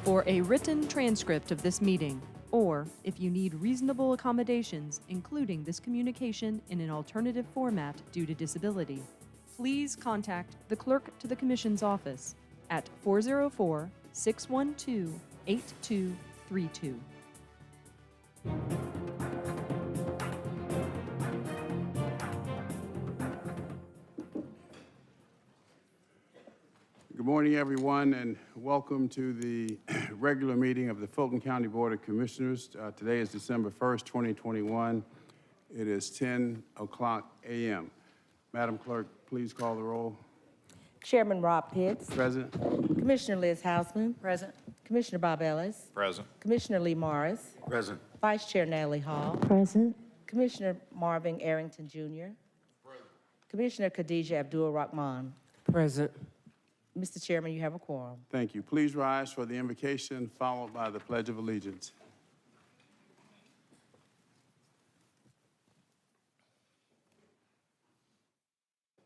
For a written transcript of this meeting, or if you need reasonable accommodations, including this communication in an alternative format due to disability, please contact the Clerk to the Commission's office at 404-612-8232. Good morning, everyone, and welcome to the regular meeting of the Fulton County Board of Commissioners. Today is December 1st, 2021. It is 10 o'clock a.m. Madam Clerk, please call the roll. Chairman Rob Pitts. Present. Commissioner Liz Hausman. Present. Commissioner Bob Ellis. Present. Commissioner Lee Morris. Present. Vice Chair Natalie Hall. Present. Commissioner Marvin Arrington Jr. Present. Commissioner Khadijah Abdul Rahman. Present. Mr. Chairman, you have a quorum. Thank you. Please rise for the invocation, followed by the Pledge of Allegiance.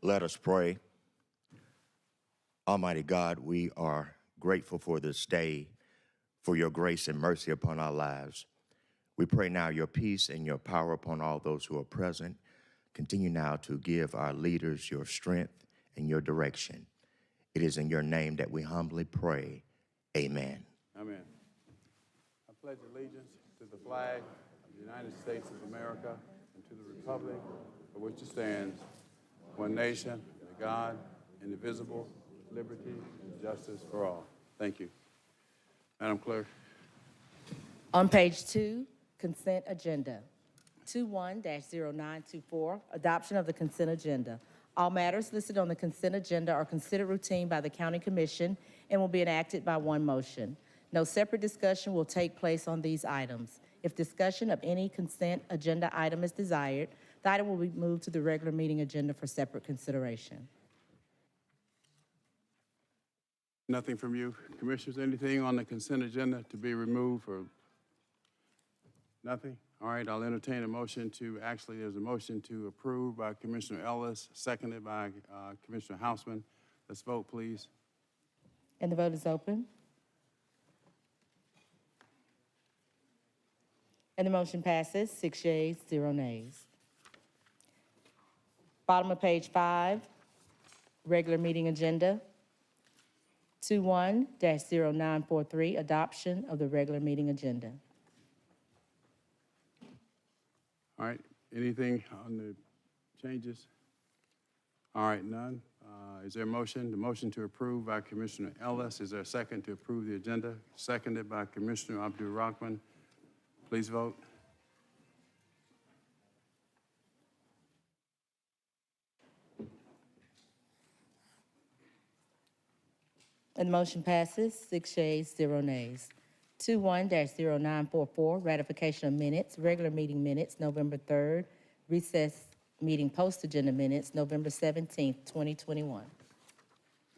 Let us pray. Almighty God, we are grateful for this day, for your grace and mercy upon our lives. We pray now your peace and your power upon all those who are present. Continue now to give our leaders your strength and your direction. It is in your name that we humbly pray. Amen. Amen. I pledge allegiance to the flag of the United States of America and to the republic for which it stands, one nation, under God, indivisible, with liberty and justice for all. Thank you. Madam Clerk. On page 2, consent agenda. 21-0924, adoption of the consent agenda. All matters listed on the consent agenda are considered routine by the County Commission and will be enacted by one motion. No separate discussion will take place on these items. If discussion of any consent agenda item is desired, the item will be moved to the regular meeting agenda for separate consideration. Nothing from you. Commissioners, anything on the consent agenda to be removed or nothing? All right, I'll entertain a motion to, actually, there's a motion to approve by Commissioner Ellis, seconded by Commissioner Hausman. Let's vote, please. And the vote is open. And the motion passes, 6 yeas, 0 nays. Bottom of page 5, regular meeting agenda. 21-0943, adoption of the regular meeting agenda. All right, anything on the changes? All right, none. Is there a motion? The motion to approve by Commissioner Ellis. Is there a second to approve the agenda? Seconded by Commissioner Abdul Rahman. Please vote. And the motion passes, 6 yeas, 0 nays. 21-0944, ratification of minutes, regular meeting minutes, November 3rd, recess meeting post-agenda minutes, November 17th, 2021.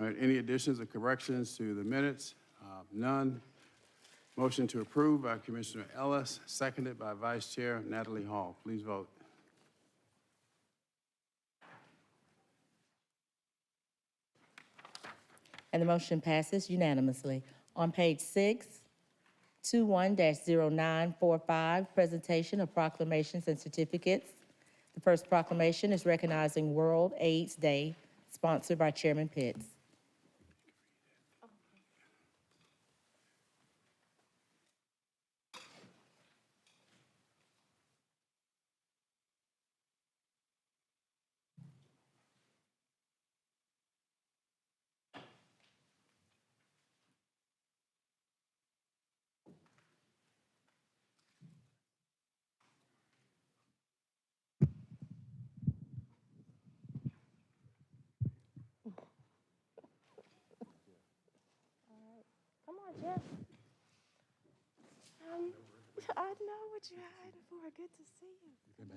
All right, any additions or corrections to the minutes? None. Motion to approve by Commissioner Ellis, seconded by Vice Chair Natalie Hall. Please vote. And the motion passes unanimously. On page 6, 21-0945, presentation of proclamations and certificates. The first proclamation is recognizing World AIDS Day, sponsored by Chairman Pitts. Come on, Jeff. I know what you're hiding for. Good to see you. It's been a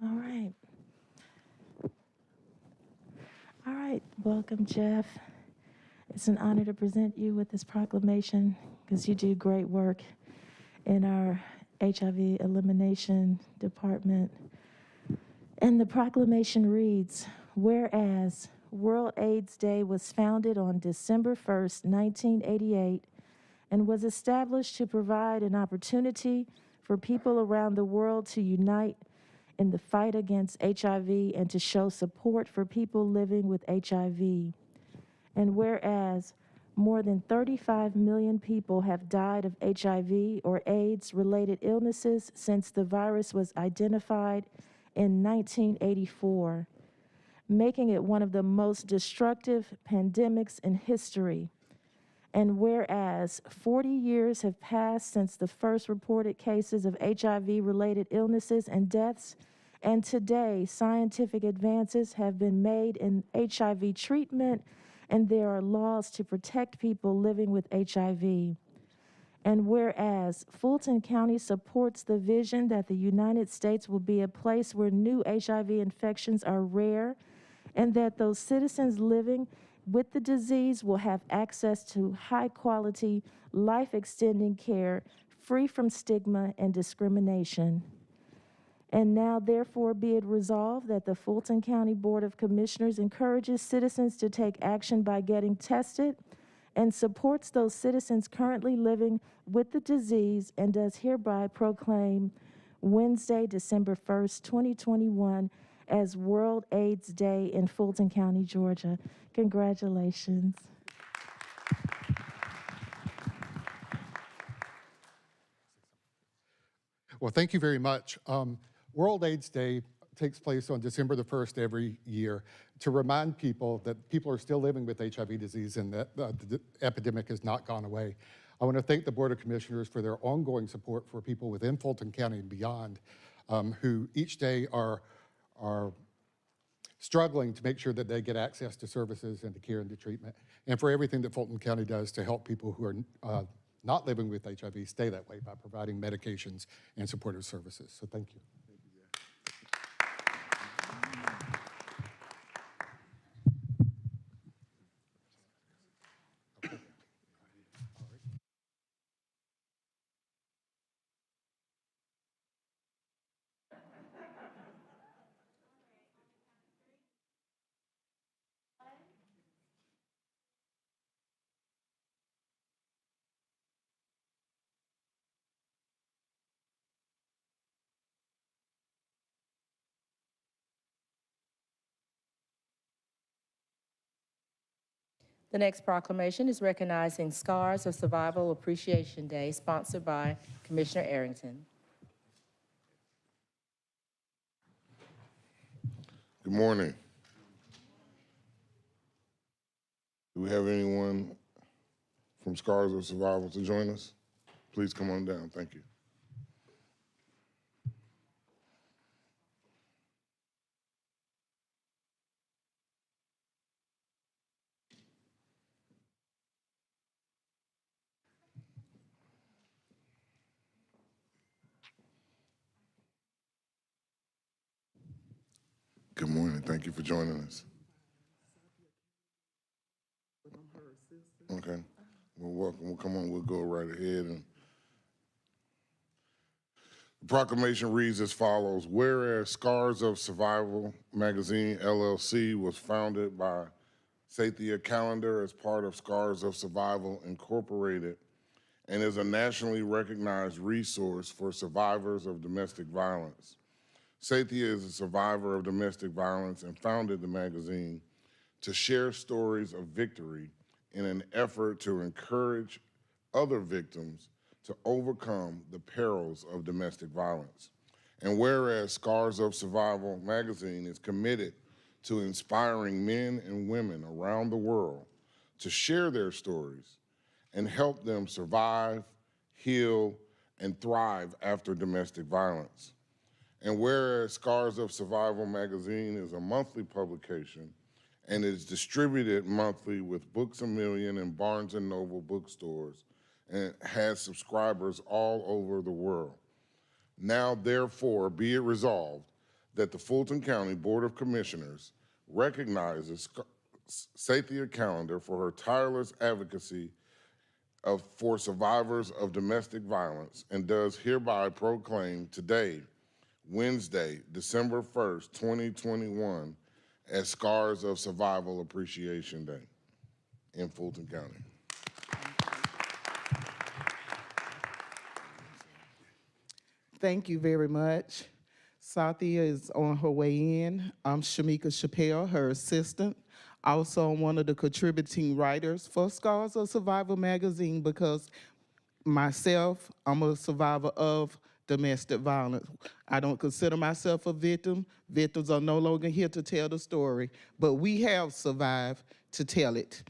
while. All right. All right. Welcome, Jeff. It's an honor to present you with this proclamation because you do great work in our HIV elimination department. And the proclamation reads, whereas World AIDS Day was founded on December 1st, 1988, and was established to provide an opportunity for people around the world to unite in the fight against HIV and to show support for people living with HIV. And whereas more than 35 million people have died of HIV or AIDS-related illnesses since the virus was identified in 1984, making it one of the most destructive pandemics in history. And whereas 40 years have passed since the first reported cases of HIV-related illnesses and deaths, and today scientific advances have been made in HIV treatment, and there are laws to protect people living with HIV. And whereas Fulton County supports the vision that the United States will be a place where new HIV infections are rare, and that those citizens living with the disease will have access to high-quality, life-extending care free from stigma and discrimination. And now, therefore, be it resolved that the Fulton County Board of Commissioners encourages citizens to take action by getting tested and supports those citizens currently living with the disease, and does hereby proclaim Wednesday, December 1st, 2021, as World AIDS Day in Fulton County, Georgia. Congratulations. Well, thank you very much. World AIDS Day takes place on December the 1st every year to remind people that people are still living with HIV disease and that the epidemic has not gone away. I want to thank the Board of Commissioners for their ongoing support for people within Fulton County and beyond who each day are struggling to make sure that they get access to services and to care and to treatment, and for everything that Fulton County does to help people who are not living with HIV stay that way by providing medications and supportive services. So thank you. The next proclamation is recognizing Scars of Survival Appreciation Day, sponsored by Commissioner Arrington. Good morning. Do we have anyone from Scars of Survival to join us? Please come on down. Thank you. Good morning. Thank you for joining us. Okay. Well, welcome. Well, come on. We'll go right ahead. And the proclamation reads as follows. Whereas Scars of Survival Magazine, LLC, was founded by Sathya Calendar as part of Scars of Survival Incorporated and is a nationally recognized resource for survivors of domestic violence. Sathya is a survivor of domestic violence and founded the magazine to share stories of victory in an effort to encourage other victims to overcome the perils of domestic violence. And whereas Scars of Survival magazine is committed to inspiring men and women around the world to share their stories and help them survive, heal, and thrive after domestic violence. And whereas Scars of Survival magazine is a monthly publication and is distributed monthly with Books A Million and Barnes & Noble bookstores and has subscribers all over the world. Now, therefore, be it resolved that the Fulton County Board of Commissioners recognizes Sathya Calendar for her tireless advocacy for survivors of domestic violence and does hereby proclaim today, Wednesday, December 1st, 2021, as Scars of Survival Appreciation Day in Fulton County. Thank you very much. Sathia is on her way in. I'm Shamika Chappelle, her assistant. Also, I'm one of the contributing writers for Scars of Survival magazine because myself, I'm a survivor of domestic violence. I don't consider myself a victim. Victims are no longer here to tell the story, but we have survived to tell it.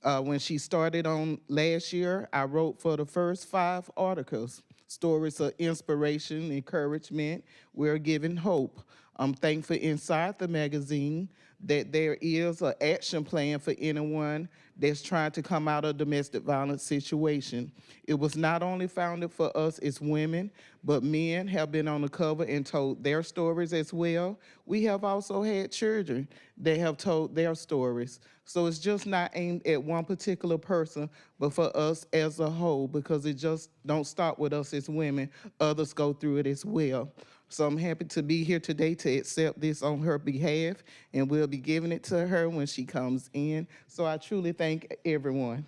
When she started on last year, I wrote for the first 5 articles, stories of inspiration, encouragement. We're given hope. I'm thankful inside the magazine that there is an action plan for anyone that's trying to come out of domestic violence situation. It was not only founded for us as women, but men have been on the cover and told their stories as well. We have also had children that have told their stories. So it's just not aimed at one particular person, but for us as a whole, because it just don't stop with us as women. Others go through it as well. So I'm happy to be here today to accept this on her behalf, and we'll be giving it to her when she comes in. So I truly thank everyone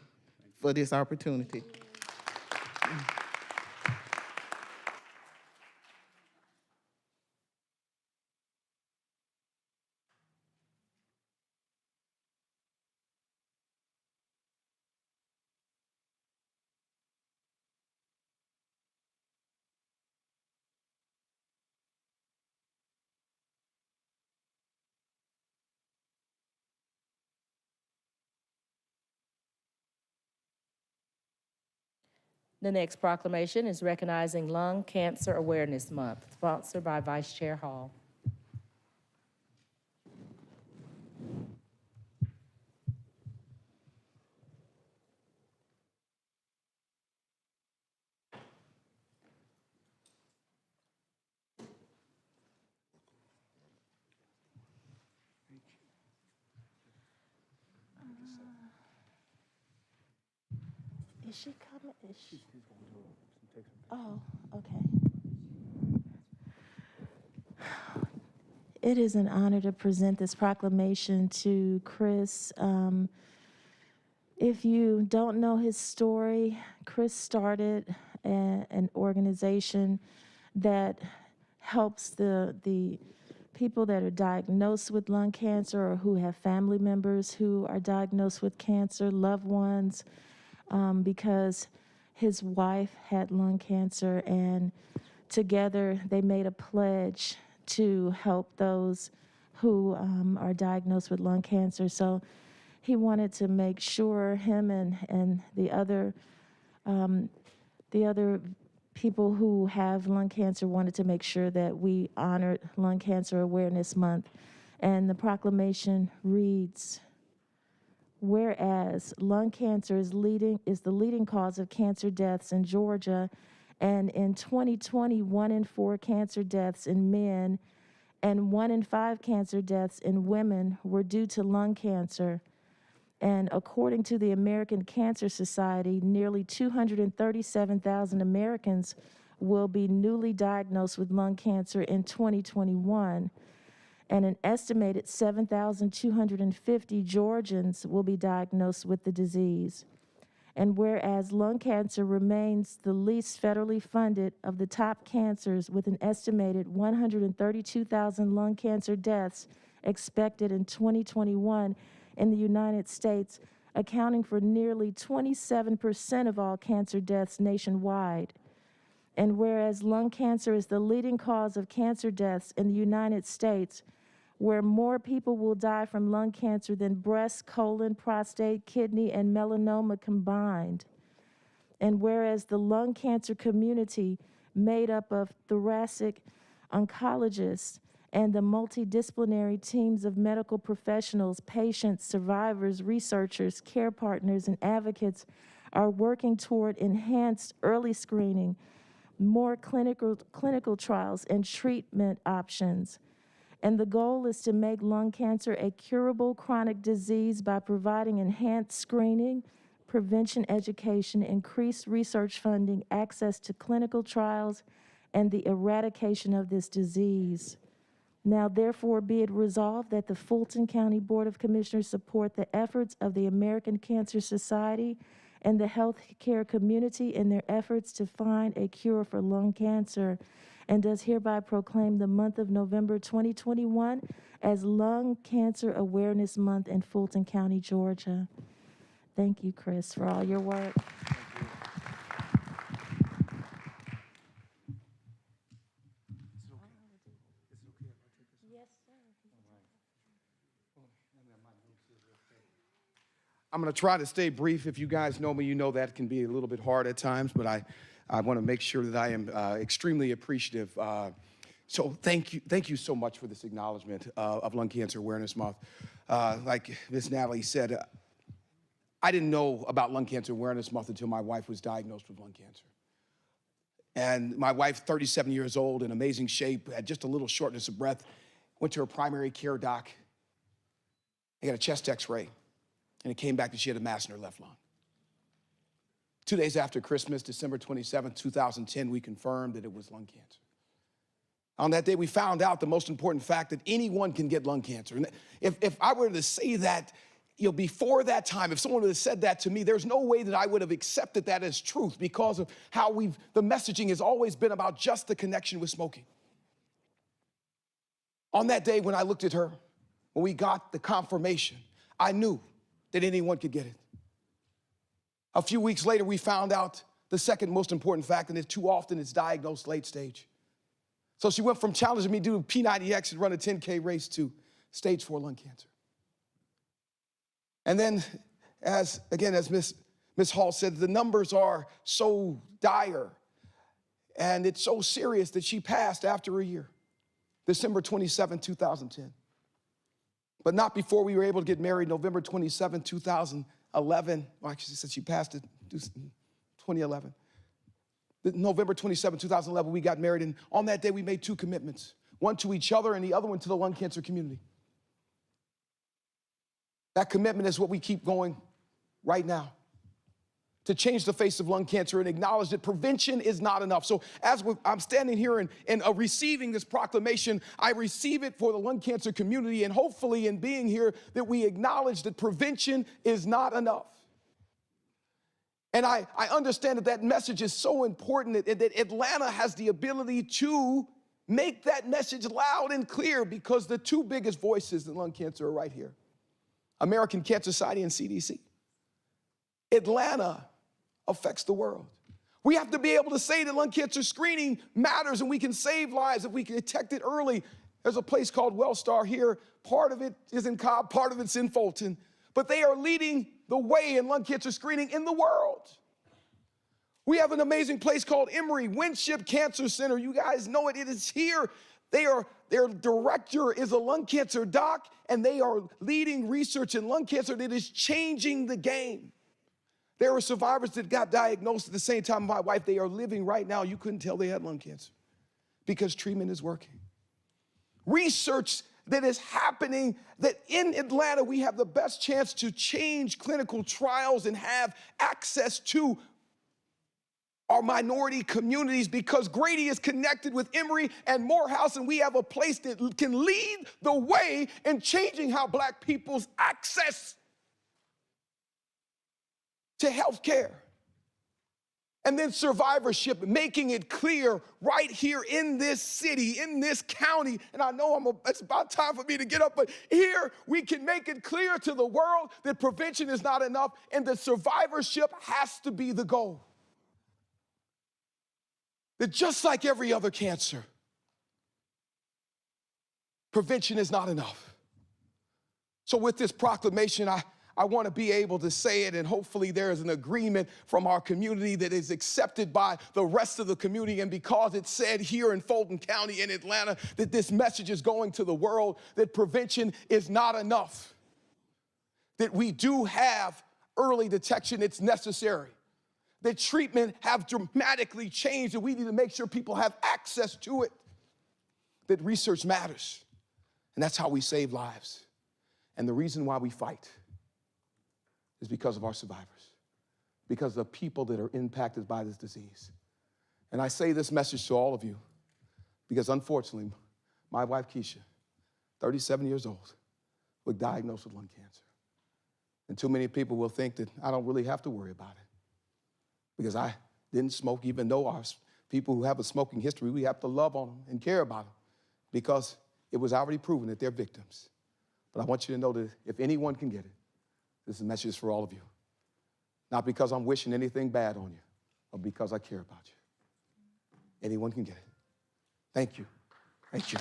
for this opportunity. The next proclamation is recognizing Lung Cancer Awareness Month, sponsored by Vice Chair Hall. Is she coming? Is she? Oh, okay. It is an honor to present this proclamation to Chris. If you don't know his story, Chris started an organization that helps the people that are diagnosed with lung cancer or who have family members who are diagnosed with cancer, loved ones, because his wife had lung cancer, and together they made a pledge to help those who are diagnosed with lung cancer. So he wanted to make sure him and the other people who have lung cancer wanted to make sure that we honored Lung Cancer Awareness Month. And the proclamation reads, whereas lung cancer is the leading cause of cancer deaths in Georgia, and in 2020, 1 in 4 cancer deaths in men and 1 in 5 cancer deaths in women were due to lung cancer. And according to the American Cancer Society, nearly 237,000 Americans will be newly diagnosed with lung cancer in 2021. And an estimated 7,250 Georgians will be diagnosed with the disease. And whereas lung cancer remains the least federally funded of the top cancers, with an estimated 132,000 lung cancer deaths expected in 2021 in the United States, accounting for nearly 27% of all cancer deaths nationwide. And whereas lung cancer is the leading cause of cancer deaths in the United States, where more people will die from lung cancer than breast, colon, prostate, kidney, and melanoma combined. And whereas the lung cancer community, made up of thoracic oncologists and the multidisciplinary teams of medical professionals, patients, survivors, researchers, care partners, and advocates, are working toward enhanced early screening, more clinical trials, and treatment options. And the goal is to make lung cancer a curable chronic disease by providing enhanced screening, prevention education, increased research funding, access to clinical trials, and the eradication of this disease. Now therefore be it resolved that the Fulton County Board of Commissioners support the efforts of the American Cancer Society and the healthcare community in their efforts to find a cure for lung cancer, and does hereby proclaim the month of November 2021 as Lung Cancer Awareness Month in Fulton County, Georgia. Thank you, Chris, for all your work. I'm going to try to stay brief. If you guys know me, you know that can be a little bit hard at times, but I want to make sure that I am extremely appreciative. So thank you so much for this acknowledgement of Lung Cancer Awareness Month. Like Ms. Natalie said, I didn't know about Lung Cancer Awareness Month until my wife was diagnosed with lung cancer. And my wife, 37 years old, in amazing shape, had just a little shortness of breath, went to her primary care doc. They got a chest x-ray, and it came back that she had a mass in her left lung. 2 days after Christmas, December 27, 2010, we confirmed that it was lung cancer. On that day, we found out the most important fact that anyone can get lung cancer. And if I were to say that, before that time, if someone would have said that to me, there's no way that I would have accepted that as truth because of how the messaging has always been about just the connection with smoking. On that day, when I looked at her, when we got the confirmation, I knew that anyone could get it. A few weeks later, we found out the second most important fact, and too often it's diagnosed late stage. So she went from challenging me to do P90X and run a 10K race to stage 4 lung cancer. And then, as Ms. Hall said, the numbers are so dire, and it's so serious that she passed after a year, December 27, 2010. But not before we were able to get married, November 27, 2011. Well, actually, she said she passed it in 2011. November 27, 2011, we got married, and on that day, we made 2 commitments, one to each other and the other one to the lung cancer community. That commitment is what we keep going right now, to change the face of lung cancer and acknowledge that prevention is not enough. So as I'm standing here and receiving this proclamation, I receive it for the lung cancer community, and hopefully in being here that we acknowledge that prevention is not enough. And I understand that message is so important that Atlanta has the ability to make that message loud and clear, because the 2 biggest voices in lung cancer are right here: American Cancer Society and CDC. Atlanta affects the world. We have to be able to say that lung cancer screening matters and we can save lives if we can detect it early. There's a place called Wellstar here. Part of it is in Cobb, part of it's in Fulton. But they are leading the way in lung cancer screening in the world. We have an amazing place called Emory Winship Cancer Center. You guys know it. It is here. Their director is a lung cancer doc, and they are leading research in lung cancer that is changing the game. There are survivors that got diagnosed at the same time my wife. They are living right now. You couldn't tell they had lung cancer because treatment is working. Research that is happening, that in Atlanta we have the best chance to change clinical trials and have access to our minority communities, because Grady is connected with Emory and Morehouse, and we have a place that can lead the way in changing how Black people's access to health care. And then survivorship, making it clear right here in this city, in this county. And I know it's about time for me to get up, but here we can make it clear to the world that prevention is not enough and that survivorship has to be the goal. That just like every other cancer, prevention is not enough. So with this proclamation, I want to be able to say it, and hopefully there is an agreement from our community that is accepted by the rest of the community. And because it's said here in Fulton County in Atlanta that this message is going to the world, that prevention is not enough, that we do have early detection, it's necessary, that treatment have dramatically changed, and we need to make sure people have access to it, that research matters, and that's how we save lives. And the reason why we fight is because of our survivors, because of the people that are impacted by this disease. And I say this message to all of you because unfortunately, my wife Keisha, 37 years old, was diagnosed with lung cancer. And too many people will think that I don't really have to worry about it because I didn't smoke, even though our people who have a smoking history, we have to love on them and care about them because it was already proven that they're victims. But I want you to know that if anyone can get it, this message is for all of you. Not because I'm wishing anything bad on you, but because I care about you. Anyone can get it. Thank you. Thank you.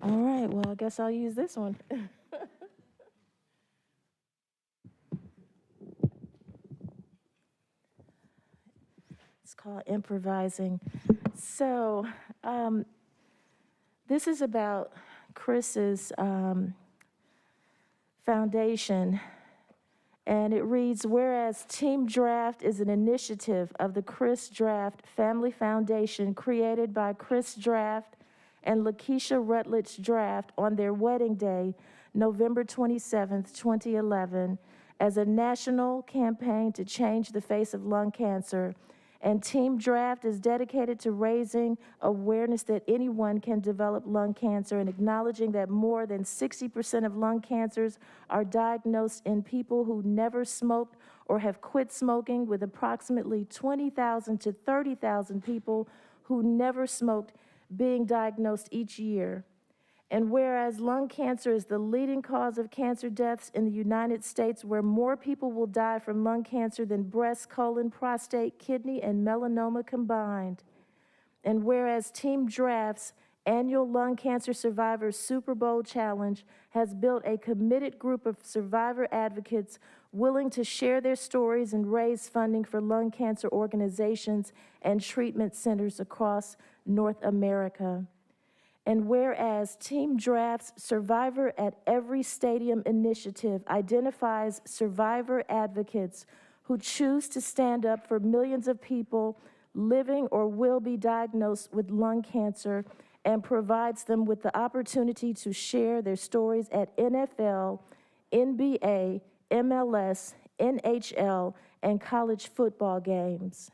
All right, well, I guess I'll use this one. It's called improvising. So, this is about Chris's foundation, and it reads, whereas Team Draft is an initiative of the Chris Draft Family Foundation created by Chris Draft and Lakeisha Rutledge Draft on their wedding day, November 27th, 2011, as a national campaign to change the face of lung cancer. And Team Draft is dedicated to raising awareness that anyone can develop lung cancer and acknowledging that more than 60% of lung cancers are diagnosed in people who never smoked or have quit smoking, with approximately 20,000 to 30,000 people who never smoked being diagnosed each year. And whereas lung cancer is the leading cause of cancer deaths in the United States, where more people will die from lung cancer than breast, colon, prostate, kidney, and melanoma combined. And whereas Team Draft's annual Lung Cancer Survivors Super Bowl Challenge has built a committed group of survivor advocates willing to share their stories and raise funding for lung cancer organizations and treatment centers across North America. And whereas Team Draft's Survivor at Every Stadium initiative identifies survivor advocates who choose to stand up for millions of people living or will be diagnosed with lung cancer and provides them with the opportunity to share their stories at NFL, NBA, MLS, NHL, and college football games.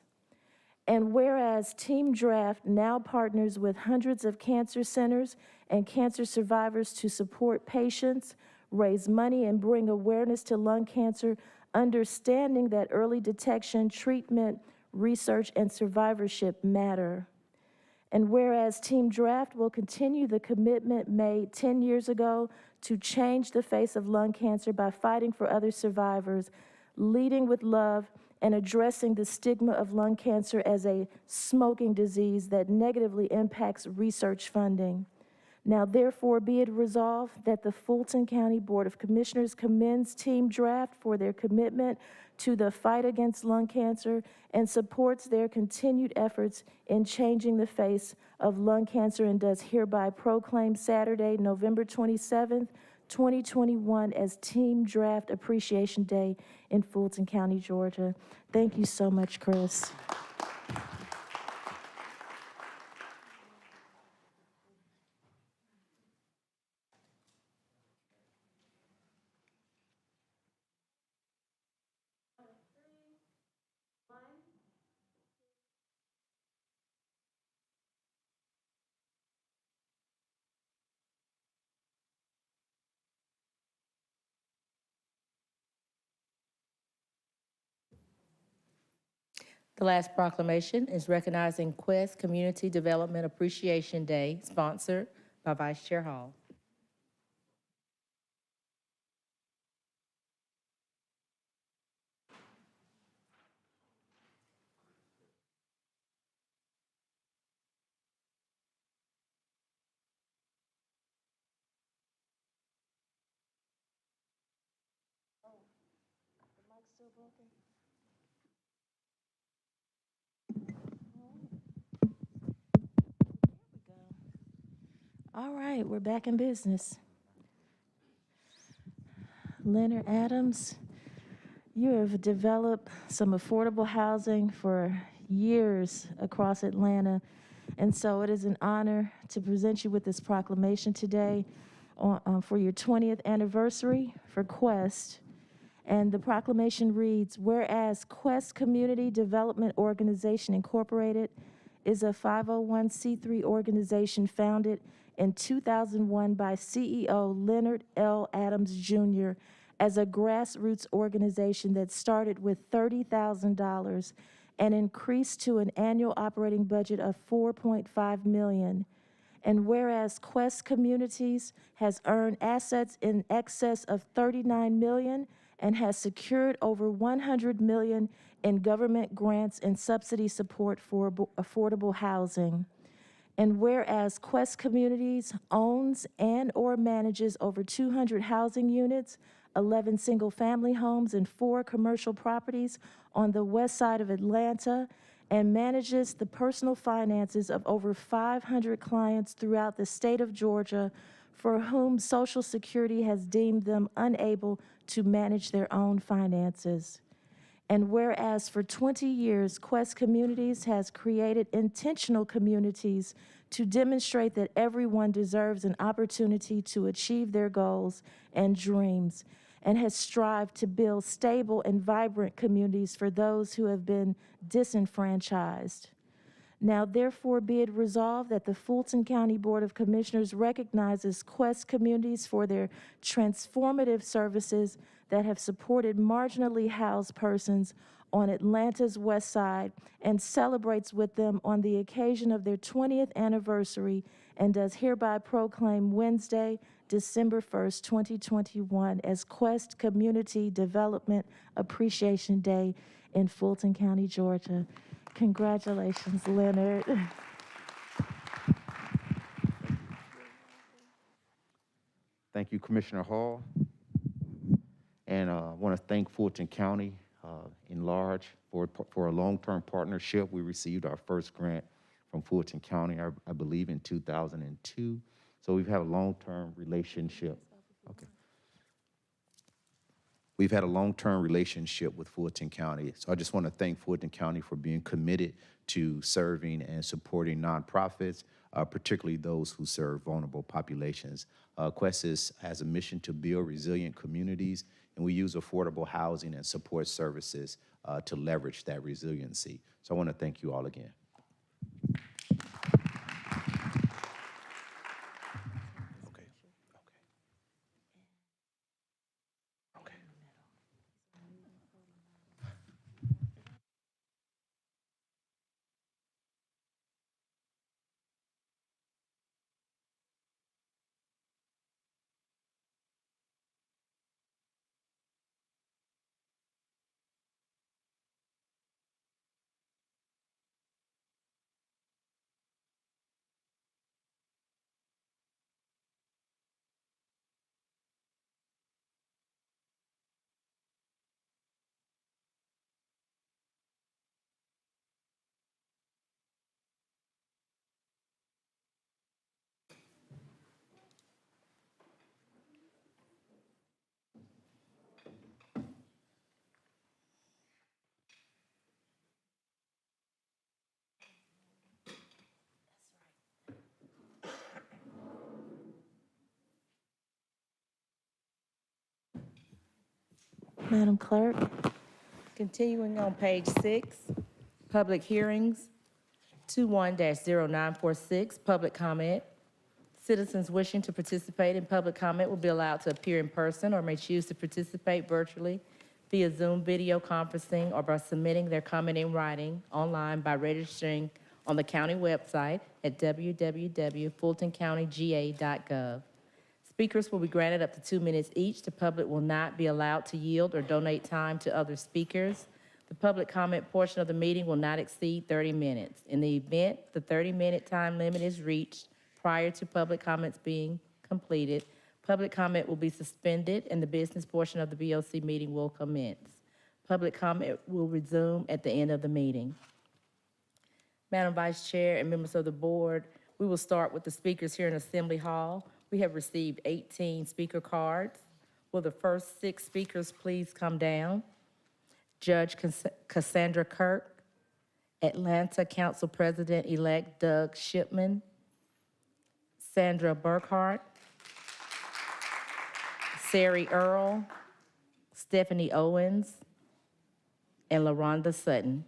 And whereas Team Draft now partners with hundreds of cancer centers and cancer survivors to support patients, raise money, and bring awareness to lung cancer, understanding that early detection, treatment, research, and survivorship matter. And whereas Team Draft will continue the commitment made 10 years ago to change the face of lung cancer by fighting for other survivors, leading with love, and addressing the stigma of lung cancer as a smoking disease that negatively impacts research funding. Now, therefore, be it resolved that the Fulton County Board of Commissioners commends Team Draft for their commitment to the fight against lung cancer and supports their continued efforts in changing the face of lung cancer, and does hereby proclaim Saturday, November 27th, 2021 as Team Draft Appreciation Day in Fulton County, Georgia. Thank you so much, Chris. The last proclamation is recognizing Quest Community Development Appreciation Day, sponsored by Vice Chair Hall. All right, we're back in business. Leonard Adams, you have developed some affordable housing for years across Atlanta, and so it is an honor to present you with this proclamation today for your 20th anniversary for Quest. And the proclamation reads, whereas Quest Community Development Organization Incorporated is a 501c3 organization founded in 2001 by CEO Leonard L. Adams Jr. as a grassroots organization that started with $30,000 and increased to an annual operating budget of $4.5 million. And whereas Quest Communities has earned assets in excess of $39 million and has secured over $100 million in government grants and subsidy support for affordable housing. And whereas Quest Communities owns and or manages over 200 housing units, 11 single-family homes, and 4 commercial properties on the west side of Atlanta, and manages the personal finances of over 500 clients throughout the state of Georgia for whom Social Security has deemed them unable to manage their own finances. And whereas for 20 years, Quest Communities has created intentional communities to demonstrate that everyone deserves an opportunity to achieve their goals and dreams, and has strived to build stable and vibrant communities for those who have been disenfranchised. Now, therefore, be it resolved that the Fulton County Board of Commissioners recognizes Quest Communities for their transformative services that have supported marginally housed persons on Atlanta's west side and celebrates with them on the occasion of their 20th anniversary, and does hereby proclaim Wednesday, December 1st, 2021 as Quest Community Development Appreciation Day in Fulton County, Georgia. Congratulations, Leonard. Thank you, Commissioner Hall. And I want to thank Fulton County in large for a long-term partnership. We received our first grant from Fulton County, I believe, in 2002. So we've had a long-term relationship. Okay. We've had a long-term relationship with Fulton County. So I just want to thank Fulton County for being committed to serving and supporting nonprofits, particularly those who serve vulnerable populations. Quest has a mission to build resilient communities, and we use affordable housing and support services to leverage that resiliency. So I want to thank you all again. Madam Clerk. Continuing on page 6, public hearings, 21-0946, public comment. Citizens wishing to participate in public comment will be allowed to appear in person or may choose to participate virtually via Zoom video conferencing or by submitting their comment in writing online by registering on the county website at www.fultoncountyga.gov. Speakers will be granted up to 2 minutes each. The public will not be allowed to yield or donate time to other speakers. The public comment portion of the meeting will not exceed 30 minutes. In the event the 30-minute time limit is reached prior to public comments being completed, public comment will be suspended and the business portion of the BOC meeting will commence. Public comment will resume at the end of the meeting. Madam Vice Chair and members of the board, we will start with the speakers here in Assembly Hall. We have received 18 speaker cards. Will the first 6 speakers please come down? Judge Cassandra Kirk, Atlanta Council President-elect Doug Shipman, Sandra Burkhart, Sari Earl, Stephanie Owens, and LaRonda Sutton.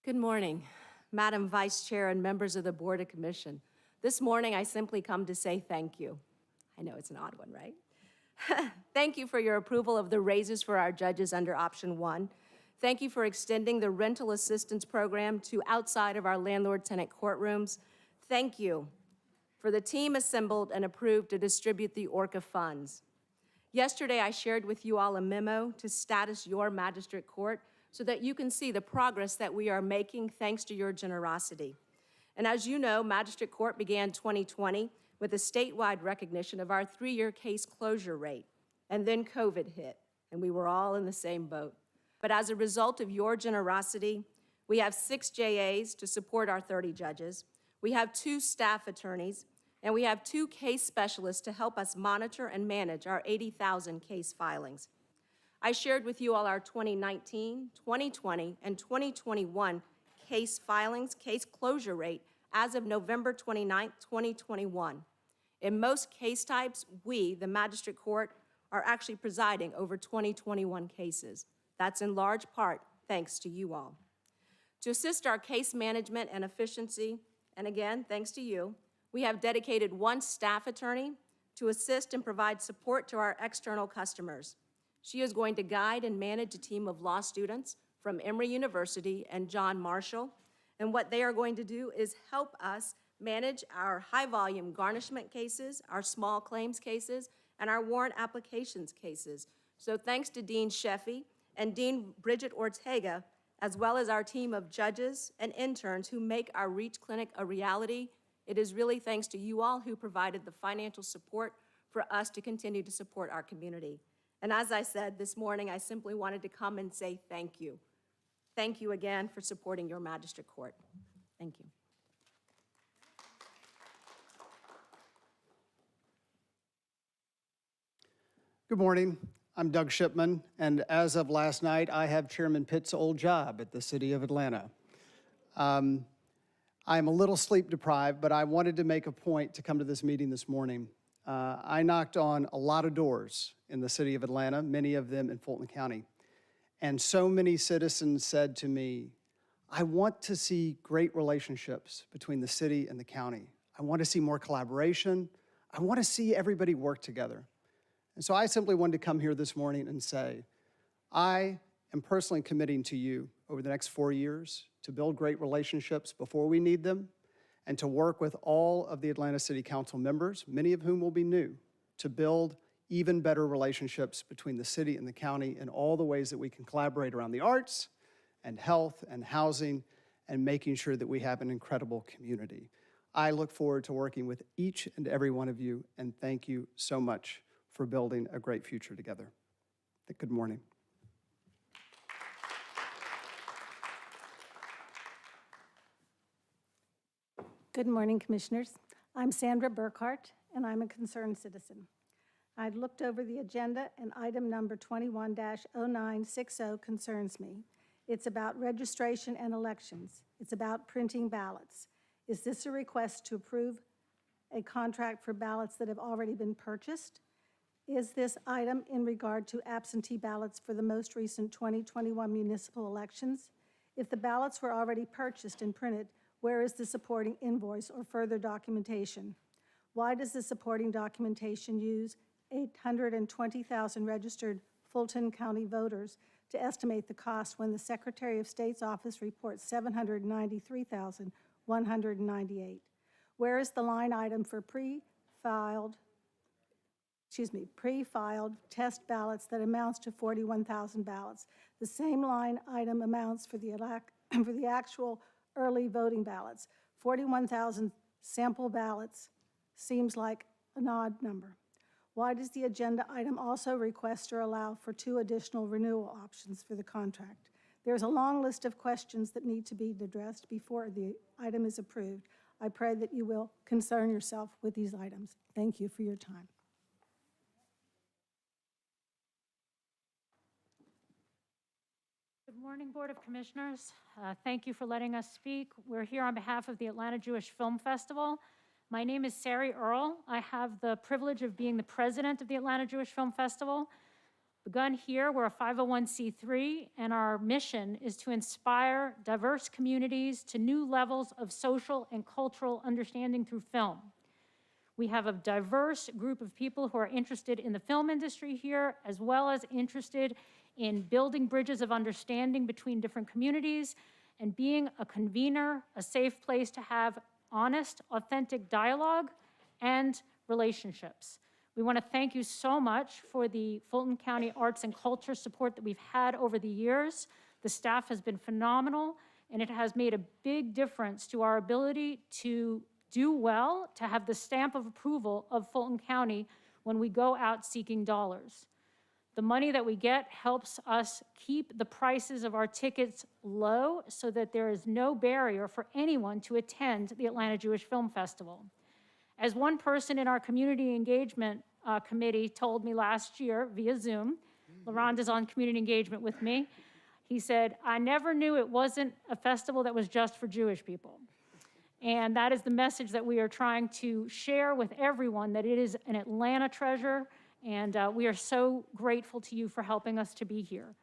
Good morning, Madam Vice Chair and members of the Board of Commission. This morning, I simply come to say thank you. I know it's an odd one, right? Thank you for your approval of the raises for our judges under Option 1. Thank you for extending the rental assistance program to outside of our landlord-tenant courtrooms. Thank you for the team assembled and approved to distribute the ORCA funds. Yesterday, I shared with you all a memo to status your magistrate court so that you can see the progress that we are making thanks to your generosity. And as you know, Magistrate Court began 2020 with a statewide recognition of our 3-year case closure rate. And then COVID hit, and we were all in the same boat. But as a result of your generosity, we have 6 JAs to support our 30 judges. We have 2 staff attorneys, and we have 2 case specialists to help us monitor and manage our 80,000 case filings. I shared with you all our 2019, 2020, and 2021 case filings, case closure rate as of November 29, 2021. In most case types, we, the Magistrate Court, are actually presiding over 2021 cases. That's in large part thanks to you all. To assist our case management and efficiency, and again, thanks to you, we have dedicated 1 staff attorney to assist and provide support to our external customers. She is going to guide and manage a team of law students from Emory University and John Marshall, and what they are going to do is help us manage our high-volume garnishment cases, our small claims cases, and our warrant applications cases. So thanks to Dean Sheffy and Dean Bridget Ortega, as well as our team of judges and interns who make our REACH Clinic a reality, it is really thanks to you all who provided the financial support for us to continue to support our community. And as I said this morning, I simply wanted to come and say thank you. Thank you again for supporting your Magistrate Court. Thank you. Good morning. I'm Doug Shipman, and as of last night, I have Chairman Pitt's old job at the City of Atlanta. I'm a little sleep deprived, but I wanted to make a point to come to this meeting this morning. I knocked on a lot of doors in the City of Atlanta, many of them in Fulton County, and so many citizens said to me, I want to see great relationships between the city and the county. I want to see more collaboration. I want to see everybody work together. And so I simply wanted to come here this morning and say, I am personally committing to you over the next 4 years to build great relationships before we need them, and to work with all of the Atlanta City Council members, many of whom will be new, to build even better relationships between the city and the county in all the ways that we can collaborate around the arts and health and housing and making sure that we have an incredible community. I look forward to working with each and every one of you, and thank you so much for building a great future together. Good morning. Good morning, Commissioners. I'm Sandra Burkhart, and I'm a concerned citizen. I've looked over the agenda, and item number 21-0960 concerns me. It's about registration and elections. It's about printing ballots. Is this a request to approve a contract for ballots that have already been purchased? Is this item in regard to absentee ballots for the most recent 2021 municipal elections? If the ballots were already purchased and printed, where is the supporting invoice or further documentation? Why does the supporting documentation use 820,000 registered Fulton County voters to estimate the cost when the Secretary of State's office reports 793,198? Where is the line item for pre-filed test ballots that amounts to 41,000 ballots? The same line item amounts for the actual early voting ballots. 41,000 Sample ballots seems like an odd number. Why does the agenda item also request or allow for 2 additional renewal options for the contract? There's a long list of questions that need to be addressed before the item is approved. I pray that you will concern yourself with these items. Thank you for your time. Good morning, Board of Commissioners. Thank you for letting us speak. We're here on behalf of the Atlanta Jewish Film Festival. My name is Sari Earl. I have the privilege of being the president of the Atlanta Jewish Film Festival. Begun here, we're a 501c3, and our mission is to inspire diverse communities to new levels of social and cultural understanding through film. We have a diverse group of people who are interested in the film industry here, as well as interested in building bridges of understanding between different communities and being a convener, a safe place to have honest, authentic dialogue and relationships. We want to thank you so much for the Fulton County arts and culture support that we've had over the years. The staff has been phenomenal, and it has made a big difference to our ability to do well, to have the stamp of approval of Fulton County when we go out seeking dollars. The money that we get helps us keep the prices of our tickets low so that there is no barrier for anyone to attend the Atlanta Jewish Film Festival. As one person in our community engagement committee told me last year via Zoom, LaRonda's on community engagement with me, he said, "I never knew it wasn't a festival that was just for Jewish people." And that is the message that we are trying to share with everyone, that it is an Atlanta treasure, and we are so grateful to you for helping us to be here.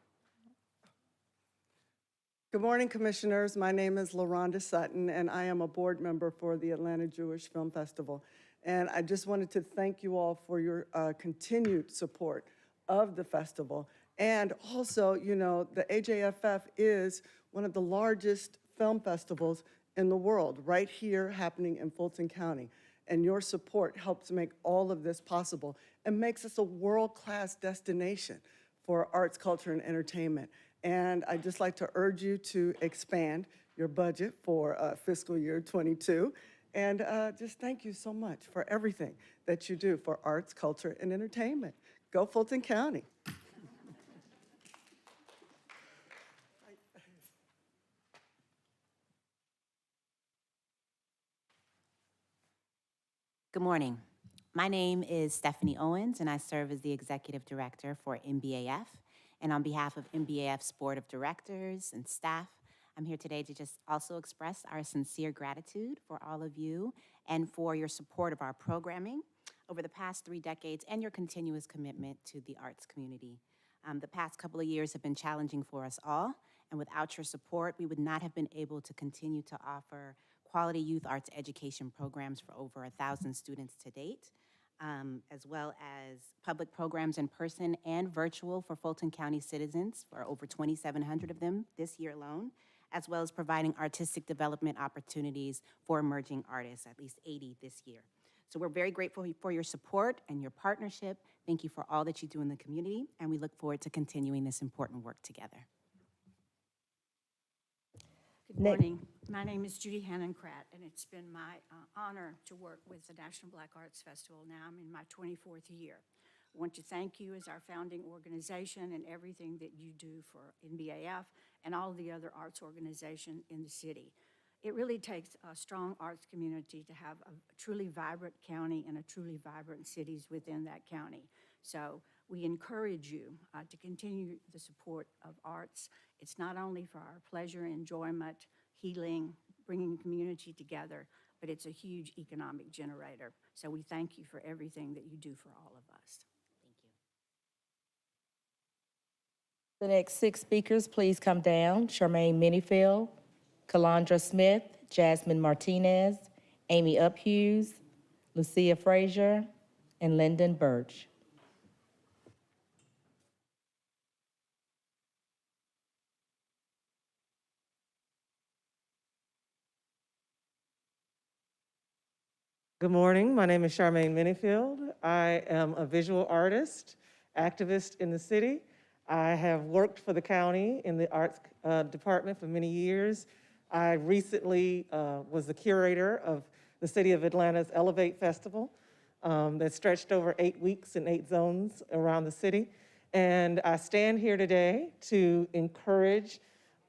Good morning, Commissioners. My name is LaRonda Sutton, and I am a board member for the Atlanta Jewish Film Festival. And I just wanted to thank you all for your continued support of the festival. And also, you know, the AJFF is one of the largest film festivals in the world, right here happening in Fulton County. And your support helps make all of this possible and makes us a world-class destination for arts, culture, and entertainment. And I'd just like to urge you to expand your budget for fiscal year '22. And just thank you so much for everything that you do for arts, culture, and entertainment. Go Fulton County. Good morning. My name is Stephanie Owens, and I serve as the Executive Director for MBAF. And on behalf of MBAF's Board of Directors and staff, I'm here today to just also express our sincere gratitude for all of you and for your support of our programming over the past 3 decades and your continuous commitment to the arts community. The past couple of years have been challenging for us all, and without your support, we would not have been able to continue to offer quality youth arts education programs for over 1,000 students to date, as well as public programs in person and virtual for Fulton County citizens, for over 2,700 of them this year alone, as well as providing artistic development opportunities for emerging artists, at least 80 this year. So we're very grateful for your support and your partnership. Thank you for all that you do in the community, and we look forward to continuing this important work together. Good morning. My name is Judy Hannon-Kratt, and it's been my honor to work with the National Black Arts Festival. Now I'm in my 24th year. I want to thank you as our founding organization and everything that you do for NBAF and all the other arts organizations in the city. It really takes a strong arts community to have a truly vibrant county and a truly vibrant cities within that county. So we encourage you to continue the support of arts. It's not only for our pleasure, enjoyment, healing, bringing community together, but it's a huge economic generator. So we thank you for everything that you do for all of us. Thank you. The next 6 speakers, please come down. Charmaine Minifield, Calandra Smith, Jasmine Martinez, Amy Uphughes, Lucia Frazier, and Lyndon Birch. Good morning. My name is Charmaine Minifield. I am a visual artist, activist in the city. I have worked for the county in the arts department for many years. I recently was the curator of the City of Atlanta's Elevate Festival that stretched over 8 weeks in 8 zones around the city. And I stand here today to encourage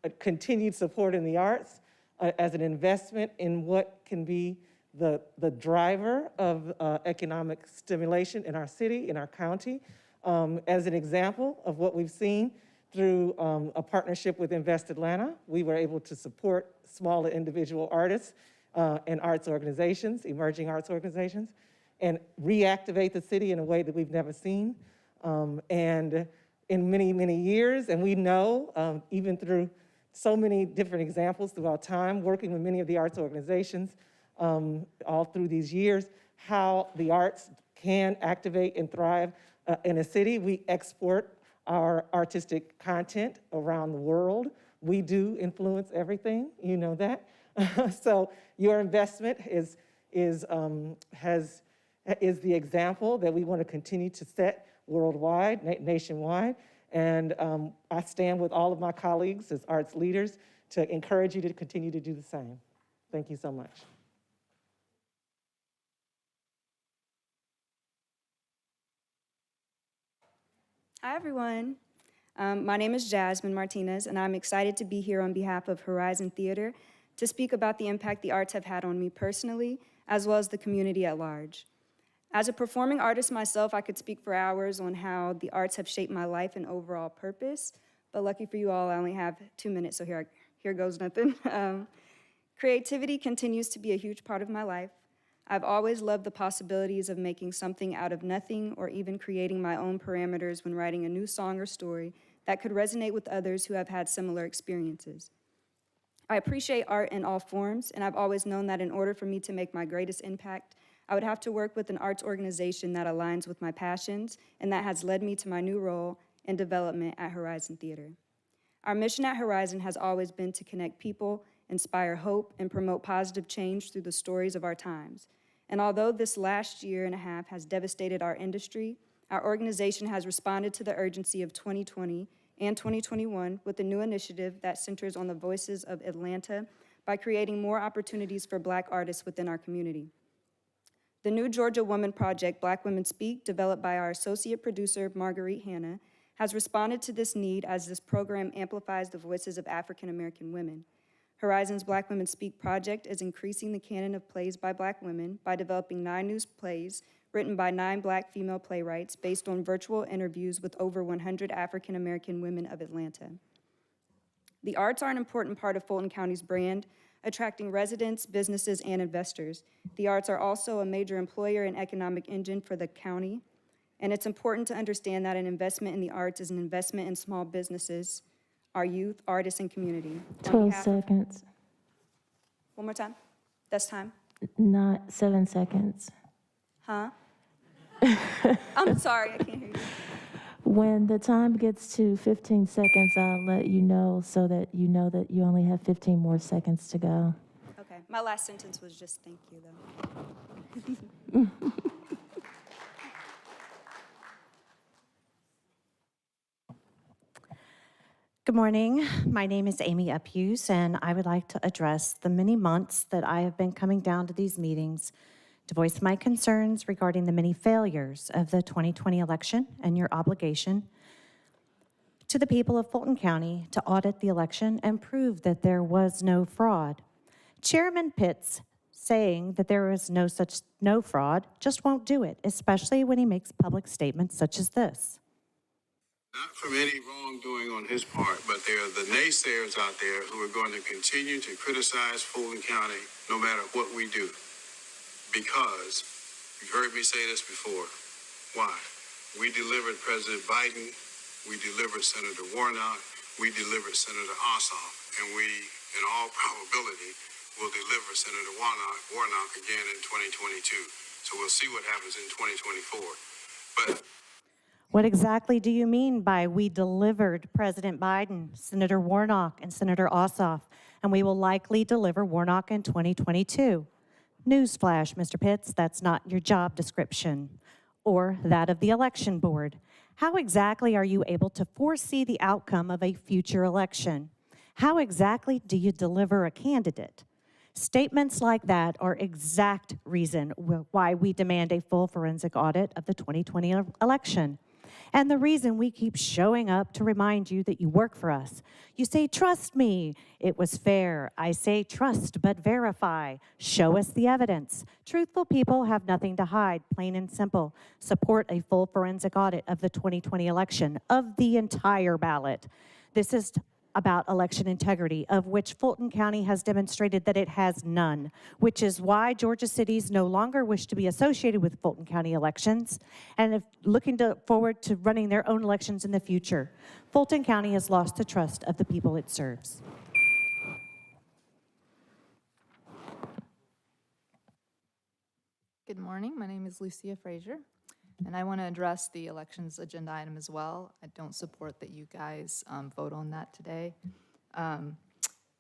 a continued support in the arts as an investment in what can be the driver of economic stimulation in our city, in our county. As an example of what we've seen through a partnership with Invest Atlanta, we were able to support smaller individual artists and arts organizations, emerging arts organizations, and reactivate the city in a way that we've never seen. And in many, many years, and we know, even through so many different examples throughout time, working with many of the arts organizations all through these years, how the arts can activate and thrive in a city. We export our artistic content around the world. We do influence everything, you know that. So your investment is the example that we want to continue to set worldwide, nationwide. And I stand with all of my colleagues as arts leaders to encourage you to continue to do the same. Thank you so much. Hi, everyone. My name is Jasmine Martinez, and I'm excited to be here on behalf of Horizon Theater to speak about the impact the arts have had on me personally, as well as the community at large. As a performing artist myself, I could speak for hours on how the arts have shaped my life and overall purpose, but lucky for you all, I only have 2 minutes, so here goes nothing. Creativity continues to be a huge part of my life. I've always loved the possibilities of making something out of nothing or even creating my own parameters when writing a new song or story that could resonate with others who have had similar experiences. I appreciate art in all forms, and I've always known that in order for me to make my greatest impact, I would have to work with an arts organization that aligns with my passions, and that has led me to my new role in development at Horizon Theater. Our mission at Horizon has always been to connect people, inspire hope, and promote positive change through the stories of our times. And although this last year and a half has devastated our industry, our organization has responded to the urgency of 2020 and 2021 with a new initiative that centers on the voices of Atlanta by creating more opportunities for Black artists within our community. The new Georgia Woman Project, Black Women Speak, developed by our associate producer, Marguerite Hanna, has responded to this need as this program amplifies the voices of African American women. Horizon's Black Women Speak project is increasing the canon of plays by Black women by developing 9 new plays written by 9 Black female playwrights based on virtual interviews with over 100 African American women of Atlanta. The arts are an important part of Fulton County's brand, attracting residents, businesses, and investors. The arts are also a major employer and economic engine for the county, and it's important to understand that an investment in the arts is an investment in small businesses, our youth, artists, and community. 12 seconds. One more time. That's time. Not 7 seconds. Huh? I'm sorry, I can't hear you. When the time gets to 15 seconds, I'll let you know so that you know that you only have 15 more seconds to go. Okay, my last sentence was just thank you, though. Good morning. My name is Amy Uphues, and I would like to address the many months that I have been coming down to these meetings to voice my concerns regarding the many failures of the 2020 election and your obligation to the people of Fulton County to audit the election and prove that there was no fraud. Chairman Pitts saying that there is no fraud just won't do it, especially when he makes public statements such as this. Not from any wrongdoing on his part, but there are the naysayers out there who are going to continue to criticize Fulton County no matter what we do. Because, you've heard me say this before, why? We delivered President Biden, we delivered Senator Warnock, we delivered Senator Ossoff, and we, in all probability, will deliver Senator Warnock again in 2022. So we'll see what happens in 2024. But What exactly do you mean by we delivered President Biden, Senator Warnock, and Senator Ossoff, and we will likely deliver Warnock in 2022? Newsflash, Mr. Pitts, that's not your job description or that of the election board. How exactly are you able to foresee the outcome of a future election? How exactly do you deliver a candidate? Statements like that are exact reason why we demand a full forensic audit of the 2020 election. And the reason we keep showing up to remind you that you work for us. You say, trust me, it was fair. I say, trust but verify. Show us the evidence. Truthful people have nothing to hide, plain and simple. Support a full forensic audit of the 2020 election, of the entire ballot. This is about election integrity, of which Fulton County has demonstrated that it has none, which is why Georgia cities no longer wish to be associated with Fulton County elections and if looking forward to running their own elections in the future. Fulton County has lost the trust of the people it serves. Good morning. My name is Lucia Frazier, and I want to address the elections agenda item as well. I don't support that you guys vote on that today.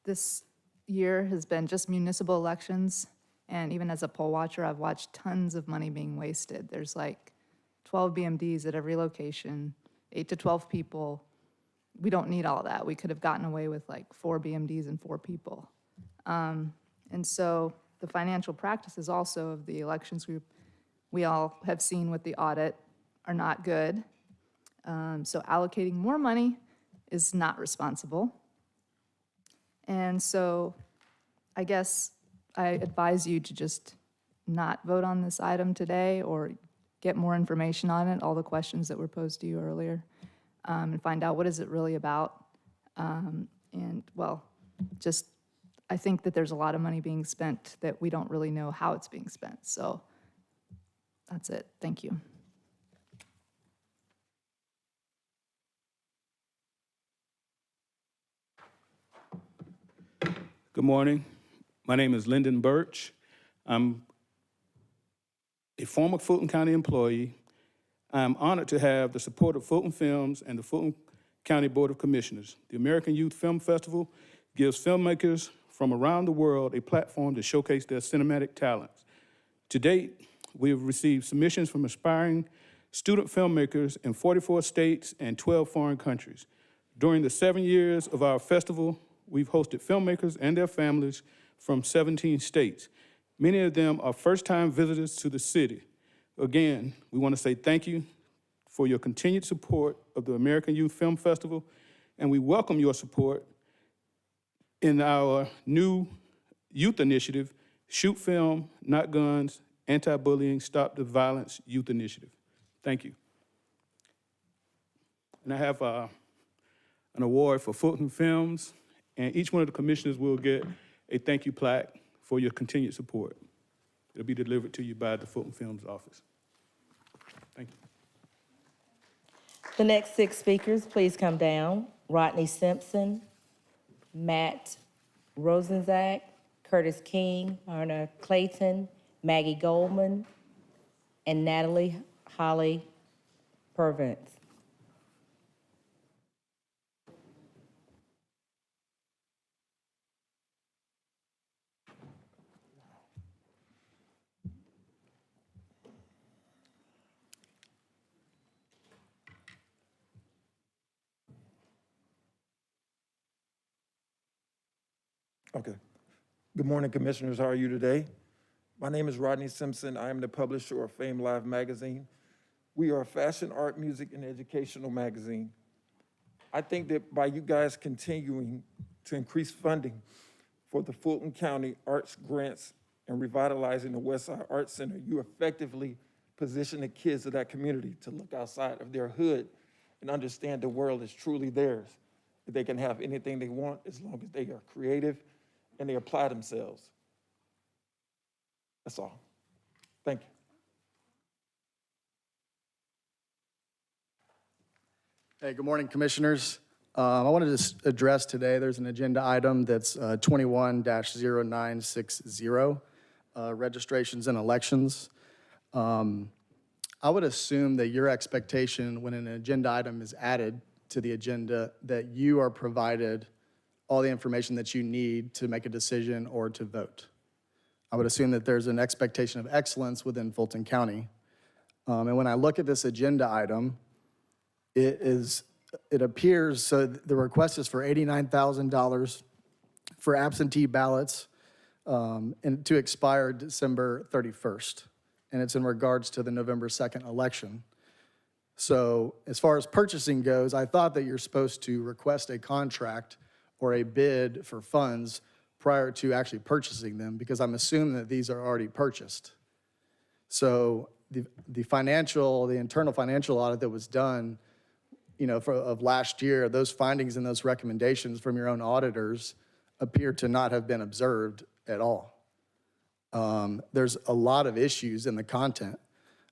This year has been just municipal elections, and even as a poll watcher, I've watched tons of money being wasted. There's like 12 BMDs at every location, 8 to 12 people. We don't need all that. We could have gotten away with like 4 BMDs and 4 people. And so the financial practices also of the elections group, we all have seen with the audit, are not good. So allocating more money is not responsible. And so I guess I advise you to just not vote on this item today or get more information on it, all the questions that were posed to you earlier, and find out what is it really about. And well, just I think that there's a lot of money being spent that we don't really know how it's being spent. So that's it. Thank you. Good morning. My name is Lyndon Birch. I'm a former Fulton County employee. I'm honored to have the support of Fulton Films and the Fulton County Board of Commissioners. The American Youth Film Festival gives filmmakers from around the world a platform to showcase their cinematic talents. To date, we have received submissions from aspiring student filmmakers in 44 states and 12 foreign countries. During the 7 years of our festival, we've hosted filmmakers and their families from 17 states. Many of them are first-time visitors to the city. Again, we want to say thank you for your continued support of the American Youth Film Festival, and we welcome your support in our new youth initiative, Shoot Film, Not Guns, Anti-Bullying, Stop the Violence Youth Initiative. Thank you. And I have an award for Fulton Films, and each one of the commissioners will get a thank you plaque for your continued support. It'll be delivered to you by the Fulton Films office. Thank you. The next 6 speakers, please come down. Rodney Simpson, Matt Rosenzak, Curtis King, Myrna Clayton, Maggie Goldman, and Natalie Holly Purvance. Okay. Good morning, Commissioners. How are you today? My name is Rodney Simpson. I am the publisher of Fame Live magazine. We are a fashion, art, music, and educational magazine. I think that by you guys continuing to increase funding for the Fulton County Arts Grants and revitalizing the Westside Arts Center, you effectively position the kids of that community to look outside of their hood and understand the world is truly theirs. That they can have anything they want as long as they are creative and they apply themselves. That's all. Thank you. Hey, good morning, Commissioners. I wanted to address today, there's an agenda item that's 21-0960, registrations and elections. I would assume that your expectation when an agenda item is added to the agenda that you are provided all the information that you need to make a decision or to vote. I would assume that there's an expectation of excellence within Fulton County. And when I look at this agenda item, it appears, so the request is for $89,000 for absentee ballots, and to expire December 31st. And it's in regards to the November 2nd election. So as far as purchasing goes, I thought that you're supposed to request a contract or a bid for funds prior to actually purchasing them, because I'm assuming that these are already purchased. So the internal financial audit that was done, of last year, those findings and those recommendations from your own auditors appear to not have been observed at all. There's a lot of issues in the content.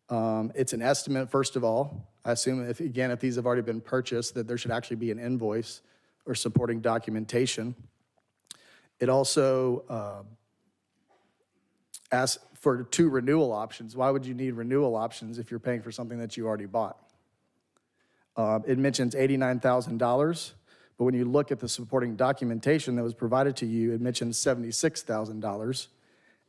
It's an estimate, first of all. I assume if these have already been purchased, that there should actually be an invoice or supporting documentation. It also asks for 2 renewal options. Why would you need renewal options if you're paying for something that you already bought? It mentions $89,000, but when you look at the supporting documentation that was provided to you, it mentions $76,000,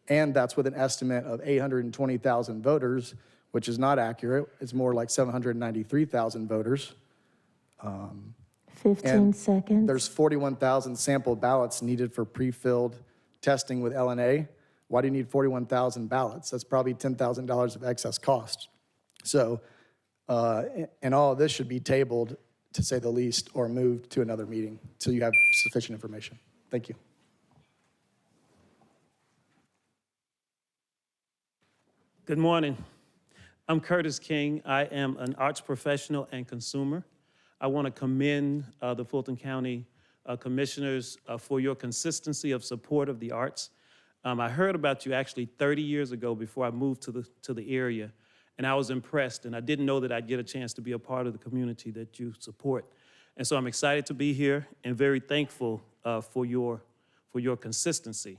and that's with an estimate of 820,000 voters, which is not accurate. It's more like 793,000 voters. 15 seconds. There's 41,000 sample ballots needed for pre-filled testing with LNA. Why do you need 41,000 ballots? That's probably $10,000 of excess cost. So, and all of this should be tabled, to say the least, or moved to another meeting till you have sufficient information. Thank you. Good morning. I'm Curtis King. I am an arts professional and consumer. I want to commend the Fulton County Commissioners for your consistency of support of the arts. I heard about you actually 30 years ago before I moved to the area, and I was impressed, and I didn't know that I'd get a chance to be a part of the community that you support. And so I'm excited to be here and very thankful for your consistency.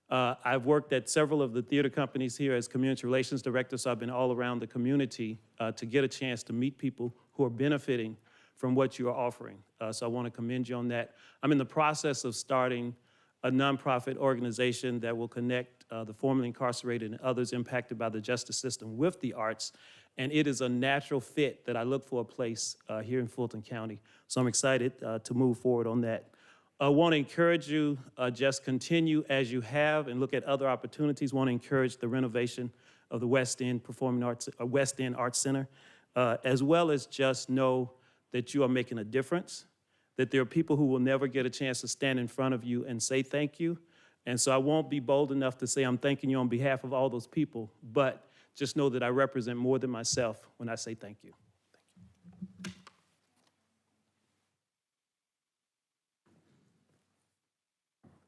I've worked at several of the theater companies here as community relations director, so I've been all around the community to get a chance to meet people who are benefiting from what you are offering. So I want to commend you on that. I'm in the process of starting a nonprofit organization that will connect the formerly incarcerated and others impacted by the justice system with the arts. And it is a natural fit that I look for a place here in Fulton County. So I'm excited to move forward on that. I want to encourage you, just continue as you have and look at other opportunities. Want to encourage the renovation of the West End Performing Arts, West End Arts Center, as well as just know that you are making a difference, that there are people who will never get a chance to stand in front of you and say thank you. And so I won't be bold enough to say I'm thanking you on behalf of all those people, but just know that I represent more than myself when I say thank you.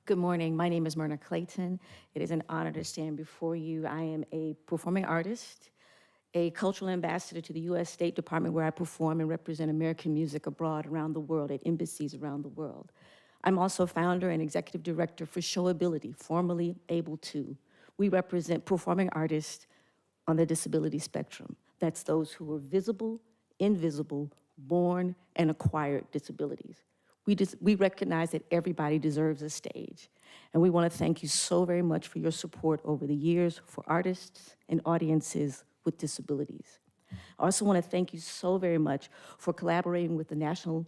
Good morning. My name is Myrna Clayton. It is an honor to stand before you. I am a performing artist, a cultural ambassador to the U.S. State Department, where I perform and represent American music abroad around the world at embassies around the world. I'm also founder and executive director for Showability, formerly Able To. We represent performing artists on the disability spectrum. That's those who are visible, invisible, born, and acquired disabilities. We recognize that everybody deserves a stage. And we want to thank you so very much for your support over the years for artists and audiences with disabilities. I also want to thank you so very much for collaborating with the National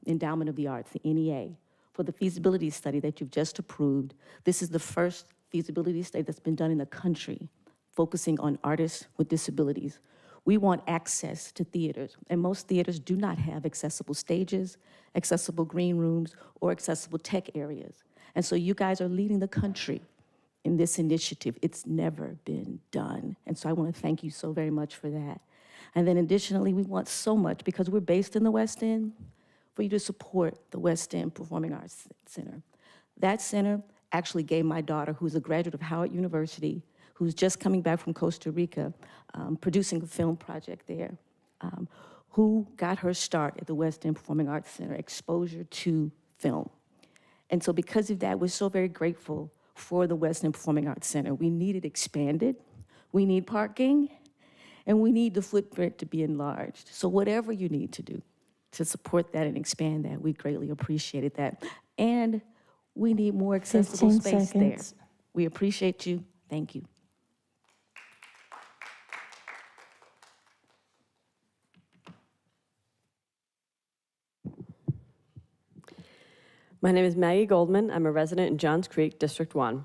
Endowment of the Arts, the NEA, for the feasibility study that you've just approved. This is the first feasibility study that's been done in the country, focusing on artists with disabilities. We want access to theaters, and most theaters do not have accessible stages, accessible green rooms, or accessible tech areas. And so you guys are leading the country in this initiative. It's never been done. And so I want to thank you so very much for that. And then additionally, we want so much, because we're based in the West End, for you to support the West End Performing Arts Center. That center actually gave my daughter, who's a graduate of Howard University, who's just coming back from Costa Rica, producing a film project there, who got her start at the West End Performing Arts Center, exposure to film. And so because of that, we're so very grateful for the West End Performing Arts Center. We need it expanded, we need parking, and we need the footprint to be enlarged. So whatever you need to do to support that and expand that, we greatly appreciated that. And we need more accessible space there. We appreciate you. Thank you. My name is Maggie Goldman. I'm a resident in Johns Creek, District 1.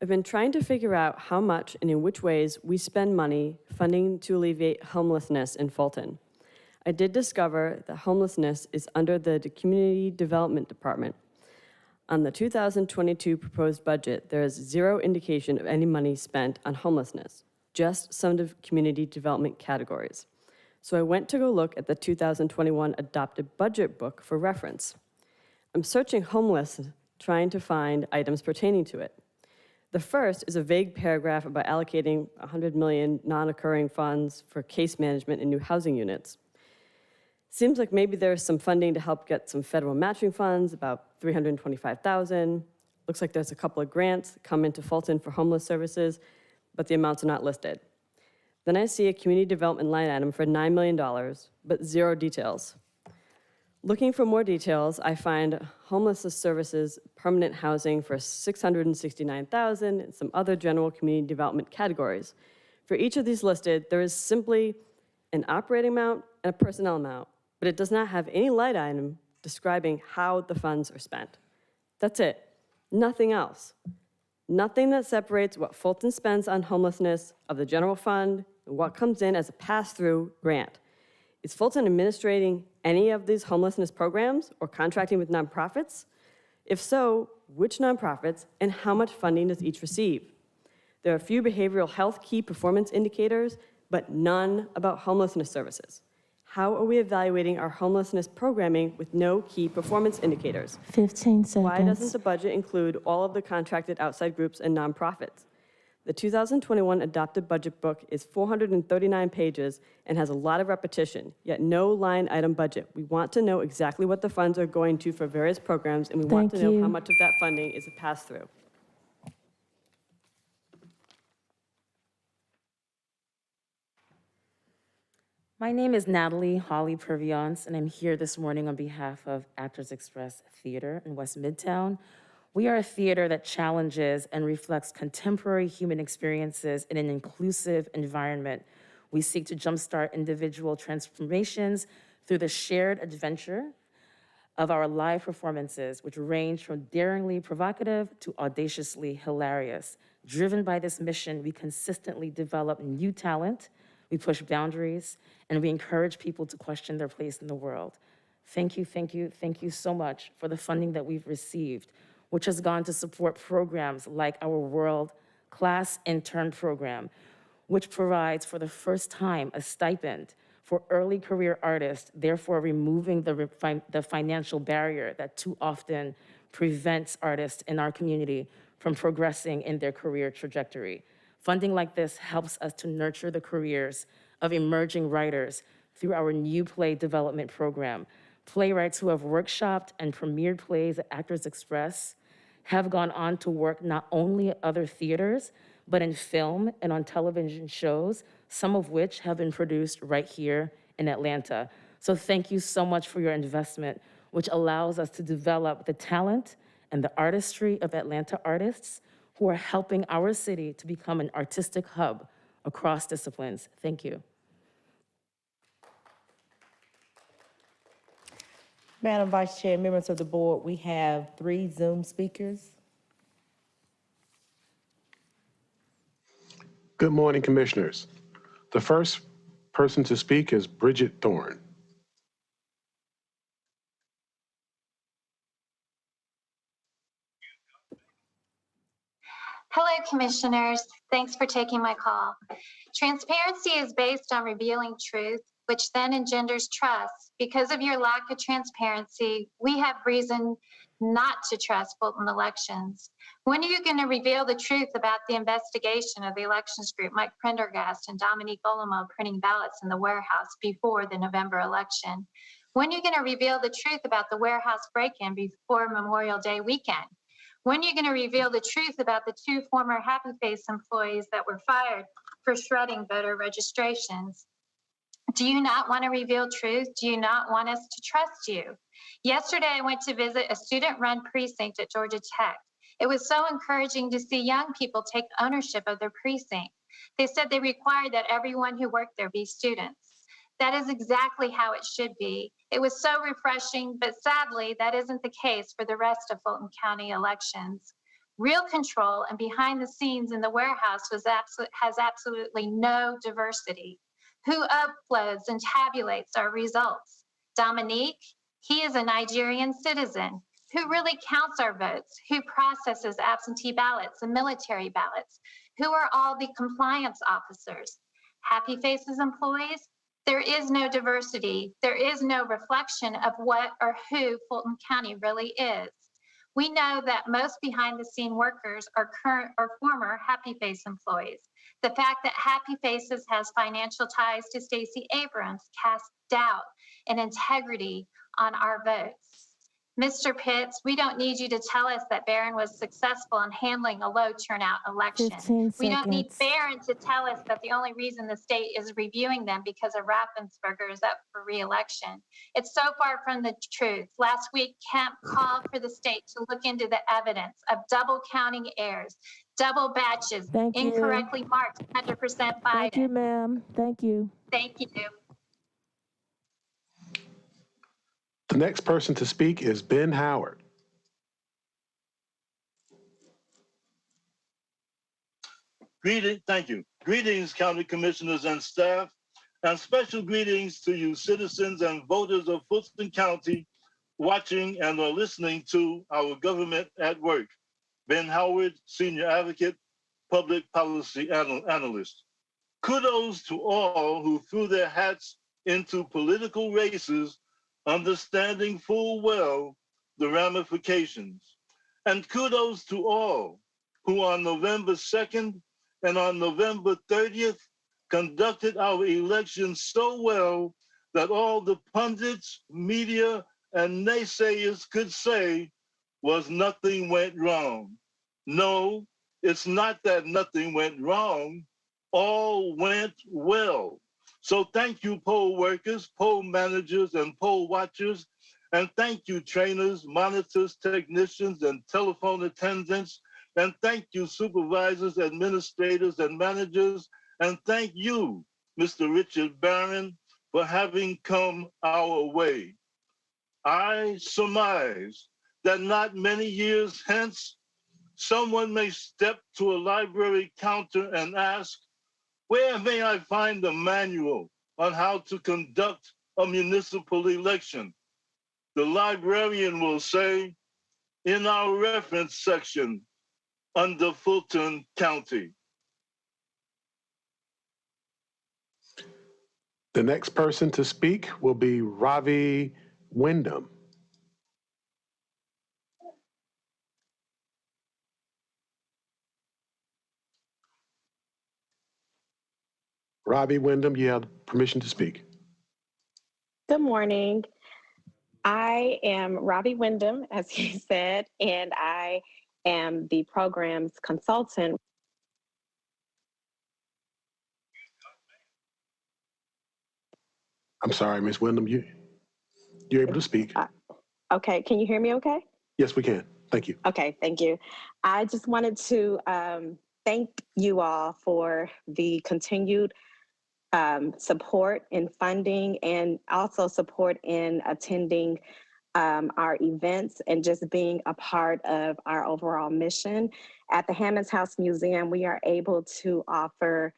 I've been trying to figure out how much and in which ways we spend money funding to alleviate homelessness in Fulton. I did discover that homelessness is under the Community Development Department. On the 2022 proposed budget, there is zero indication of any money spent on homelessness, just some of community development categories. So I went to go look at the 2021 adopted budget book for reference. I'm searching homeless, trying to find items pertaining to it. The first is a vague paragraph about allocating $100 million non-occurring funds for case management in new housing units. Seems like maybe there's some funding to help get some federal matching funds, about $325,000. Looks like there's a couple of grants that come into Fulton for homeless services, but the amounts are not listed. Then I see a community development line item for $9 million, but zero details. Looking for more details, I find homelessness services, permanent housing for $669,000, and some other general community development categories. For each of these listed, there is simply an operating amount and a personnel amount, but it does not have any line item describing how the funds are spent. That's it, nothing else. Nothing that separates what Fulton spends on homelessness of the general fund and what comes in as a pass-through grant. Is Fulton administrating any of these homelessness programs or contracting with nonprofits? If so, which nonprofits and how much funding does each receive? There are a few behavioral health key performance indicators, but none about homelessness services. How are we evaluating our homelessness programming with no key performance indicators? 15 seconds. Why doesn't the budget include all of the contracted outside groups and nonprofits? The 2021 adopted budget book is 439 pages and has a lot of repetition, yet no line item budget. We want to know exactly what the funds are going to for various programs, and we want to know how much of that funding is a pass-through. My name is Natalie Hawley Perviance, and I'm here this morning on behalf of Actors Express Theater in West Midtown. We are a theater that challenges and reflects contemporary human experiences in an inclusive environment. We seek to jumpstart individual transformations through the shared adventure of our live performances, which range from daringly provocative to audaciously hilarious. Driven by this mission, we consistently develop new talent, we push boundaries, and we encourage people to question their place in the world. Thank you so much for the funding that we've received, which has gone to support programs like our world-class intern program, which provides for the first time a stipend for early career artists, therefore removing the financial barrier that too often prevents artists in our community from progressing in their career trajectory. Funding like this helps us to nurture the careers of emerging writers through our new play development program. Playwrights who have workshopped and premiered plays at Actors Express have gone on to work not only at other theaters, but in film and on television shows, some of which have been produced right here in Atlanta. So thank you so much for your investment, which allows us to develop the talent and the artistry of Atlanta artists who are helping our city to become an artistic hub across disciplines. Thank you. Madam Vice Chair, members of the board, we have 3 Zoom speakers. Good morning, Commissioners. The first person to speak is Bridget Thorne. Hello, Commissioners. Thanks for taking my call. Transparency is based on revealing truth, which then engenders trust. Because of your lack of transparency, we have reason not to trust Fulton elections. When are you going to reveal the truth about the investigation of the elections group, Mike Prendergast and Dominique Olamo printing ballots in the warehouse before the November election? When are you going to reveal the truth about the warehouse break-in before Memorial Day weekend? When are you going to reveal the truth about the 2 former Happy Face employees that were fired for shredding voter registrations? Do you not want to reveal truth? Do you not want us to trust you? Yesterday, I went to visit a student-run precinct at Georgia Tech. It was so encouraging to see young people take ownership of their precinct. They said they required that everyone who worked there be students. That is exactly how it should be. It was so refreshing, but sadly, that isn't the case for the rest of Fulton County elections. real control, and behind the scenes in the warehouse has absolutely no diversity. Who uploads and tabulates our results? Dominique, he is a Nigerian citizen. Who really counts our votes? Who processes absentee ballots and military ballots? Who are all the compliance officers? Happy Faces employees? There is no diversity. There is no reflection of what or who Fulton County really is. We know that most behind the scene workers are current or former Happy Face employees. The fact that Happy Faces has financial ties to Stacey Abrams casts doubt and integrity on our votes. Mr. Pitts, we don't need you to tell us that Barron was successful in handling a low turnout election. 15 We don't need seconds. Barron to tell us that the only reason the state is reviewing them because of Raffensperger is up for re-election. It's so far from the truth. Last week, Kemp called for the state to look into the evidence of double counting errors, double batches, Thank you. incorrectly marked 100% Biden. Thank you, ma'am. Thank you. Thank you. The next person to speak is Ben Howard. Thank you. Greetings, County Commissioners and staff, and special greetings to you citizens and voters of Fulton County watching and or listening to our government at work. Ben Howard, Senior Advocate, Public Policy Analyst. Kudos to all who threw their hats into political races, understanding full well the ramifications. And kudos to all who on November 2nd and on November 30th conducted our elections so well that all the pundits, media, and naysayers could say was nothing went wrong. No, it's not that nothing went wrong. All went well. So thank you, poll workers, poll managers, and poll watchers. And thank you, trainers, monitors, technicians, and telephone attendants. And thank you, supervisors, administrators, and managers. And thank you, Mr. Richard Barron, for having come our way. I surmise that not many years hence, someone may step to a library counter and ask, where may I find a manual on how to conduct a municipal election? The librarian will say, in our reference section under Fulton County. The next person to speak will be Ravi Wyndham. Ravi Wyndham, you have permission to speak. Good morning. I am Robbie Wyndham, as he said, and I am the program's consultant. I'm sorry, Ms. Wyndham, you're able to speak. Okay, can you hear me okay? Yes, we can. Thank you. Okay, thank you. I just wanted to thank you all for the continued support in funding and also support in attending our events and just being a part of our overall mission. At the Hammons House Museum, we are able to offer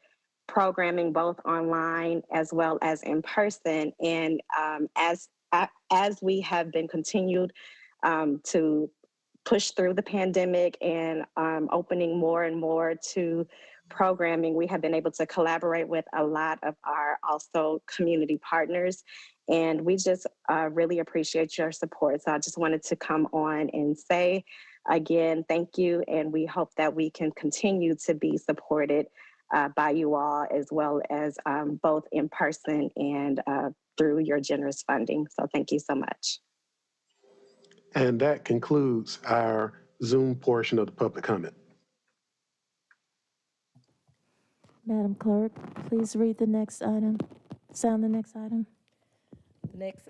programming both online as well as in person. And as we have been continued to push through the pandemic and opening more and more to programming, we have been able to collaborate with a lot of our also community partners. And we just really appreciate your support. So I just wanted to come on and say again, thank you. And we hope that we can continue to be supported by you all, as well as both in person and through your generous funding. So thank you so much. And that concludes our Zoom portion of the public comment. Madam Clerk, please read the next item. Sound the next item. The next,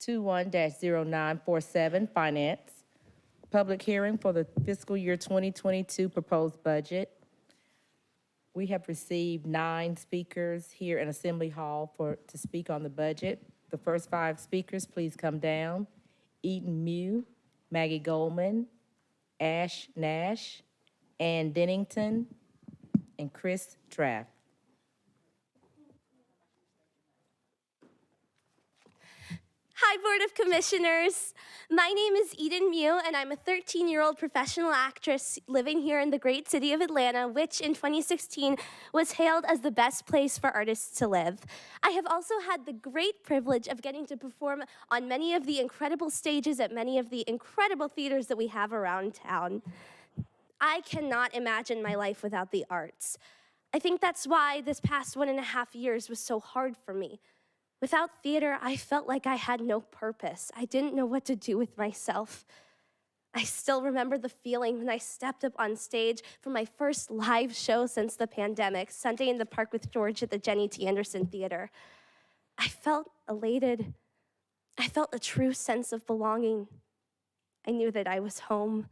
21-0947, Finance. Public hearing for the fiscal year 2022 proposed budget. We have received 9 speakers here in Assembly Hall to speak on the budget. The first 5 speakers, please come down. Eden Mew, Maggie Goldman, Ash Nash, Ann Dennington, and Chris Traff. Hi, Board of Commissioners. My name is Eden Mew, and I'm a 13-year-old professional actress living here in the great city of Atlanta, which in 2016 was hailed as the best place for artists to live. I have also had the great privilege of getting to perform on many of the incredible stages at many of the incredible theaters that we have around town. I cannot imagine my life without the arts. I think that's why this past 1.5 years was so hard for me. Without theater, I felt like I had no purpose. I didn't know what to do with myself. I still remember the feeling when I stepped up on stage for my first live show since the pandemic, Sunday in the Park with George at the Jenny T. Anderson Theater. I felt elated. I felt a true sense of belonging. I knew that I was home.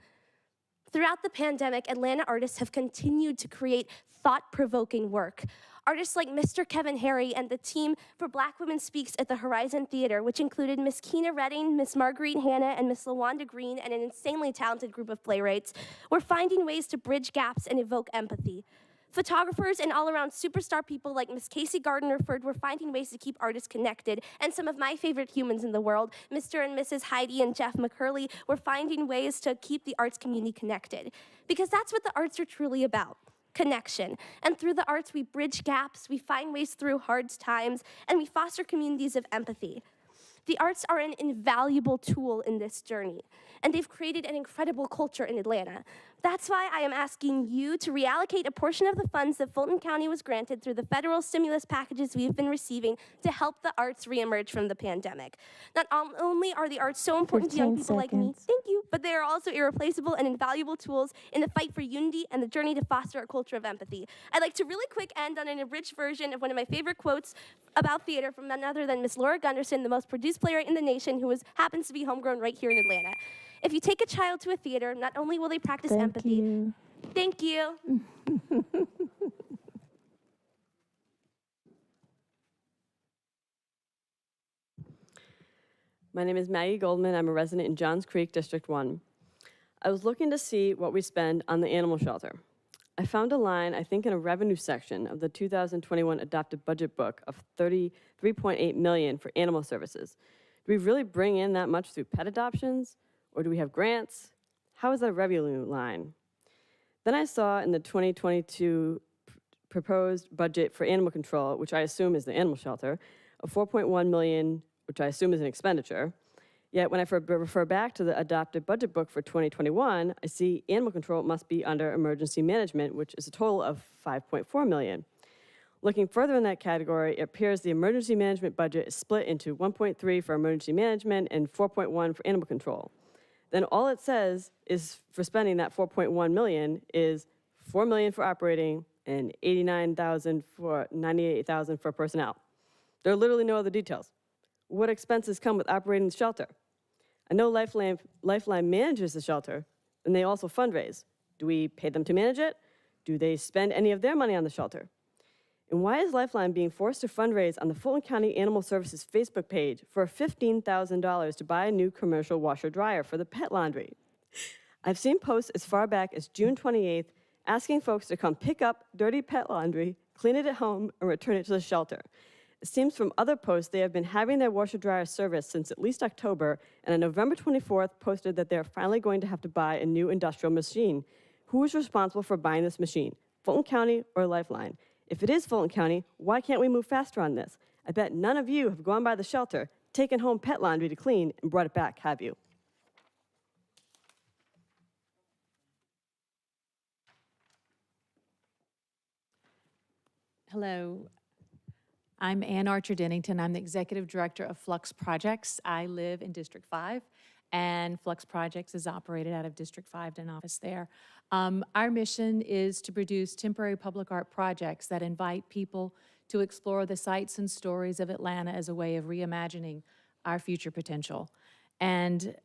Throughout the pandemic, Atlanta artists have continued to create thought-provoking work. Artists like Mr. Kevin Harry and the team for Black Women Speaks at the Horizon Theater, which included Miss Keena Redding, Miss Marguerite Hanna, and Miss LaWanda Green, and an insanely talented group of playwrights, were finding ways to bridge gaps and evoke empathy. Photographers and all-around superstar people like Miss Casey Gardner-Ford were finding ways to keep artists connected, and some of my favorite humans in the world, Mr. and Mrs. Heidi and Jeff McCurley, were finding ways to keep the arts community connected. Because that's what the arts are truly about. Connection. And through the arts, we bridge gaps, we find ways through hard times, and we foster communities of empathy. The arts are an invaluable tool in this journey, and they've created an incredible culture in Atlanta. That's why I am asking you to reallocate a portion of the funds that Fulton County was granted through the federal stimulus packages we've been receiving to help the arts reemerge from the pandemic. Not only are the arts so important to young people like me, thank you, but they are also irreplaceable and invaluable tools in the fight for unity and the journey to foster a culture of empathy. I'd like to really quick end on an abridged version of one of my favorite quotes about theater from none other than Miss Laura Gunderson, the most produced playwright in the nation, who happens to be homegrown right here in Atlanta. If you take a child to a theater, not only will they practice empathy. Thank you. My name is Maggie Goldman. I'm a resident in Johns Creek, District 1. I was looking to see what we spend on the animal shelter. I found a line, I think in a revenue section of the 2021 adopted budget book of $33.8 million for animal services. Do we really bring in that much through pet adoptions? Or do we have grants? How is that a revenue line? Then I saw in the 2022 proposed budget for animal control, which I assume is the animal shelter, of $4.1 million, which I assume is an expenditure. Yet when I refer back to the adopted budget book for 2021, I see animal control must be under emergency management, which is a total of $5.4 million. Looking further in that category, it appears the emergency management budget is split into 1.3 for emergency management and 4.1 for animal control. Then all it says is for spending that $4.1 million is $4 million for operating and $98,000 for personnel. There are literally no other details. What expenses come with operating the shelter? I know Lifeline manages the shelter, and they also fundraise. Do we pay them to manage it? Do they spend any of their money on the shelter? And why is Lifeline being forced to fundraise on the Fulton County Animal Services Facebook page for $15,000 to buy a new commercial washer-dryer for the pet laundry? I've seen posts as far back as June 28th asking folks to come pick up dirty pet laundry, clean it at home, and return it to the shelter. It seems from other posts they have been having their washer-dryer service since at least October, and on November 24th posted that they're finally going to have to buy a new industrial machine. Who is responsible for buying this machine, Fulton County or Lifeline? If it is Fulton County, why can't we move faster on this? I bet none of you have gone by the shelter, taken home pet laundry to clean, and brought it back, have you? Hello. I'm Ann Archer-Dennington. I'm the Executive Director of Flux Projects. I live in District 5, and Flux Projects is operated out of District 5 and office there. Our mission is to produce temporary public art projects that invite people to explore the sights and stories of Atlanta as a way of reimagining our future potential. And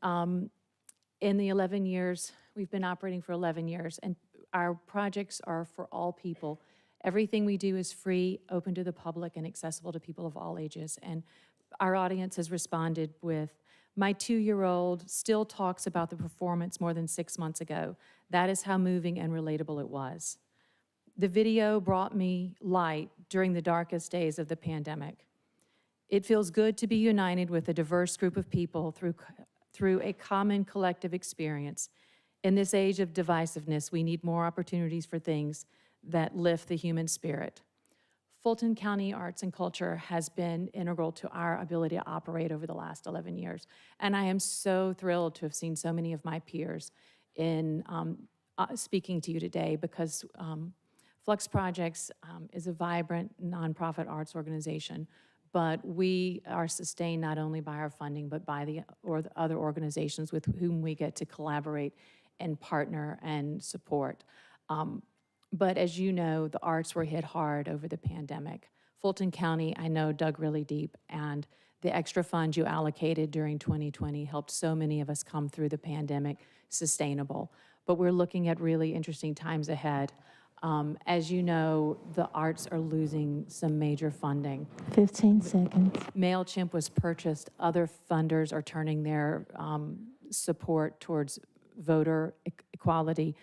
in the 11 years, we've been operating for 11 years, and our projects are for all people, Everything we do is free, open to the public, and accessible to people of all ages. And our audience has responded with, my 2-year-old still talks about the performance more than 6 months ago. That is how moving and relatable it was. The video brought me light during the darkest days of the pandemic. It feels good to be united with a diverse group of people through a common collective experience. In this age of divisiveness, we need more opportunities for things that lift the human spirit. Fulton County Arts and Culture has been integral to our ability to operate over the last 11 years. And I am so thrilled to have seen so many of my peers in speaking to you today, because Flux Projects is a vibrant nonprofit arts organization, but we are sustained not only by our funding, but by the other organizations with whom we get to collaborate and partner and support. But as you know, the arts were hit hard over the pandemic. Fulton County, I know, dug really deep, and the extra funds you allocated during 2020 helped so many of us come through the pandemic sustainable. But we're looking at really interesting times ahead. As you know, the arts are losing some major funding. 15 seconds. MailChimp was purchased. Other funders are turning their support towards voter equality.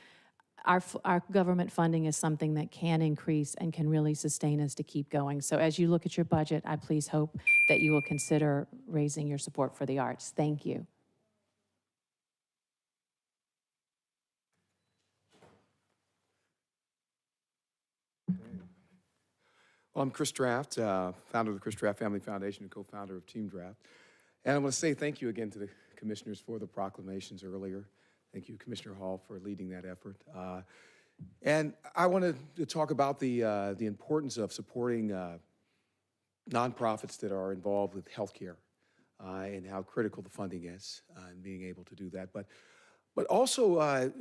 Our government funding is something that can increase and can really sustain us to keep going. So as you look at your budget, I please hope that you will consider raising your support for the arts. Thank you. Well, I'm Chris Draft, founder of the Chris Draft Family Foundation and co-founder of Team Draft. And I want to say thank you again to the commissioners for the proclamations earlier. Thank you, Commissioner Hall, for leading that effort. And I wanted to talk about the importance of supporting nonprofits that are involved with healthcare and how critical the funding is and being able to do that. But also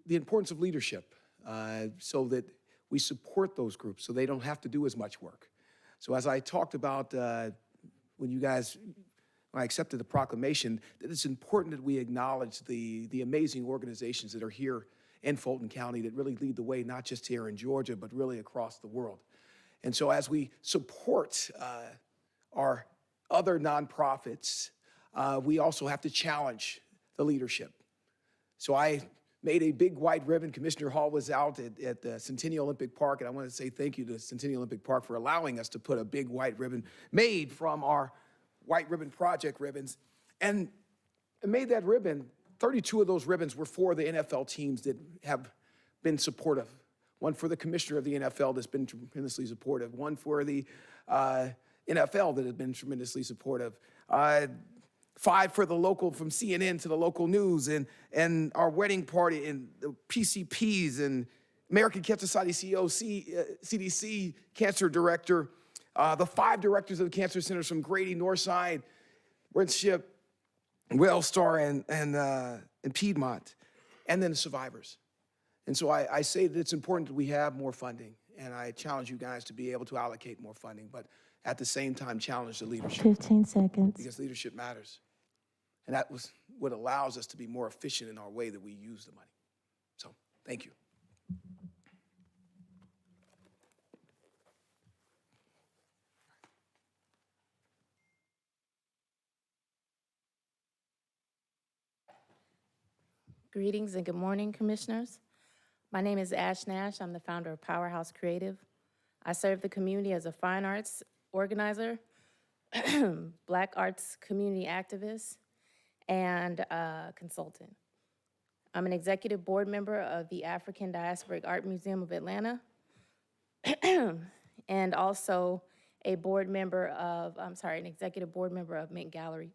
the importance of leadership so that we support those groups so they don't have to do as much work. So as I talked about when I accepted the proclamation, that it's important that we acknowledge the amazing organizations that are here in Fulton County that really lead the way, not just here in Georgia, but really across the world. And so as we support our other nonprofits, we also have to challenge the leadership. So I made a big white ribbon. Commissioner Hall was out at the Centennial Olympic Park, and I want to say thank you to Centennial Olympic Park for allowing us to put a big white ribbon made from our White Ribbon Project ribbons. And I made that ribbon. 32 of those ribbons were for the NFL teams that have been supportive. One for the commissioner of the NFL that's been tremendously supportive. One for the NFL that has been tremendously supportive. 5 for the local, from CNN to the local news, and our wedding party, and the PCPs, and American Cancer Society CEO, CDC cancer director, the 5 directors of the cancer centers from Grady, Northside, Winship, Wellstar, and Piedmont, and then the survivors. And so I say that it's important that we have more funding, and I challenge you guys to be able to allocate more funding, but at the same time challenge the leadership. 15 seconds. Because leadership matters. And that was what allows us to be more efficient in our way that we use the money. So, thank you. Greetings and good morning, commissioners. My name is Ash Nash. I'm the founder of Powerhouse Creative. I serve the community as a fine arts organizer, Black arts community activist, and consultant. I'm an executive board member of the African Diasporic Art Museum of Atlanta, and also a board member of, an executive board member of Mint Gallery,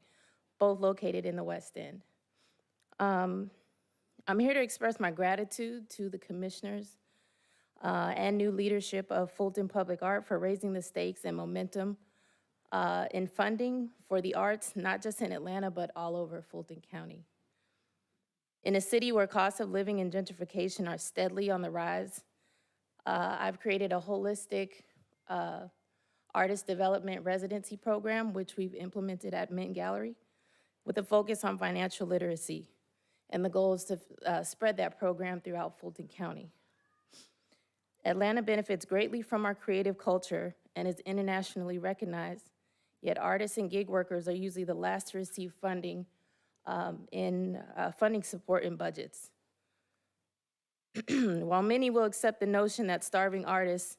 both located in the West End. I'm here to express my gratitude to the commissioners and new leadership of Fulton Public Art for raising the stakes and momentum in funding for the arts, not just in Atlanta, but all over Fulton County. In a city where costs of living and gentrification are steadily on the rise, I've created a holistic artist development residency program, which we've implemented at Mint Gallery, with a focus on financial literacy. And the goal is to spread that program throughout Fulton County. Atlanta benefits greatly from our creative culture and is internationally recognized, yet artists and gig workers are usually the last to receive funding funding support in budgets. While many will accept the notion that starving artists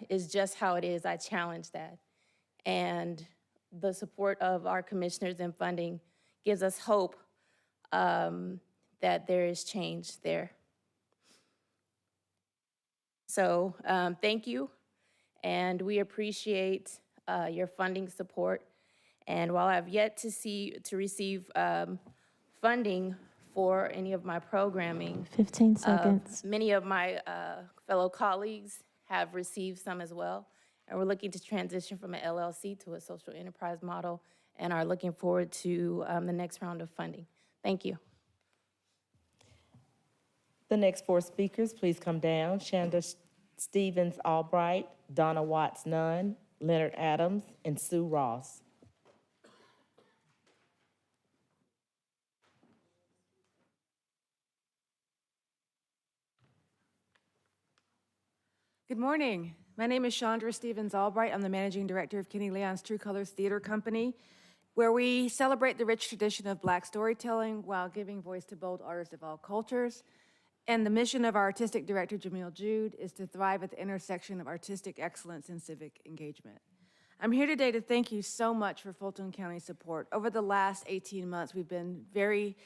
is just how it is, I challenge that. And the support of our commissioners and funding gives us hope that there is change there. So thank you, and we appreciate your funding support. And while I've yet to receive funding for any of my programming, 15 seconds. many of my fellow colleagues have received some as well. And we're looking to transition from an LLC to a social enterprise model and are looking forward to the next round of funding. Thank you. The next four speakers, please come down. Shanda Stevens Albright, Donna Watts Nunn, Leonard Adams, and Sue Ross. Good morning. My name is Chandra Stevens Albright. I'm the managing director of Kenny Leon's True Colors Theater Company, where we celebrate the rich tradition of Black storytelling while giving voice to bold artists of all cultures. And the mission of our artistic director, Jamil Jude, is to thrive at the intersection of artistic excellence and civic engagement. I'm here today to thank you so much for Fulton County's support. Over the last 18 months, we've been very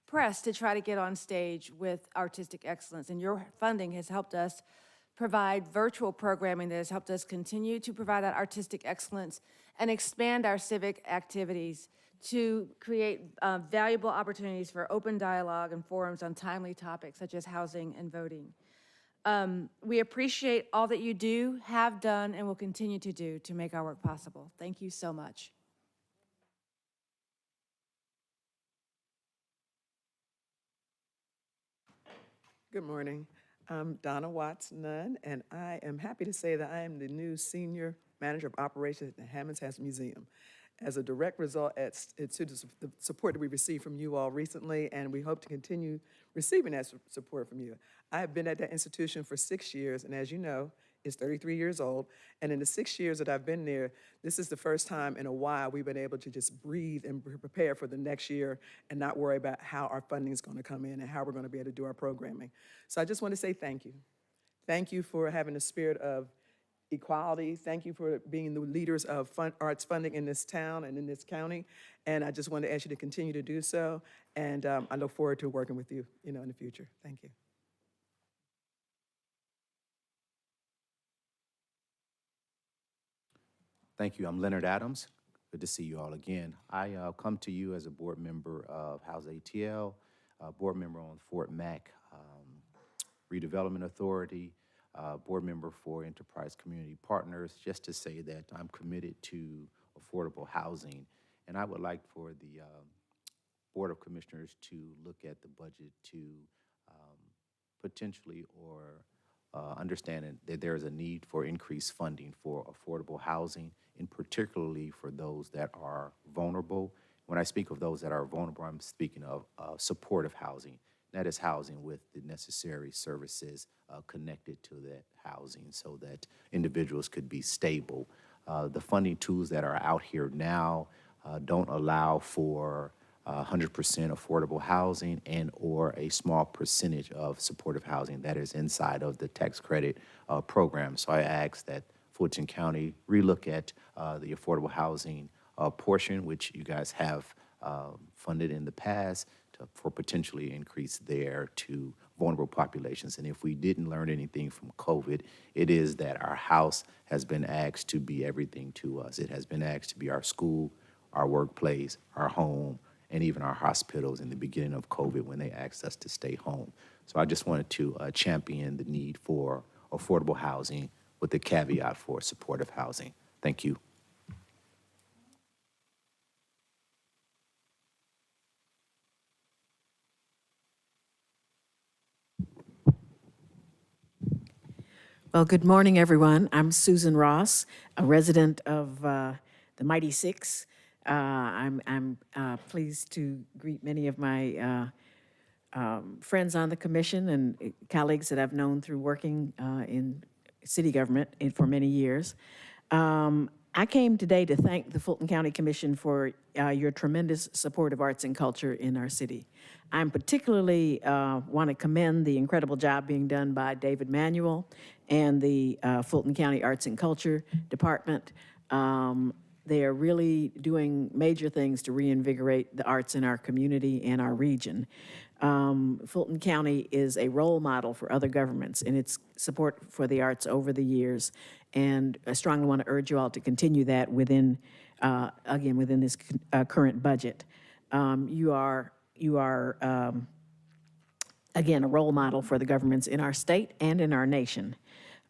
pressed to try to get on stage with artistic excellence, and your funding has helped us provide virtual programming that has helped us continue to provide that artistic excellence and expand our civic activities to create valuable opportunities for open dialogue and forums on timely topics such as housing and voting. We appreciate all that you do, have done, and will continue to do to make our work possible. Thank you so much. Good morning. I'm Donna Watts Nunn, and I am happy to say that I am the new Senior Manager of Operations at the Hammonds House Museum. As a direct result to the support that we received from you all recently, and we hope to continue receiving that support from you. I have been at that institution for 6 years, and as you know, it's 33 years old, and in the 6 years that I've been there, this is the first time in a while we've been able to just breathe and prepare for the next year and not worry about how our funding is going to come in and how we're going to be able to do our programming. So I just want to say thank you. Thank you for having a spirit of equality. Thank you for being the leaders of arts funding in this town and in this county. And I just want to ask you to continue to do so. And I look forward to working with you, in the future. Thank you. Thank you. I'm Leonard Adams. Good to see you all again. I come to you as a board member of House ATL, board member on Fort Mac Redevelopment Authority, board member for Enterprise Community Partners, just to say that I'm committed to affordable housing. And I would like for the Board of Commissioners to look at the budget to potentially or understanding that there is a need for increased funding for affordable housing, and particularly for those that are vulnerable. When I speak of those that are vulnerable, I'm speaking of supportive housing. That is housing with the necessary services connected to that housing so that individuals could be stable. The funding tools that are out here now don't allow for 100% affordable housing and or a small percentage of supportive housing that is inside of the tax credit program. So I ask that Fulton County relook at the affordable housing portion, which you guys have funded in the past, for potentially increase there to vulnerable populations. And if we didn't learn anything from COVID, it is that our house has been asked to be everything to us. It has been asked to be our school, our workplace, our home, and even our hospitals in the beginning of COVID when they asked us to stay home. So I just wanted to champion the need for affordable housing with the caveat for supportive housing. Thank you. Well, good morning, everyone. I'm Susan Ross, a resident of the Mighty Six. I'm pleased to greet many of my friends on the commission and colleagues that I've known through working in city government for many years. I came today to thank the Fulton County Commission for your tremendous support of arts and culture in our city. I'm particularly want to commend the incredible job being done by David Manuel and the Fulton County Arts and Culture Department. They are really doing major things to reinvigorate the arts in our community and our region. Fulton County is a role model for other governments in its support for the arts over the years, and I strongly want to urge you all to continue that within, again, within this current budget. You are again, a role model for the governments in our state and in our nation.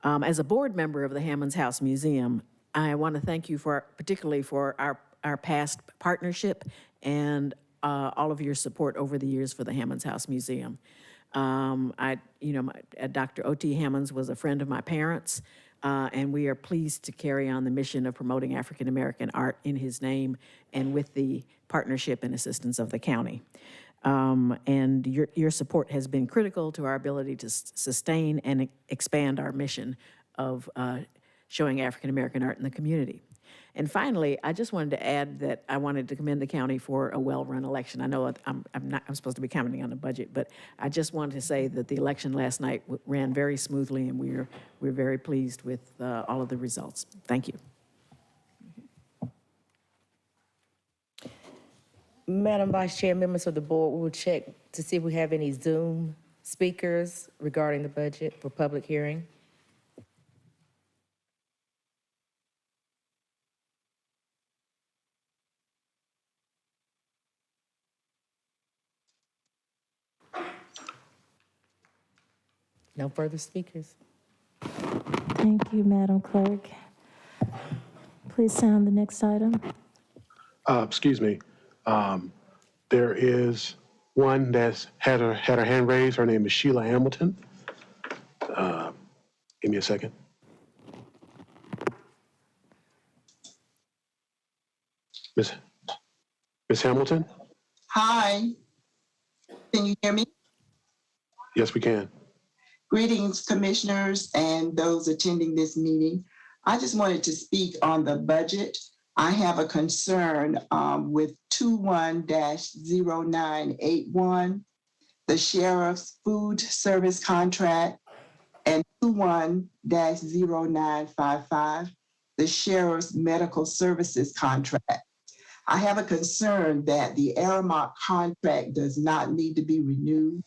As a board member of the Hammons House Museum, I want to thank you particularly for our past partnership and all of your support over the years for the Hammons House Museum. Dr. O.T. Hammons was a friend of my parents, and we are pleased to carry on the mission of promoting African American art in his name and with the partnership and assistance of the county. And your support has been critical to our ability to sustain and expand our mission of showing African American art in the community. And finally, I just wanted to add that I wanted to commend the county for a well-run election. I know I'm supposed to be commenting on the budget, but I just wanted to say that the election last night ran very smoothly, and we're very pleased with all of the results. Thank you. Madam Vice Chair, members of the board, we will check to see if we have any Zoom speakers regarding the budget for public hearing. No further speakers. Thank you, Madam Clerk. Please sound the next item. Excuse me. There is one that's had her hand raised. Her name is Sheila Hamilton. Give me a second. Miss Hamilton? Hi, can you hear me? Yes, we can. Greetings, commissioners and those attending this meeting. I just wanted to speak on the budget. I have a concern with 21-0981, the sheriff's food service contract, and 21-0955, the sheriff's medical services contract. I have a concern that the Aramark contract does not need to be renewed.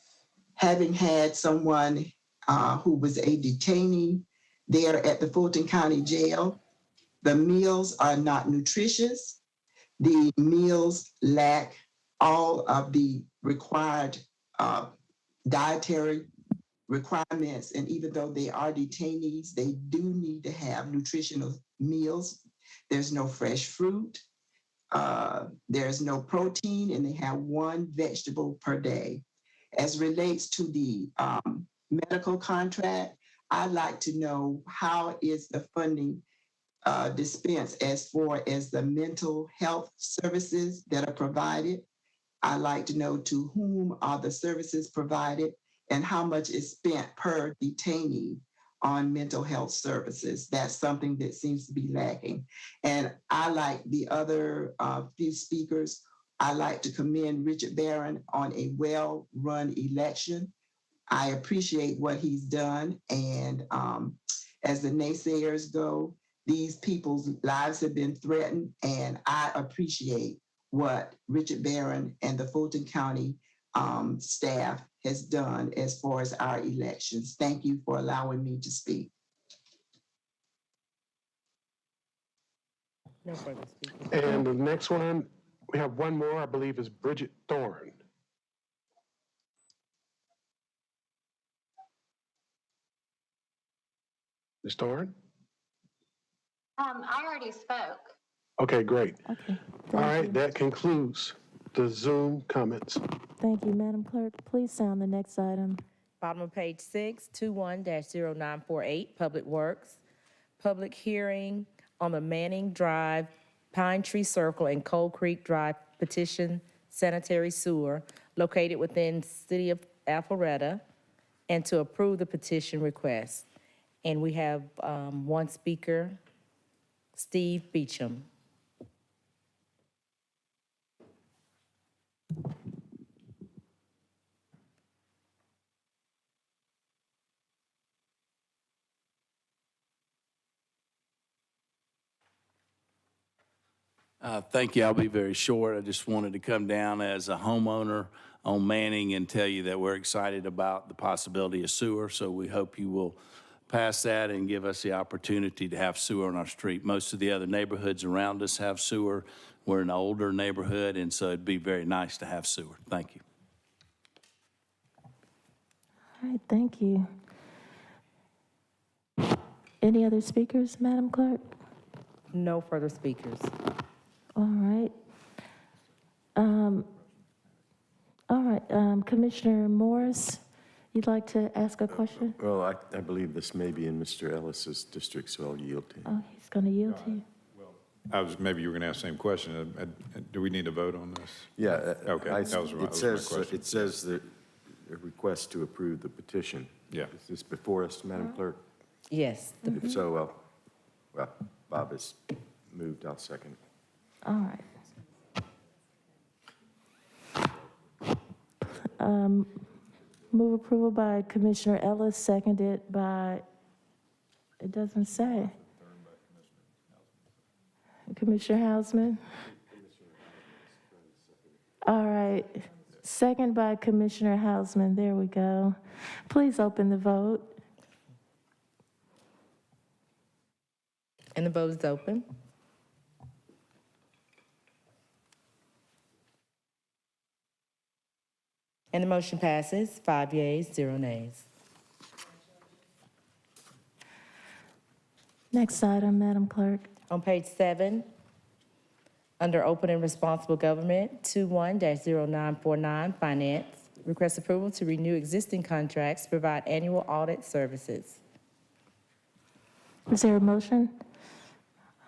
Having had someone who was a detainee there at the Fulton County Jail, the meals are not nutritious. The meals lack all of the required dietary requirements. And even though they are detainees, they do need to have nutritional meals. There's no fresh fruit. There's no protein, and they have one vegetable per day. As relates to the medical contract, I'd like to know how is the funding dispensed as far as the mental health services that are provided. I'd like to know to whom are the services provided and how much is spent per detainee on mental health services. That's something that seems to be lacking. And I, like the other few speakers, I like to commend Richard Barron on a well-run election. I appreciate what he's done. And as the naysayers go, these people's lives have been threatened. And I appreciate what Richard Barron and the Fulton County staff has done as far as our elections. Thank you for allowing me to speak. No further speakers. And the next one, we have one more, I believe, is Bridget Thorne. Ms. Thorne? I already spoke. Okay, great. Okay. All right, that concludes the Zoom comments. Thank you, Madam Clerk. Please sound the next item. Bottom of page 6, 21-0948, Public Works. Public hearing on the Manning Drive, Pine Tree Circle, and Cold Creek Drive petition sanitary sewer located within City of Alpharetta, and to approve the petition request. And we have one speaker, Steve Beecham. Thank you. I'll be very short. I just wanted to come down as a homeowner on Manning and tell you that we're excited about the possibility of sewer. So we hope you will pass that and give us the opportunity to have sewer on our street. Most of the other neighborhoods around us have sewer. We're an older neighborhood, and so it'd be very nice to have sewer. Thank you. All right, thank you. Any other speakers, Madam Clerk? No further speakers. All right. Commissioner Morris, you'd like to ask a question? Well, I believe this may be in Mr. Ellis's district, so I'll yield to him. Oh, he's going to yield to you. Maybe you were going to ask the same question. Do we need to vote on this? Yeah. Okay, that was my question. It says that a request to approve the petition. Yeah. Is this before us, Madam Clerk? Yes. If so, well, Bob has moved, I'll second. All right. Move approval by Commissioner Ellis, seconded by, it doesn't say. Commissioner Hausman? All right. Second by Commissioner Hausman. There we go. Please open the vote. And the vote is open. And the motion passes, 5 yeas, 0 nays. Next item, Madam Clerk. On page 7, under Open and Responsible Government, 21-0949, Finance, request approval to renew existing contracts to provide annual audit services. Is there a motion?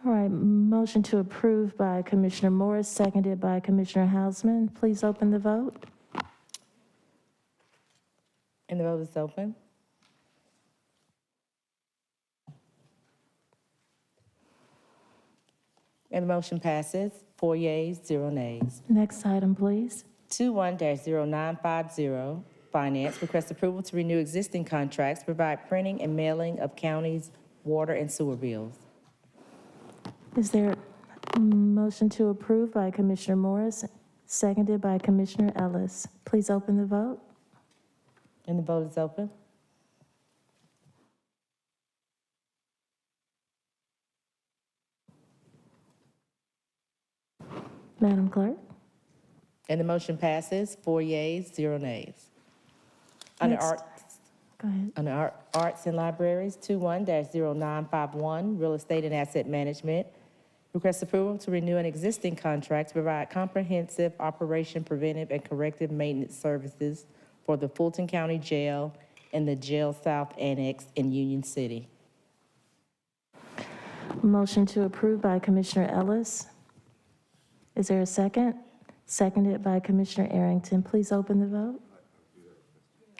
All right, motion to approve by Commissioner Morris, seconded by Commissioner Hausman. Please open the vote. And the vote is open. And the motion passes, 4 yeas, 0 nays. Next item, please. 21-0950, Finance, request approval to renew existing contracts, provide printing and mailing of county's water and sewer bills. Is there a motion to approve by Commissioner Morris, seconded by Commissioner Ellis? Please open the vote. And the vote is open. Madam Clerk? And the motion passes, 4 yeas, 0 nays. Under Next. arts, Go ahead. under arts and libraries, 21-0951, Real Estate and Asset Management, request approval to renew an existing contract to provide comprehensive operation, preventive, and corrective maintenance services for the Fulton County Jail and the Jail South Annex in Union City. Motion to approve by Commissioner Ellis. Is there a second? Seconded by Commissioner Arrington. Please open the vote.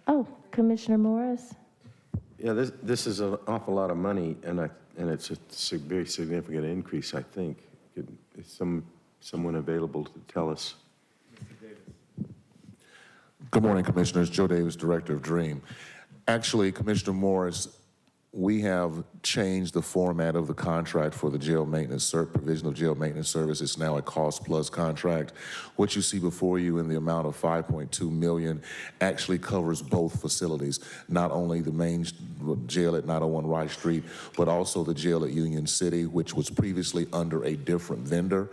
Oh, Commissioner Morris? Yeah, this is an awful lot of money, and it's a very significant increase, I think. Is someone available to tell us? Good morning, Commissioners. Joe Davis, Director of DREAM. Actually, Commissioner Morris, we have changed the format of the contract for the jail maintenance, provision of jail maintenance service. It's now a cost-plus contract. What you see before you in the amount of $5.2 million actually covers both facilities, not only the main jail at 901 Rice Street, but also the jail at Union City, which was previously under a different vendor.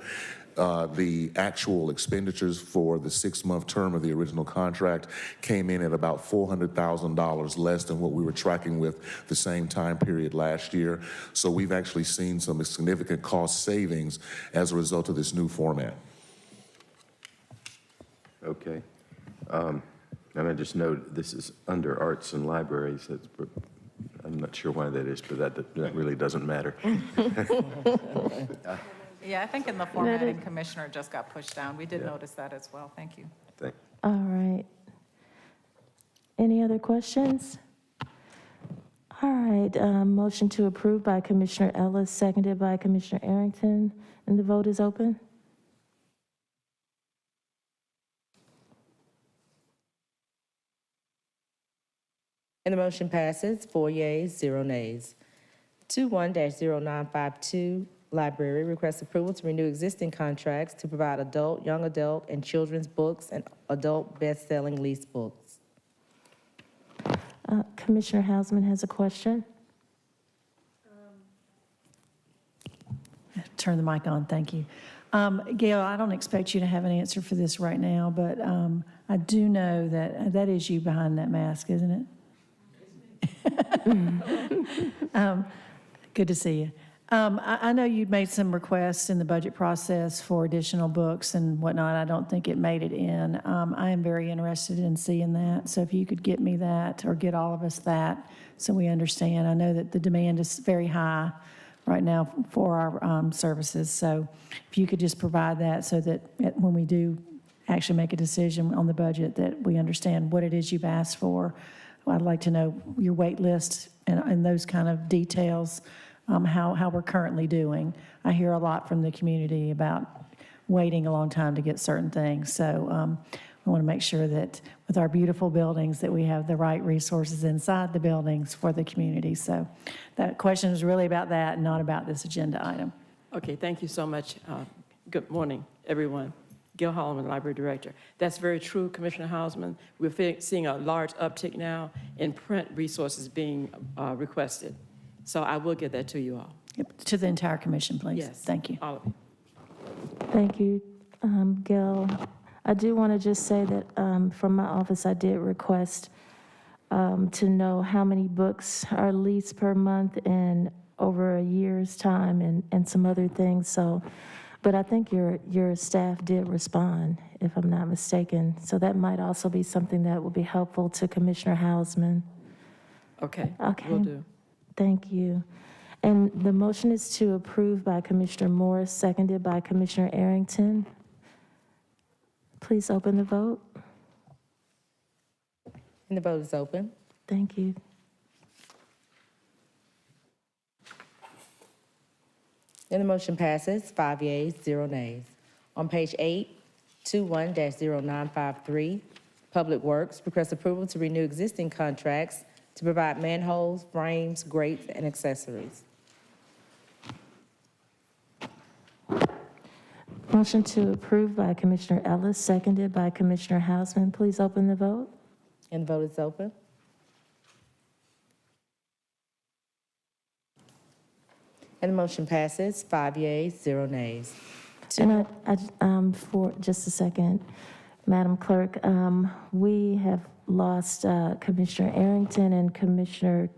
The actual expenditures for the 6-month term of the original contract came in at about $400,000 less than what we were tracking with the same time period last year. So we've actually seen some significant cost savings as a result of this new format. Okay. And I just note this is under arts and libraries. I'm not sure why that is, but that really doesn't matter. Yeah, I think in the formatting, Commissioner, just got pushed down. We did notice that as well. Thank you. All right. Any other questions? All right, motion to approve by Commissioner Ellis, seconded by Commissioner Arrington, and the vote is open. And the motion passes, 4 yeas, 0 nays. 21-0952, Library requests approval to renew existing contracts to provide adult, young adult, and children's books and adult best-selling lease books. Commissioner Hausman has a question. Turn the mic on, thank you. Gail, I don't expect you to have an answer for this right now, but I do know that is you behind that mask, isn't it? Good to see you. I know you'd made some requests in the budget process for additional books and whatnot. I don't think it made it in. I am very interested in seeing that. So if you could get me that or get all of us that so we understand. I know that the demand is very high right now for our services. So if you could just provide that so that when we do actually make a decision on the budget that we understand what it is you've asked for. I'd like to know your wait list and those kind of details, how we're currently doing. I hear a lot from the community about waiting a long time to get certain things. So we want to make sure that with our beautiful buildings that we have the right resources inside the buildings for the community. So that question is really about that and not about this agenda item. Okay, thank you so much. Good morning, everyone. Gil Holloman, Library Director. That's very true, Commissioner Hausman. We're seeing a large uptick now in print resources being requested. So I will get that to you all. Yep, to the entire commission, please. Yes. Thank you. All of you. Thank you, Gil. I do want to just say that from my office, I did request to know how many books are leased per month in over a year's time and some other things. So, but I think your staff did respond, if I'm not mistaken. So that might also be something that will be helpful to Commissioner Hausman. Okay, Okay. will do. Thank you. And the motion is to approve by Commissioner Morris, seconded by Commissioner Arrington. Please open the vote. And the vote is open. Thank you. And the motion passes, 5 yeas, 0 nays. On page 8, 21-0953, Public Works requests approval to renew existing contracts to provide manholes, frames, grates, and accessories. Motion to approve by Commissioner Ellis, seconded by Commissioner Hausman. Please open the vote. And the vote is open. And the motion passes, 5 yeas, 0 nays. And for just a second, Madam Clerk, we have lost Commissioner Arrington and Commissioner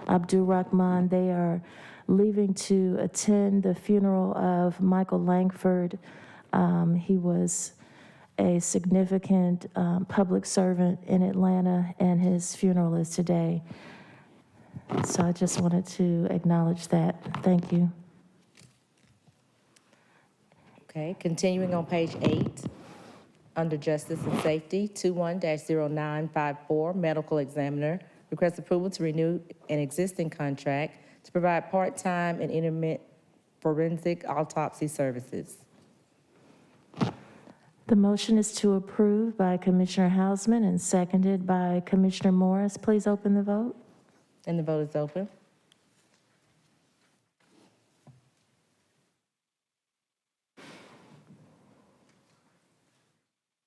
Abdul Rahman. They are leaving to attend the funeral of Michael Langford. He was a significant public servant in Atlanta, and his funeral is today. So I just wanted to acknowledge that. Thank you. Okay, continuing on page 8, under Justice and Safety, 21-0954, Medical Examiner requests approval to renew an existing contract to provide part-time and intermittent forensic autopsy services. The motion is to approve by Commissioner Hausman and seconded by Commissioner Morris. Please open the vote. And the vote is open.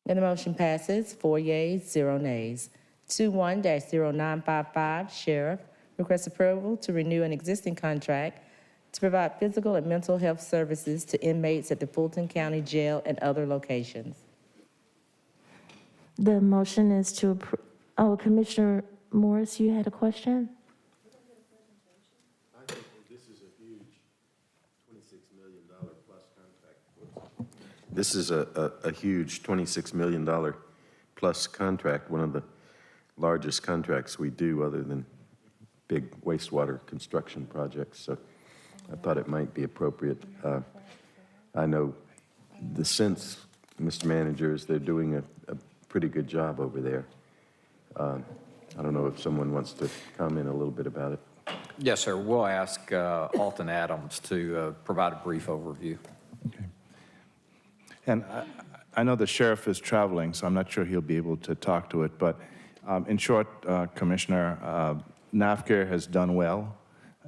And the motion passes, 4 yeas, 0 nays. 21-0955, Sheriff requests approval to renew an existing contract to provide physical and mental health services to inmates at the Fulton County Jail and other locations. The motion is to approve. Oh, Commissioner Morris, you had a question? I think this is a huge $26 million plus contract. This is a huge $26 million plus contract, one of the largest contracts we do other than big wastewater construction projects. So I thought it might be appropriate. I know the sense, Mr. Manager, is they're doing a pretty good job over there. I don't know if someone wants to comment a little bit about it. Yes, sir. We'll ask Alton Adams to provide a brief overview. And I know the sheriff is traveling, so I'm not sure he'll be able to talk to it. But in short, Commissioner, NAFCA has done well,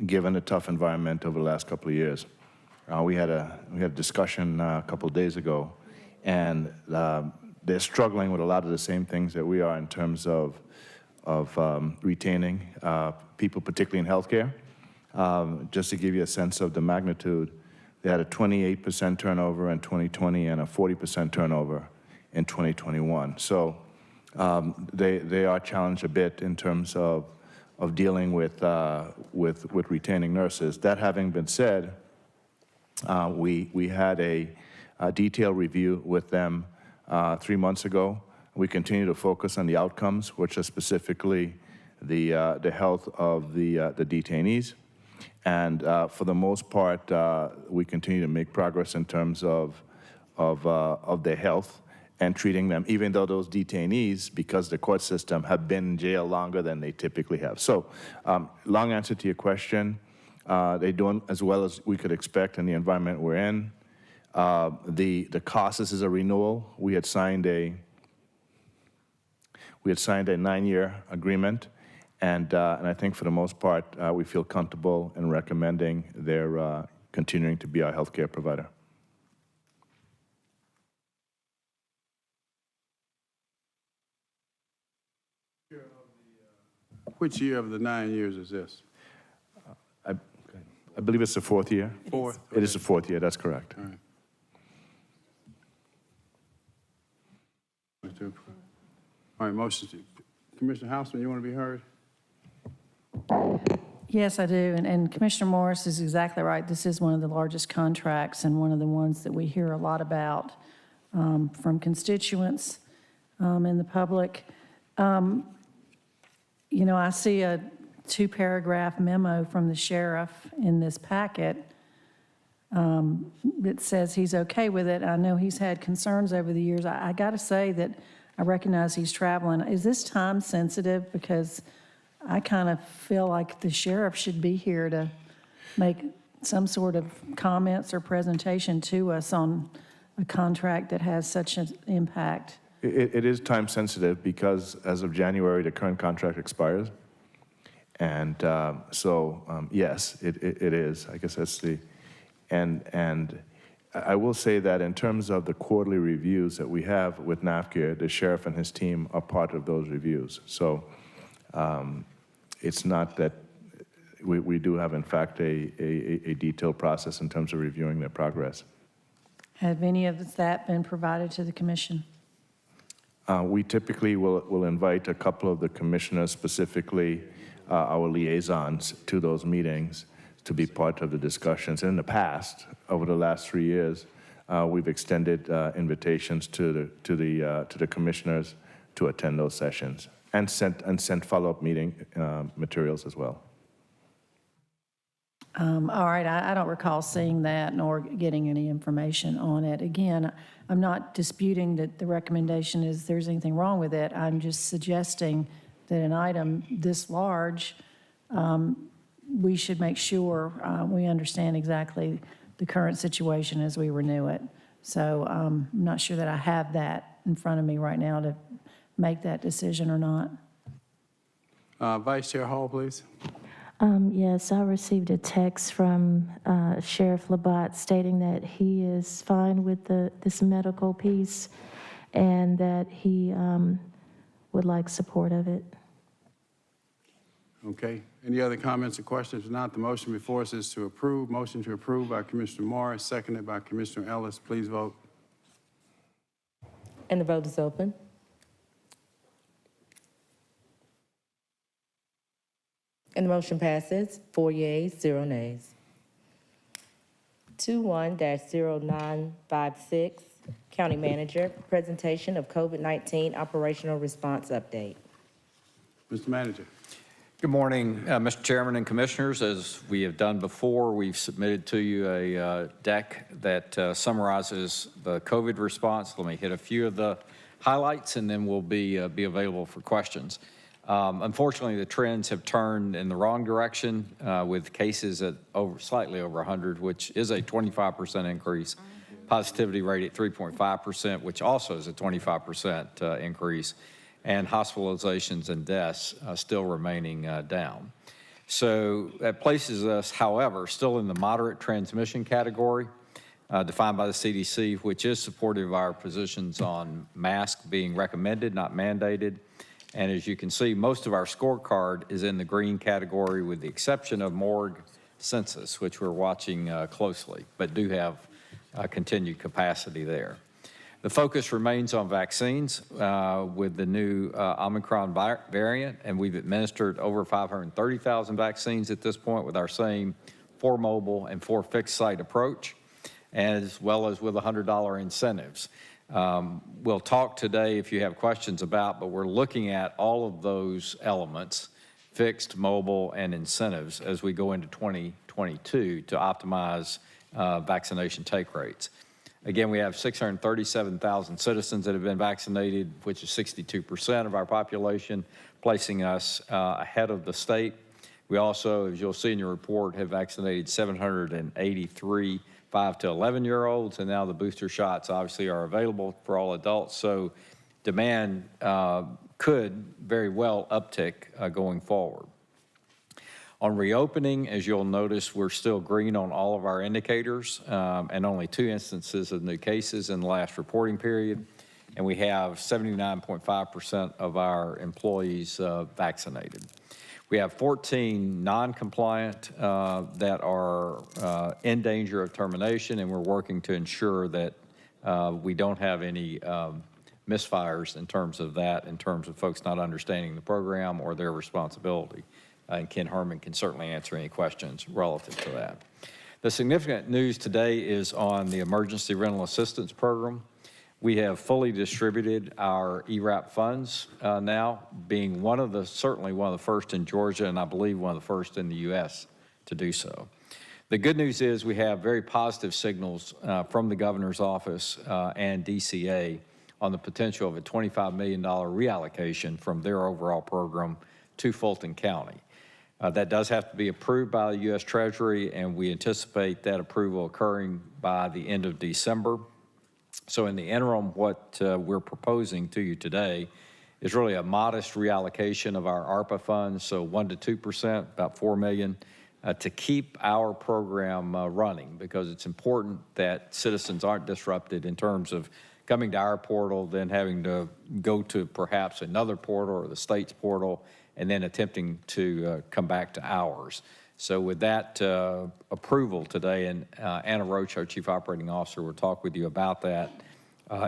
given the tough environment over the last couple of years. We had a discussion a couple of days ago, and they're struggling with a lot of the same things that we are in terms of retaining people, particularly in healthcare. Just to give you a sense of the magnitude, they had a 28% turnover in 2020 and a 40% turnover in 2021. So they are challenged a bit in terms of dealing with retaining nurses. That having been said, we had a detailed review with them 3 months ago. We continue to focus on the outcomes, which are specifically the health of the detainees. And for the most part, we continue to make progress in terms of their health and treating them, even though those detainees, because the court system, have been in jail longer than they typically have. So long answer to your question, they're doing as well as we could expect in the environment we're in. The cost is a renewal. We had signed a 9-year agreement, and I think for the most part, we feel comfortable in recommending their continuing to be our healthcare provider. Which year of the 9 years is this? I believe it's the 4th year. Fourth? It is the 4th year, that's correct. All right. All right, motion. Commissioner Houseman, you want to be heard? Yes, I do. And Commissioner Morris is exactly right. This is one of the largest contracts and one of the ones that we hear a lot about from constituents in the public. You know, I see a 2-paragraph memo from the sheriff in this packet that says he's okay with it. I know he's had concerns over the years. I got to say that I recognize he's traveling. Is this time sensitive? Because I kind of feel like the sheriff should be here to make some sort of comments or presentation to us on a contract that has such an impact. It is time sensitive because as of January, the current contract expires. And yes, it is. I guess that's the, and I will say that in terms of the quarterly reviews that we have with NAFCA, the sheriff and his team are part of those reviews. So it's not that we do have, in fact, a detailed process in terms of reviewing their progress. Have any of that been provided to the commission? We typically will invite a couple of the commissioners, specifically our liaisons, to those meetings to be part of the discussions. In the past, over the last 3 years, we've extended invitations to the commissioners to attend those sessions and sent follow-up meeting materials as well. All right, I don't recall seeing that nor getting any information on it. Again, I'm not disputing that the recommendation is there's anything wrong with it. I'm just suggesting that an item this large, we should make sure we understand exactly the current situation as we renew it. So I'm not sure that I have that in front of me right now to make that decision or not. Vice Chair Hall, please. Yes, I received a text from Sheriff Labatt stating that he is fine with this medical piece and that he would like support of it. Okay. Any other comments or questions? If not, the motion before us is to approve. Motion to approve by Commissioner Morris, seconded by Commissioner Ellis. Please vote. And the vote is open. And the motion passes, 4 yeas, 0 nays. 21-0956, County Manager, presentation of COVID-19 operational response update. Mr. Manager. Good morning, Mr. Chairman and Commissioners. As we have done before, we've submitted to you a deck that summarizes the COVID response. Let me hit a few of the highlights, and then we'll be available for questions. Unfortunately, the trends have turned in the wrong direction with cases at slightly over 100, which is a 25% increase. Positivity rate at 3.5%, which also is a 25% increase, and hospitalizations and deaths still remaining down. So that places us, however, still in the moderate transmission category, defined by the CDC, which is supportive of our positions on masks being recommended, not mandated. And as you can see, most of our scorecard is in the green category with the exception of morgue census, which we're watching closely, but do have continued capacity there. The focus remains on vaccines with the new Omicron variant, and we've administered over 530,000 vaccines at this point with our same 4 mobile and 4 fixed site approach, as well as with $100 incentives. We'll talk today if you have questions about, but we're looking at all of those elements, fixed, mobile, and incentives as we go into 2022 to optimize vaccination take rates. Again, we have 637,000 citizens that have been vaccinated, which is 62% of our population, placing us ahead of the state. We also, as you'll see in your report, have vaccinated 783 5 to 11-year-olds, and now the booster shots obviously are available for all adults. So demand could very well uptick going forward. On reopening, as you'll notice, we're still green on all of our indicators and only 2 instances of new cases in the last reporting period. And we have 79.5% of our employees vaccinated. We have 14 non-compliant that are in danger of termination, and we're working to ensure that we don't have any misfires in terms of that, in terms of folks not understanding the program or their responsibility. And Ken Herman can certainly answer any questions relative to that. The significant news today is on the Emergency Rental Assistance Program. We have fully distributed our ERAP funds now, being certainly one of the first in Georgia, and I believe one of the first in the U.S. to do so. The good news is we have very positive signals from the governor's office and DCA on the potential of a $25 million reallocation from their overall program to Fulton County. That does have to be approved by the U.S. Treasury, and we anticipate that approval occurring by the end of December. So in the interim, what we're proposing to you today is really a modest reallocation of our ARPA funds, so 1% to 2%, about $4 million, to keep our program running, because it's important that citizens aren't disrupted in terms of coming to our portal, then having to go to perhaps another portal or the state's portal, and then attempting to come back to ours. So with that approval today, and Anna Roach, our Chief Operating Officer, will talk with you about that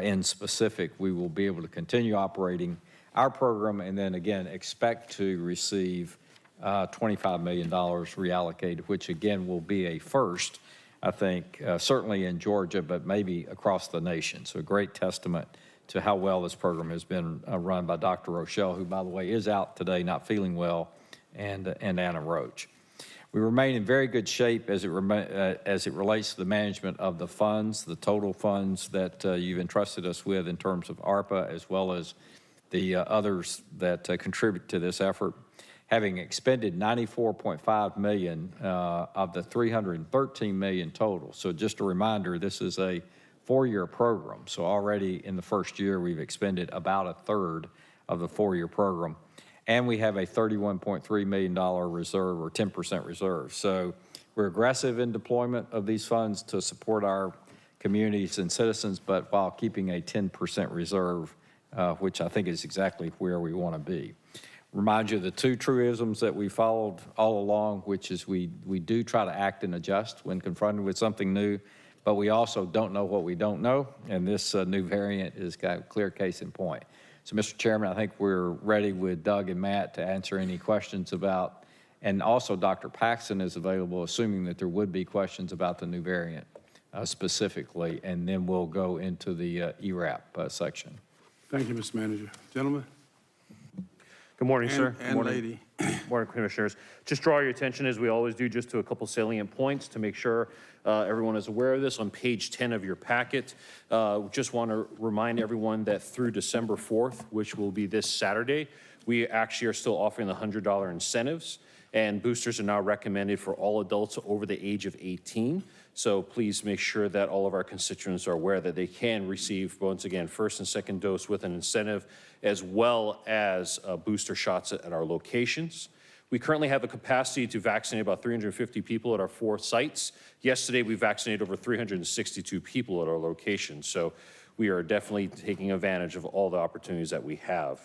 in specific. We will be able to continue operating our program, and then again, expect to receive $25 million reallocated, which again will be a first, I think, certainly in Georgia, but maybe across the nation. So a great testament to how well this program has been run by Dr. Rochelle, who, by the way, is out today not feeling well, and Anna Roach. We remain in very good shape as it relates to the management of the funds, the total funds that you've entrusted us with in terms of ARPA, as well as the others that contribute to this effort. Having expended $94.5 million of the $313 million total. So just a reminder, this is a 4-year program. So already in the first year, we've expended about a third of the 4-year program. And we have a $31.3 million reserve, or 10% reserve. So we're aggressive in deployment of these funds to support our communities and citizens, but while keeping a 10% reserve, which I think is exactly where we want to be. Remind you of the 2 truisms that we followed all along, which is we do try to act and adjust when confronted with something new, but we also don't know what we don't know, and this new variant is got a clear case in point. So, Mr. Chairman, I think we're ready with Doug and Matt to answer any questions about, and also Dr. Paxton is available, assuming that there would be questions about the new variant specifically, and then we'll go into the ERAP section. Thank you, Mr. Manager. Gentlemen? Good morning, sir. And lady. Morning, Commissioners. Just draw your attention, as we always do, just to a couple salient points to make sure everyone is aware of this. On page 10 of your packet, just want to remind everyone that through December 4th, which will be this Saturday, we actually are still offering the $100 incentives, and boosters are now recommended for all adults over the age of 18. So please make sure that all of our constituents are aware that they can receive, once again, first and second dose with an incentive, as well as booster shots at our locations. We currently have a capacity to vaccinate about 350 people at our 4 sites. Yesterday, we vaccinated over 362 people at our locations. So we are definitely taking advantage of all the opportunities that we have.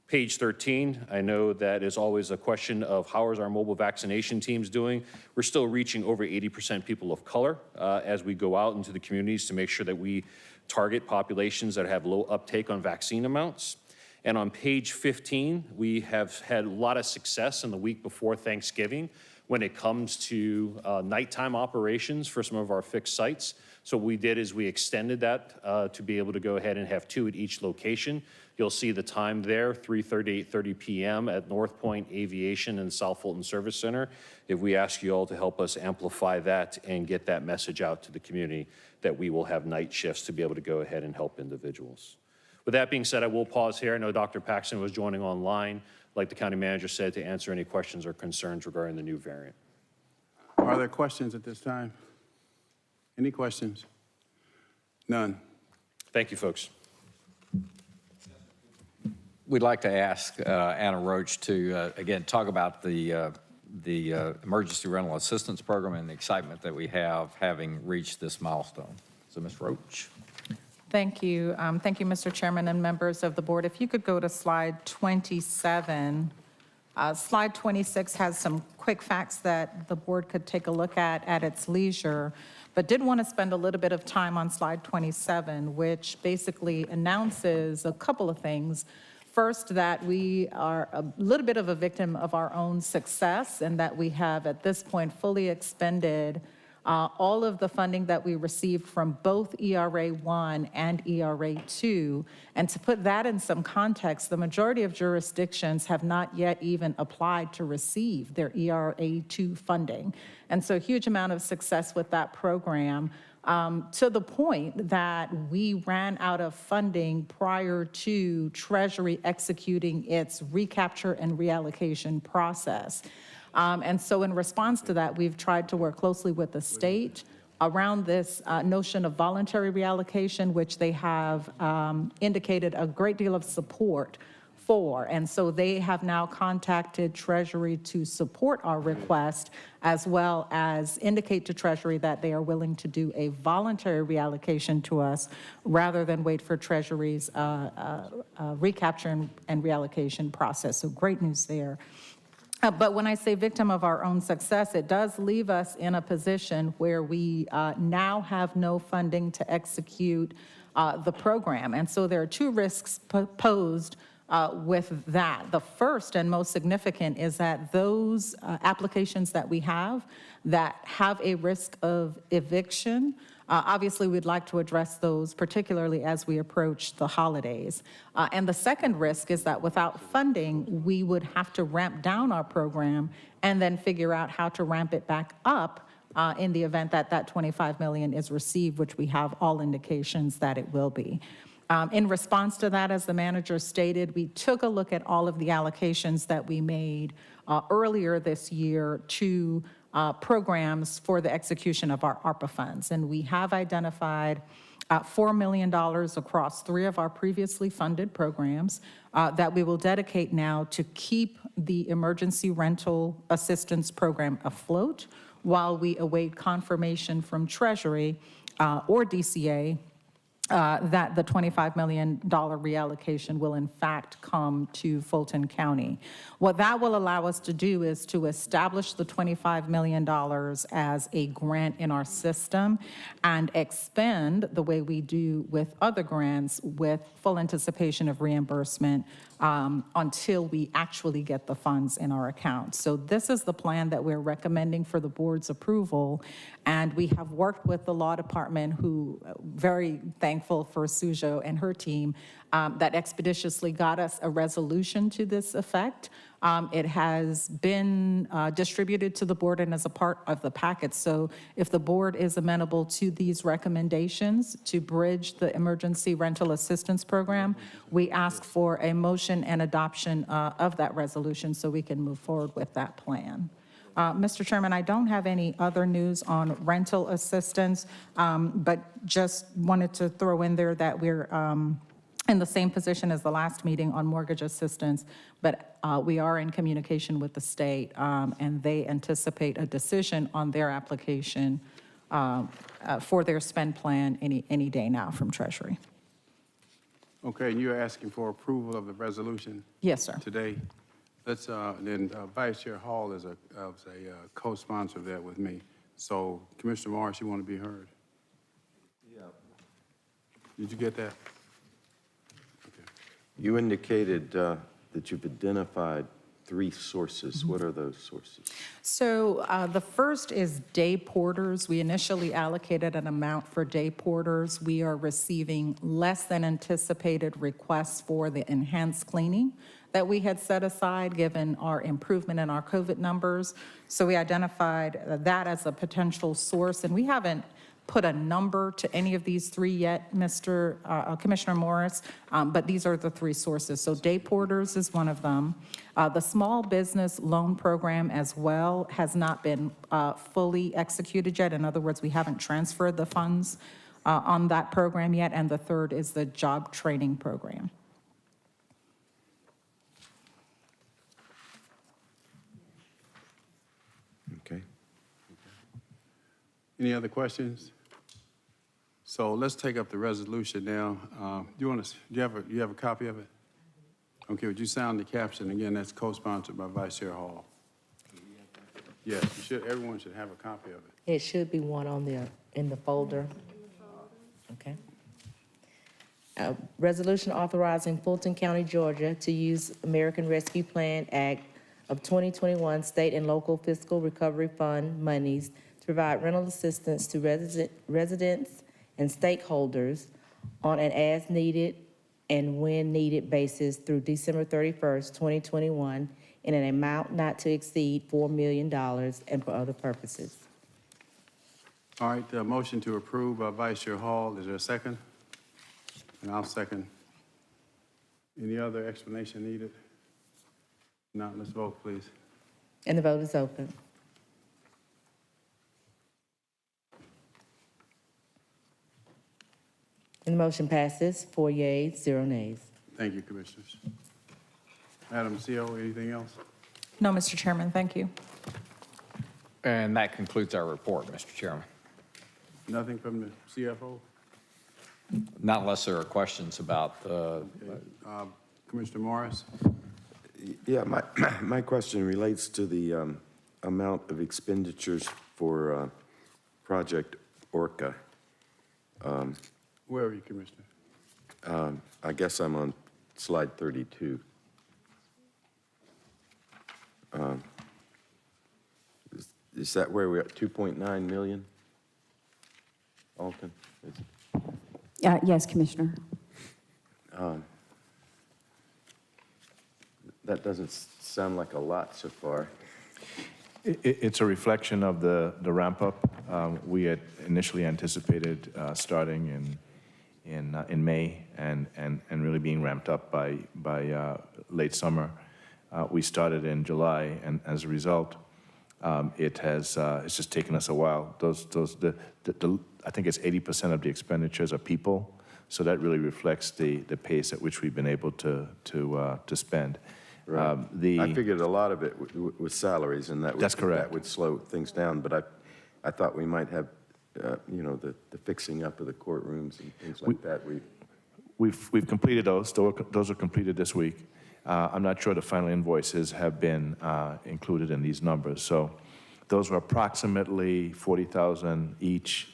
Page 13, I know that is always a question of how is our mobile vaccination teams doing. We're still reaching over 80% people of color as we go out into the communities to make sure that we target populations that have low uptake on vaccine amounts. And on page 15, we have had a lot of success in the week before Thanksgiving when it comes to nighttime operations for some of our fixed sites. So what we did is we extended that to be able to go ahead and have 2 at each location. You'll see the time there, 3:30, 8:30 p.m. at North Point Aviation and South Fulton Service Center. If we ask you all to help us amplify that and get that message out to the community that we will have night shifts to be able to go ahead and help individuals. With that being said, I will pause here. I know Dr. Paxton was joining online, like the county manager said, to answer any questions or concerns regarding the new variant. Are there questions at this time? Any questions? None. Thank you, folks. We'd like to ask Anna Roach to, again, talk about the Emergency Rental Assistance Program and the excitement that we have having reached this milestone. So, Ms. Roach. Thank you. Thank you, Mr. Chairman and members of the board. If you could go to slide 27. Slide 26 has some quick facts that the board could take a look at its leisure, but did want to spend a little bit of time on slide 27, which basically announces a couple of things. First, that we are a little bit of a victim of our own success, and that we have at this point fully expended all of the funding that we received from both ERA 1 and ERA 2. And to put that in some context, the majority of jurisdictions have not yet even applied to receive their ERA 2 funding. And so a huge amount of success with that program, to the point that we ran out of funding prior to Treasury executing its recapture and reallocation process. And so in response to that, we've tried to work closely with the state around this notion of voluntary reallocation, which they have indicated a great deal of support for. And so they have now contacted Treasury to support our request, as well as indicate to Treasury that they are willing to do a voluntary reallocation to us rather than wait for Treasury's recapture and reallocation process. So great news there. But when I say victim of our own success, it does leave us in a position where we now have no funding to execute the program. And so there are 2 risks posed with that. The first and most significant is that those applications that we have that have a risk of eviction, obviously we'd like to address those, particularly as we approach the holidays. And the second risk is that without funding, we would have to ramp down our program and then figure out how to ramp it back up in the event that that $25 million is received, which we have all indications that it will be. In response to that, as the manager stated, we took a look at all of the allocations that we made earlier this year to programs for the execution of our ARPA funds. And we have identified $4 million across 3 of our previously funded programs that we will dedicate now to keep the emergency rental assistance program afloat while we await confirmation from Treasury or DCA that the $25 million reallocation will in fact come to Fulton County. What that will allow us to do is to establish the $25 million as a grant in our system and expend the way we do with other grants with full anticipation of reimbursement until we actually get the funds in our account. So this is the plan that we're recommending for the board's approval. And we have worked with the law department, who very thankful thankful for Sujo and her team that expeditiously got us a resolution to this effect. It has been distributed to the board and as a part of the packet. So if the board is amenable to these recommendations to bridge the emergency rental assistance program, we ask for a motion and adoption of that resolution so we can move forward with that plan. Mr. Chairman, I don't have any other news on rental assistance, but just wanted to throw in there that we're in the same position as the last meeting on mortgage assistance, but we are in communication with the state, and they anticipate a decision on their application for their spend plan any day now from Treasury. Okay, and you're asking for approval of the resolution? Yes, sir. Today? Let's, then Vice Chair Hall is a co-sponsor of that with me. So Commissioner Morris, you want to be heard? Yeah. Did you get that? You indicated that you've identified 3 sources. What are those sources? So the first is day porters. We initially allocated an amount for day porters. We are receiving less than anticipated requests for the enhanced cleaning that we had set aside given our improvement in our COVID numbers. So we identified that as a potential source, and we haven't put a number to any of these 3 yet, Commissioner Morris, but these are the 3 sources. So day porters is one of them. The small business loan program as well has not been fully executed yet. In other words, we haven't transferred the funds on that program yet. And the third is the job training program. Okay. Any other questions? So let's take up the resolution now. Do you have a copy of it? Okay, would you sound the caption again? That's co-sponsored by Vice Chair Hall. Yes, you should. Everyone should have a copy of it. It should be one on in the folder. Okay. Resolution authorizing Fulton County, Georgia to use American Rescue Plan Act of 2021 state and local fiscal recovery fund monies to provide rental assistance to residents and stakeholders on an as-needed and when-needed basis through December 31st, 2021, in an amount not to exceed $4 million and for other purposes. All right, the motion to approve by Vice Chair Hall. Is there a second? And I'll second. Any other explanation needed? No, let's vote, please. And the vote is open. And the motion passes, 4 yeas, 0 nays. Thank you, Commissioners. Madam CO, anything else? No, Mr. Chairman, thank you. And that concludes our report, Mr. Chairman. Nothing from the CFO? Not unless there are questions about Commissioner Morris? Yeah, my question relates to the amount of expenditures for Project Orca. Where are you, Commissioner? I guess I'm on slide 32. Is that where we're at, 2.9 million? Alton? Yes, Commissioner. That doesn't sound like a lot so far. It's a reflection of the ramp-up. We had initially anticipated starting in May and really being ramped up by late summer. We started in July, and as a result, it's just taken us a while. I think it's 80% of the expenditures are people, so that really reflects the pace at which we've been able to spend. Right. I figured a lot of it was salaries, and That's correct. That would slow things down. But I thought we might have, the fixing up of the courtrooms and things like that. We've completed those. Those are completed this week. I'm not sure the final invoices have been included in these numbers. So those were approximately $40,000 each,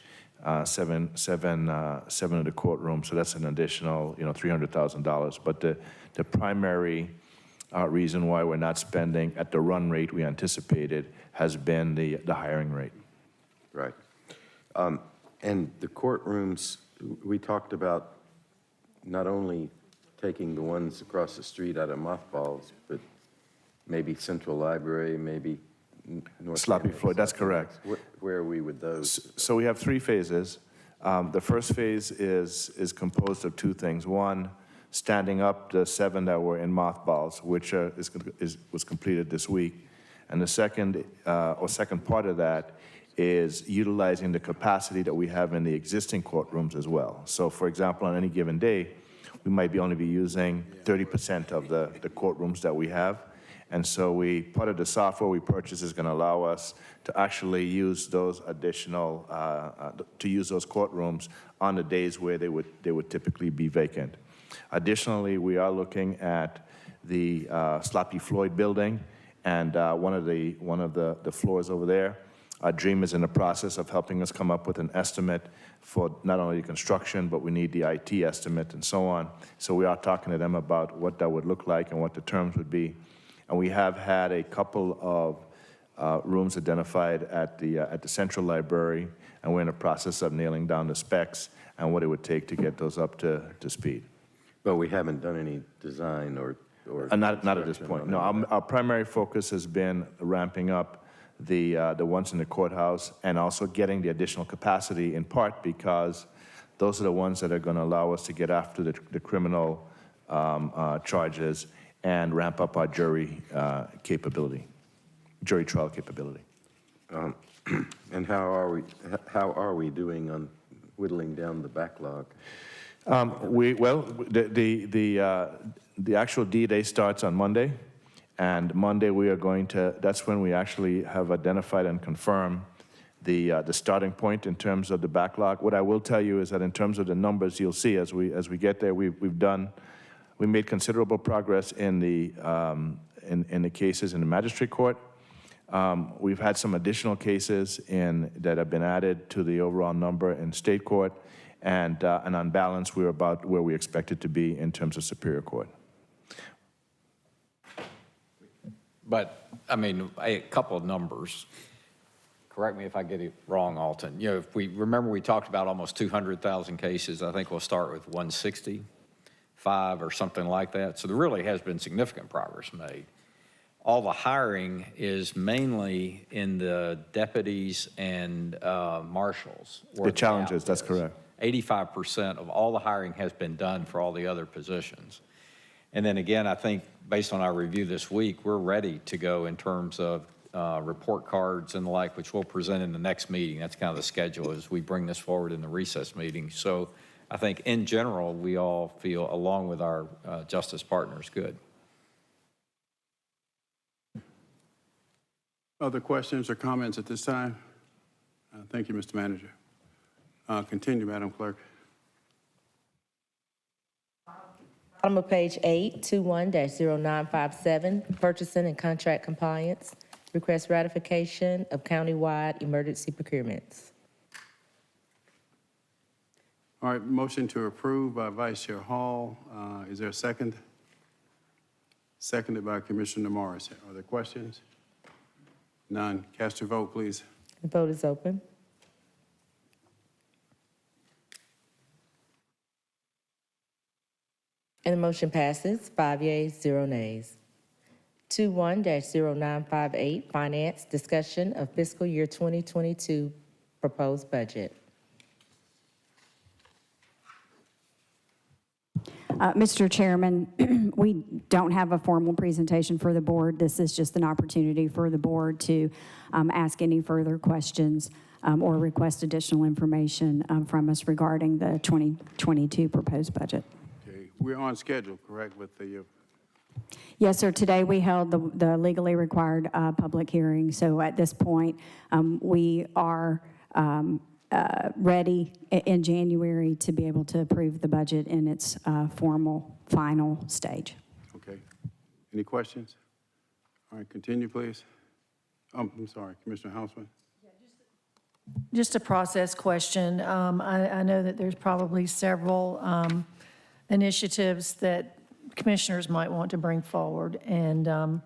seven of the courtroom. So that's an additional, $300,000. But the primary reason why we're not spending at the run rate we anticipated has been the hiring rate. Right. And the courtrooms, we talked about not only taking the ones across the street out of mothballs, but maybe Central Library, maybe North. Sloppy Floyd, that's correct. Where are we with those? So we have 3 phases. The first phase is composed of 2 things. One, standing up the 7 that were in mothballs, which was completed this week. And the second part of that is utilizing the capacity that we have in the existing courtrooms as well. So for example, on any given day, we might only be using 30% of the courtrooms that we have. And so part of the software we purchased is going to allow us to actually use those additional, to use those courtrooms on the days where they would typically be vacant. Additionally, we are looking at the Sloppy Floyd building, and one of the floors over there. Dream is in the process of helping us come up with an estimate for not only construction, but we need the IT estimate and so on. So we are talking to them about what that would look like and what the terms would be. And we have had a couple of rooms identified at the Central Library, and we're in the process of nailing down the specs and what it would take to get those up to speed. But we haven't done any design or Not at this point. No, our primary focus has been ramping up the ones in the courthouse and also getting the additional capacity, in part because those are the ones that are going to allow us to get after the criminal charges and ramp up our jury trial capability. And how are we doing on whittling down the backlog? The actual D-Day starts on Monday, and Monday that's when we actually have identified and confirmed the starting point in terms of the backlog. What I will tell you is that in terms of the numbers, you'll see as we get there, we made considerable progress in the cases in the magistrate court. We've had some additional cases that have been added to the overall number in state court, and on balance, we're about where we expected to be in terms of Superior Court. But, I mean, a couple of numbers. Correct me if I get it wrong, Alton. You know, if we remember, we talked about almost 200,000 cases. I think we'll start with 165 or something like that. So there really has been significant progress made. All the hiring is mainly in the deputies and marshals. The challenges, that's correct. 85% of all the hiring has been done for all the other positions. And then again, I think based on our review this week, we're ready to go in terms of report cards and the like, which we'll present in the next meeting. That's kind of the schedule as we bring this forward in the recess meeting. So I think in general, we all feel, along with our justice partners, good. Other questions or comments at this time? Thank you, Mr. Manager. Continue, Madam Clerk. Bottom of page 8, 21-0957, purchasing and contract compliance. Request ratification of countywide emergency procurements. All right, motion to approve by Vice Chair Hall. Is there a second? Seconded by Commissioner Morris. Are there questions? None. Cast your vote, please. The vote is open. And the motion passes, 5 yeas, 0 nays. 21-0958, finance, discussion of fiscal year 2022 proposed budget. Mr. Chairman, we don't have a formal presentation for the board. This is just an opportunity for the board to ask any further questions or request additional information from us regarding the 2022 proposed budget. Okay, we're on schedule, correct, with the... Yes, sir. Today we held the legally required public hearing. So at this point, we are ready in January to be able to approve the budget in its formal final stage. Okay. Any questions? All right, continue, please. I'm sorry, Commissioner Hausman. Just a process question. I know that there's probably several initiatives that commissioners might want to bring forward, and I'm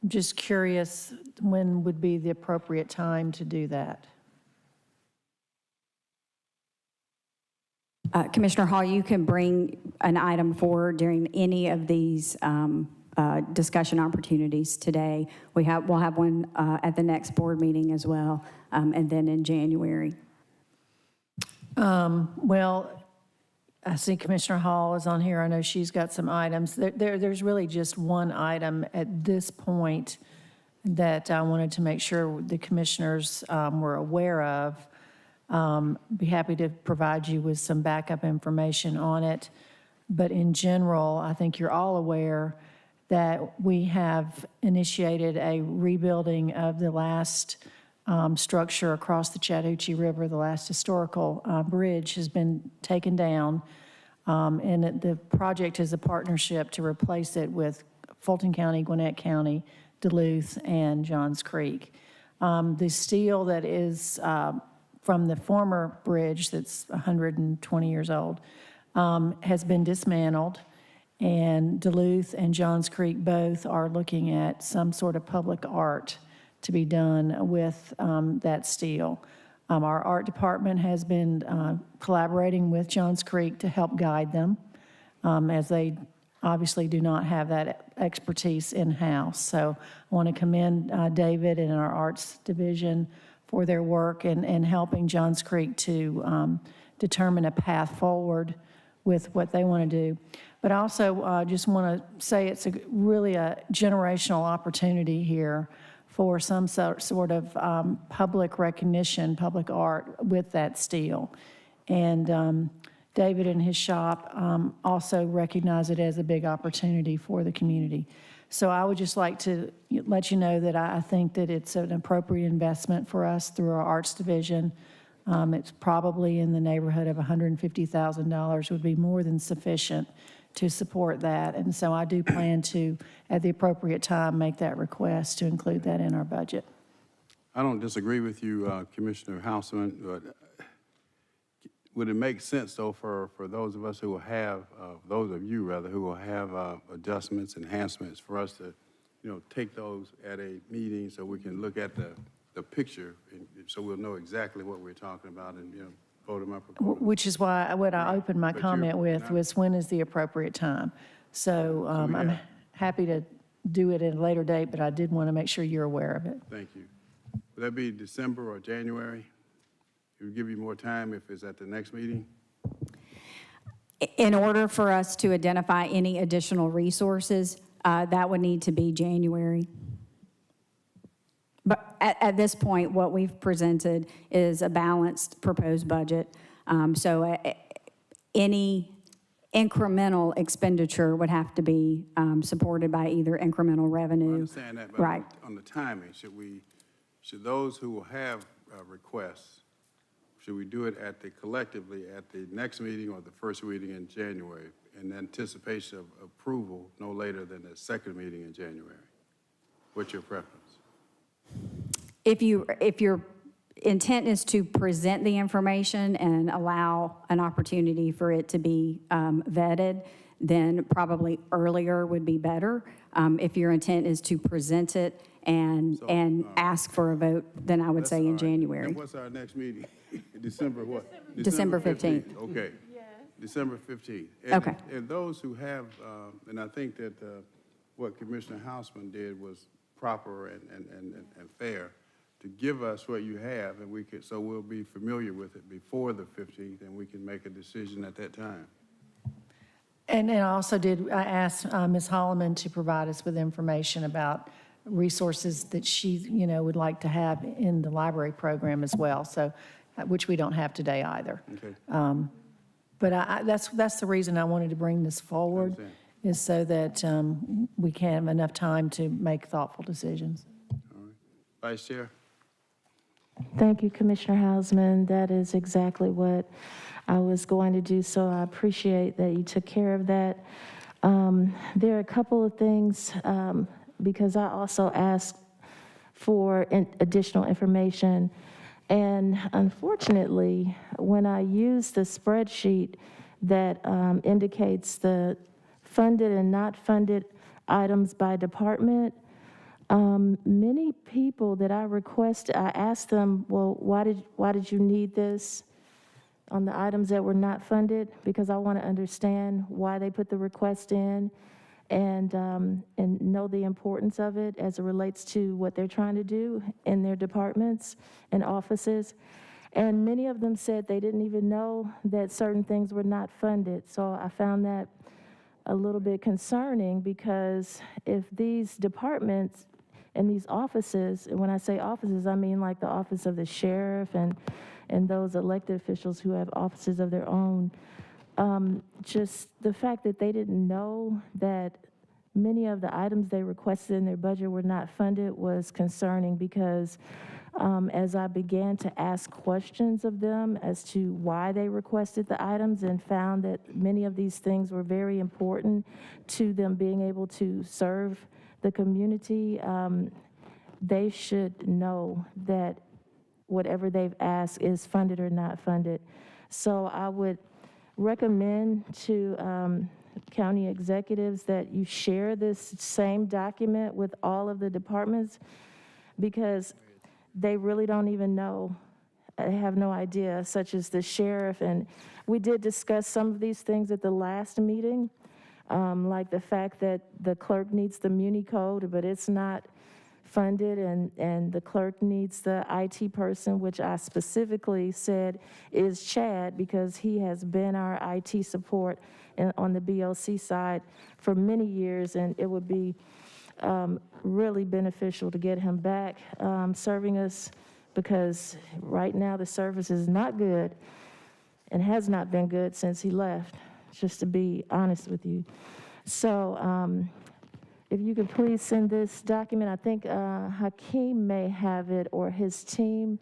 just curious when would be the appropriate time to do that? Commissioner Hall, you can bring an item forward during any of these discussion opportunities today. We'll have one at the next board meeting as well, and then in January. Well, I see Commissioner Hall is on here. I know she's got some items. There's really just one item at this point that I wanted to make sure the commissioners were aware of. Be happy to provide you with some backup information on it. But in general, I think you're all aware that we have initiated a rebuilding of the last structure across the Chattahoochee River. The last historical bridge has been taken down, and the project is a partnership to replace it with Fulton County, Gwinnett County, Duluth, and Johns Creek. The steel that is from the former bridge that's 120 years old has been dismantled, and Duluth and Johns Creek both are looking at some sort of public art to be done with that steel. Our art department has been collaborating with Johns Creek to help guide them, as they obviously do not have that expertise in-house. So I want to commend David and our arts division for their work and helping Johns Creek to determine a path forward with what they want to do. But I also just want to say it's really a generational opportunity here for some sort of public recognition, public art with that steel. And David and his shop also recognize it as a big opportunity for the community. So I would just like to let you know that I think that it's an appropriate investment for us through our arts division. It's probably in the neighborhood of $150,000 would be more than sufficient to support that. And so I do plan to, at the appropriate time, make that request to include that in our budget. I don't disagree with you, Commissioner Houseman, but would it make sense, though, for those of us who will have, those of you, rather, who will have adjustments, enhancements, for us to, take those at a meeting so we can look at the picture, and so we'll know exactly what we're talking about and, vote them up accordingly? Which is why what I opened my comment with was when is the appropriate time. So I'm happy to do it at a later date, but I did want to make sure you're aware of it. Thank you. Would that be December or January? It would give you more time if it's at the next meeting? In order for us to identify any additional resources, that would need to be January. But at this point, what we've presented is a balanced proposed budget. So any incremental expenditure would have to be supported by either incremental revenue. I understand that, but right. on the timing, should those who will have requests, should we do it collectively at the next meeting or the first meeting in January in anticipation of approval no later than the second meeting in January? What's your preference? If your intent is to present the information and allow an opportunity for it to be vetted, then probably earlier would be better. If your intent is to present it and ask for a vote, then I would say in January. And what's our next meeting? December what? December 15th. Okay. December 15th. Okay. And those who have, and I think that what Commissioner Houseman did was proper and fair, to give us what you have, and so we'll be familiar with it before the 15th, and we can make a decision at that time. And I also I asked Ms. Holloman to provide us with information about resources that she, would like to have in the library program as well, so, which we don't have today either. Okay. But that's the reason I wanted to bring this forward, is so that we can have enough time to make thoughtful decisions. All right. Vice Chair? Thank you, Commissioner Hausman. That is exactly what I was going to do, so I appreciate that you took care of that. There are a couple of things, because I also asked for additional information, and unfortunately, when I use the spreadsheet that indicates the funded and not funded items by department, many people that I asked them, well, why did you need this? on the items that were not funded, because I want to understand why they put the request in and know the importance of it as it relates to what they're trying to do in their departments and offices. And many of them said they didn't even know that certain things were not funded. So I found that a little bit concerning, because if these departments and these offices, and when I say offices, I mean like the office of the sheriff and those elected officials who have offices of their own, just the fact that they didn't know that many of the items they requested in their budget were not funded was concerning, because as I began to ask questions of them as to why they requested the items and found that many of these things were very important to them being able to serve the community, they should know that whatever they've asked is funded or not funded. So I would recommend to county executives that you share this same document with all of the departments, because they really don't even know. They have no idea, such as the sheriff. And we did discuss some of these things at the last meeting, like the fact that the clerk needs the Muni code, but it's not funded, and the clerk needs the IT person, which I specifically said is Chad, because he has been our IT support on the BOC side for many years, and it would be really beneficial to get him back serving us, because right now the service is not good and has not been good since he left, just to be honest with you. So if you could please send this document, I think Hakeem may have it, or his team,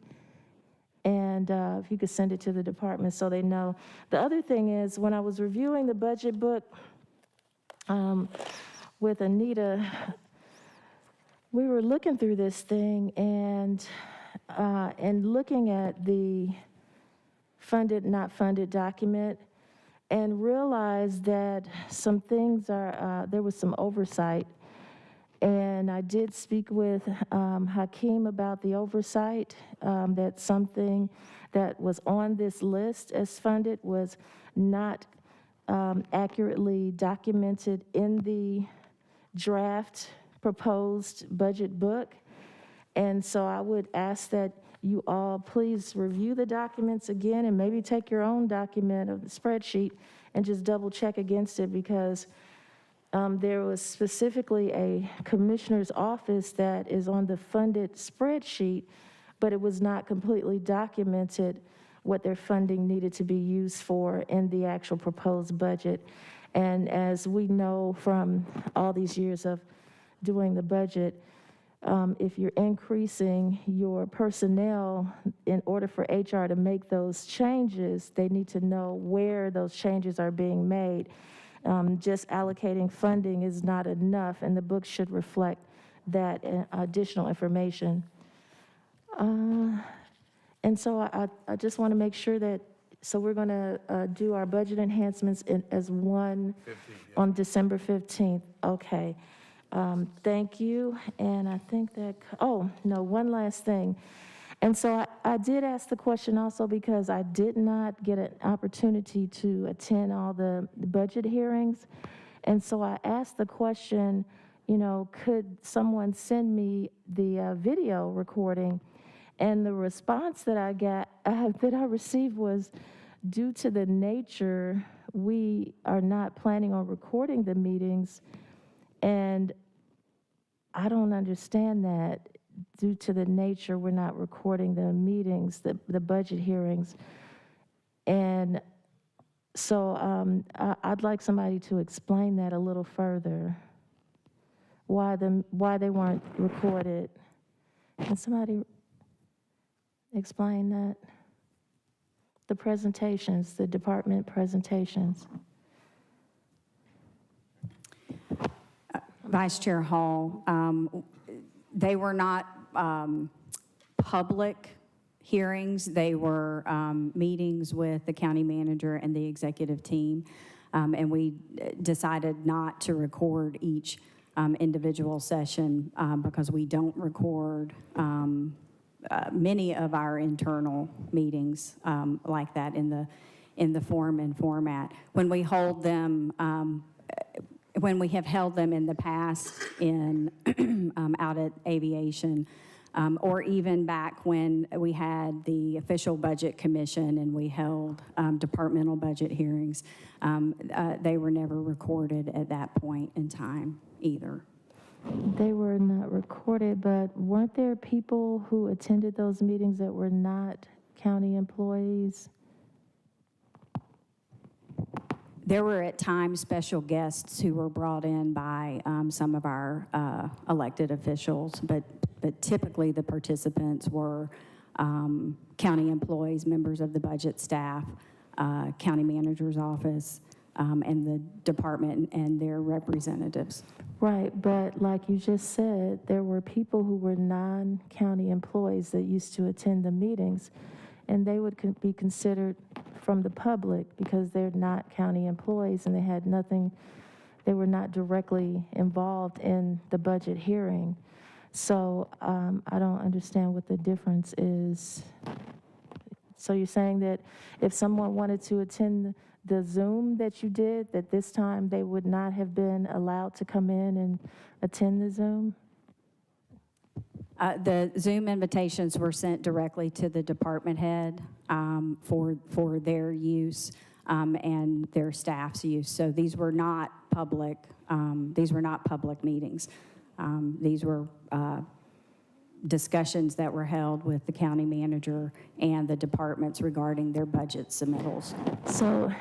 and if you could send it to the department so they know. The other thing is, when I was reviewing the budget book with Anita, we were looking through this thing and looking at the funded, not funded document, and realized that some things are, there was some oversight. And I did speak with Hakeem about the oversight, that something that was on this list as funded was not accurately documented in the draft proposed budget book. And so I would ask that you all please review the documents again, and maybe take your own document of the spreadsheet and just double check against it, because there was specifically a commissioner's office that is on the funded spreadsheet, but it was not completely documented what their funding needed to be used for in the actual proposed budget. And as we know from all these years of doing the budget, if you're increasing your personnel in order for HR to make those changes, they need to know where those changes are being made. Just allocating funding is not enough, and the book should reflect that additional information. And so I just want to make sure that, so we're going to do our budget enhancements as one on December 15th. Okay. Thank you. And I think that, oh, no, one last thing. And so I did ask the question also because I did not get an opportunity to attend all the budget hearings. And so I asked the question, you know, could someone send me the video recording? And the response that I got, that I received was, due to the nature, we are not planning on recording the meetings. And I don't understand that. Due to the nature, we're not recording the meetings, the budget hearings. And so I'd like somebody to explain that a little further, why they weren't recorded. Can somebody explain that? The presentations, the department presentations. Vice Chair Hall, they were not public hearings. They were meetings with the county manager and the executive team. And we decided not to record each individual session because we don't record many of our internal meetings like that in the form and format. When we hold them, when we have held them in the past in out at aviation, or even back when we had the official budget commission and we held departmental budget hearings, they were never recorded at that point in time either. They were not recorded, but weren't there people who attended those meetings that were not county employees? There were at times special guests who were brought in by some of our elected officials, but typically the participants were county employees, members of the budget staff, county manager's office, and the department and their representatives. Right, but like you just said, there were people who were non-county employees that used to attend the meetings, and they would be considered from the public because they're not county employees and they had nothing, they were not directly involved in the budget hearing. So I don't understand what the difference is. So you're saying that if someone wanted to attend the Zoom that you did, that this time they would not have been allowed to come in and attend the Zoom? The Zoom invitations were sent directly to the department head for their use and their staff's use. So these were not public. These were not public meetings. These were discussions that were held with the county manager and the departments regarding their budget submittals. So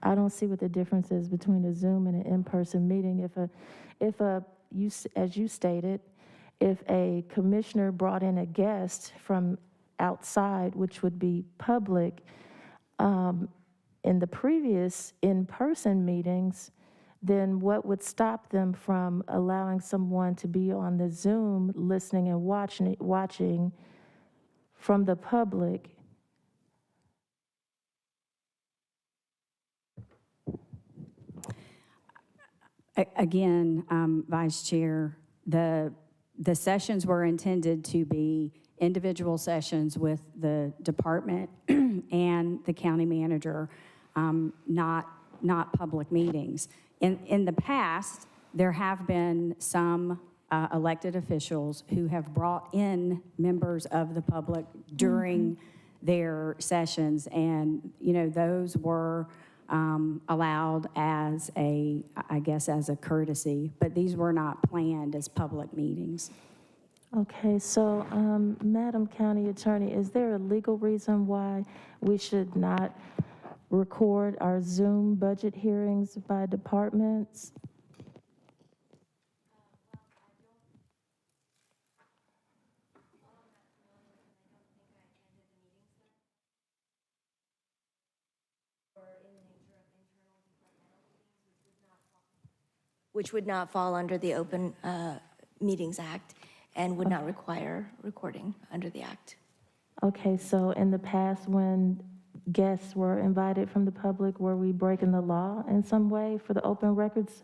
I don't see what the difference is between a Zoom and an in-person meeting. As you stated, if a commissioner brought in a guest from outside, which would be public, in the previous in-person meetings, then what would stop them from allowing someone to be on the Zoom listening and watching from the public? Again, Vice Chair, the sessions were intended to be individual sessions with the department and the county manager, not public meetings. In the past, there have been some elected officials who have brought in members of the public during their sessions, and those were allowed as I guess as a courtesy, but these were not planned as public meetings. Okay, so Madam County Attorney, is there a legal reason why we should not record our Zoom budget hearings by departments? Which would not fall under the Open Meetings Act and would not require recording under the act. Okay, so in the past, when guests were invited from the public, were we breaking the law in some way for the open records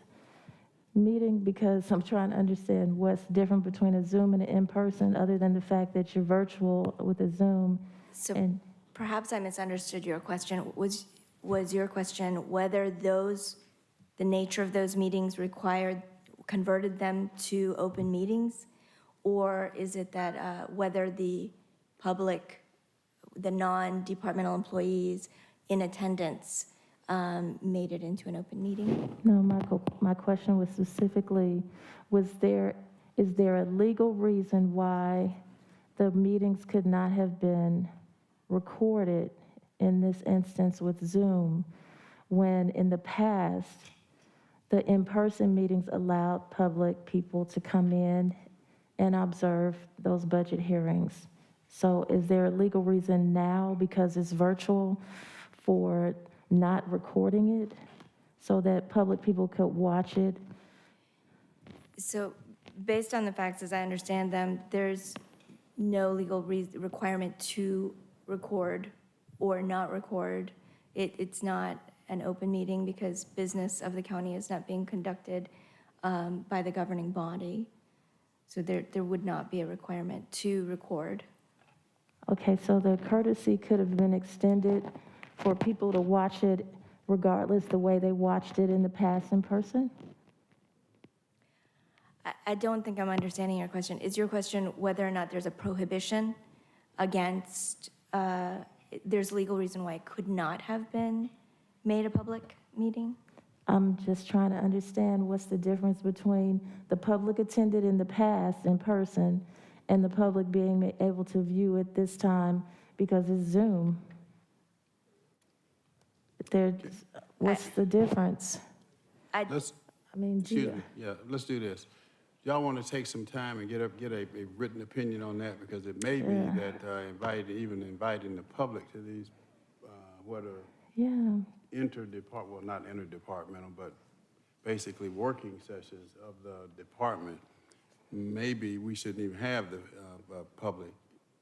meeting? Because I'm trying to understand what's different between a Zoom and an in-person, other than the fact that you're virtual with a Zoom. So perhaps I misunderstood your question. Was your question whether the nature of those meetings converted them to open meetings? Or is it that whether the public, the non-departmental employees in attendance made it into an open meeting? No, my question was specifically, is there a legal reason why the meetings could not have been recorded in this instance with Zoom, when in the past, the in-person meetings allowed public people to come in and observe those budget hearings? So is there a legal reason now, because it's virtual, for not recording it so that public people could watch it? So based on the facts as I understand them, there's no legal requirement to record or not record. It's not an open meeting because business of the county is not being conducted by the governing body. So there would not be a requirement to record. Okay, so the courtesy could have been extended for people to watch it regardless the way they watched it in the past in person? I don't think I'm understanding your question. Is your question whether or not there's a prohibition against, there's legal reason why it could not have been made a public meeting? I'm just trying to understand what's the difference between the public attended in the past in person and the public being able to view it this time because it's Zoom. What's the difference? Let's, I mean, excuse me, yeah, let's do this. Y'all want to take some time and get a written opinion on that, because it may be that inviting the public to these, what are yeah. well, not interdepartmental, but basically working sessions of the department, maybe we shouldn't even have the public.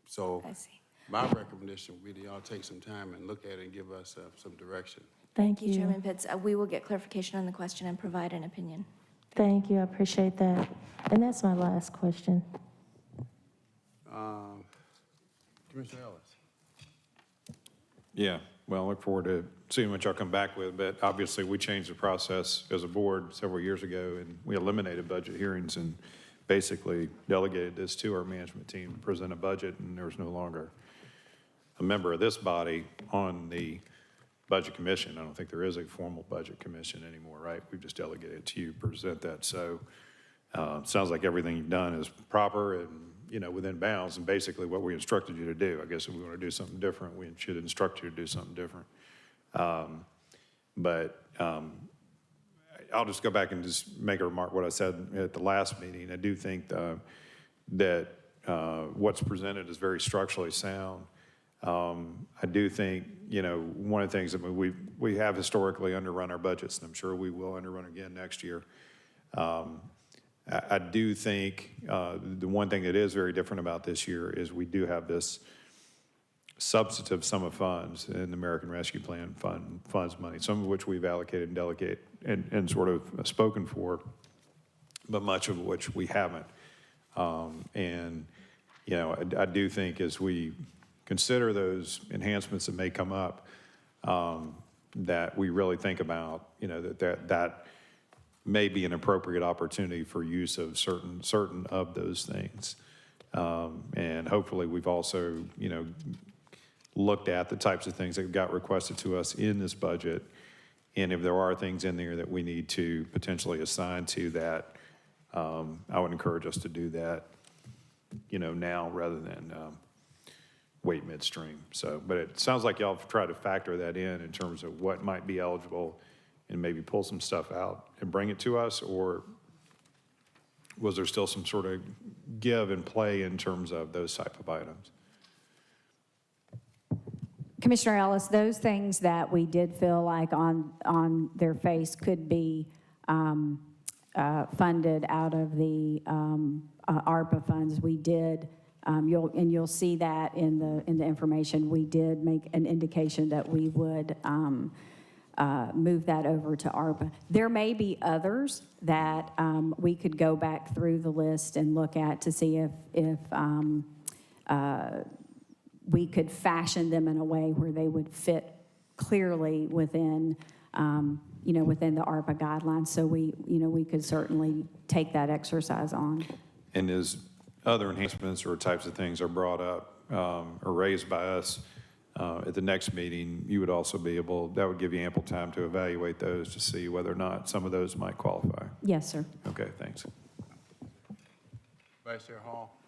So I see. my recommendation would be that y'all take some time and look at it and give us some direction. Thank you. Chairman Pitts. We will get clarification on the question and provide an opinion. Thank you, I appreciate that. And that's my last question. Commissioner Ellis. Yeah, well, I look forward to seeing what y'all come back with, but obviously we changed the process as a board several years ago, and we eliminated budget hearings and basically delegated this to our management team to present a budget, and there was no longer a member of this body on the budget commission. I don't think there is a formal budget commission anymore, right? We've just delegated it to you to present that. So sounds like everything you've done is proper and, you know, within bounds, and basically what we instructed you to do. I guess if we want to do something different, we should instruct you to do something different. I'll just go back and just make a remark what I said at the last meeting. I do think that what's presented is very structurally sound. I do think, you know, one of the things that we have historically underrun our budgets, and I'm sure we will underrun again next year. I do think the one thing that is very different about this year is we do have this substantive sum of funds in the American Rescue Plan funds money, some of which we've allocated and delegated and sort of spoken for, but much of which we haven't. And, you know, I do think as we consider those enhancements that may come up, that we really think about, you know, that may be an appropriate opportunity for use of certain of those things. And hopefully we've also, you know, looked at the types of things that got requested to us in this budget. And if there are things in there that we need to potentially assign to that, I would encourage us to do that, you know, now rather than wait midstream. So, but it sounds like y'all have tried to factor that in terms of what might be eligible and maybe pull some stuff out and bring it to us, or was there still some sort of give and play in terms of those type of items? Commissioner Ellis, those things that we did feel like on their face could be funded out of the ARPA funds, we did. You'll see that in the information. We did make an indication that we would move that over to ARPA. There may be others that we could go back through the list and look at to see if we could fashion them in a way where they would fit clearly within, within the ARPA guidelines. So we could certainly take that exercise on. And as other enhancements or types of things are brought up or raised by us at the next meeting, you would also be able, that would give you ample time to evaluate those to see whether or not some of those might qualify. Yes, sir. Okay, thanks. Vice Chair Hall.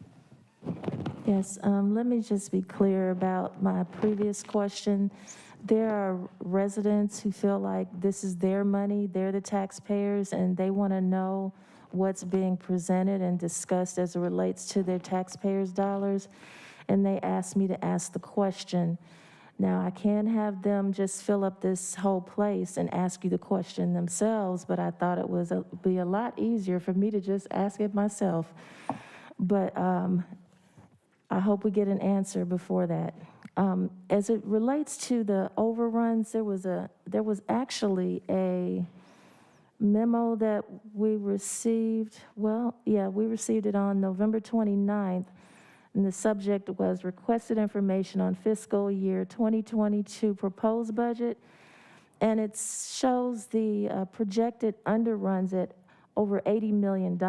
Yes, let me just be clear about my previous question. There are residents who feel like this is their money, they're the taxpayers, and they want to know what's being presented and discussed as it relates to their taxpayers' dollars, and they asked me to ask the question. Now, I can't have them just fill up this whole place and ask you the question themselves, but I thought it would be a lot easier for me to just ask it myself. But I hope we get an answer before that. As it relates to the overruns, there was actually a memo that we received, we received it on November 29th, and the subject was requested information on fiscal year 2022 proposed budget, and it shows the projected underruns at over $80 million.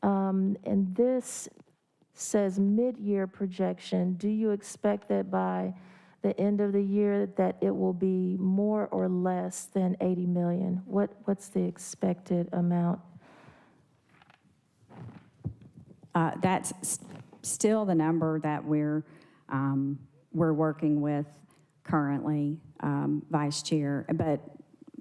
And this says mid-year projection. Do you expect that by the end of the year that it will be more or less than 80 million? What's the expected amount? That's still the number that we're working with currently, Vice Chair. But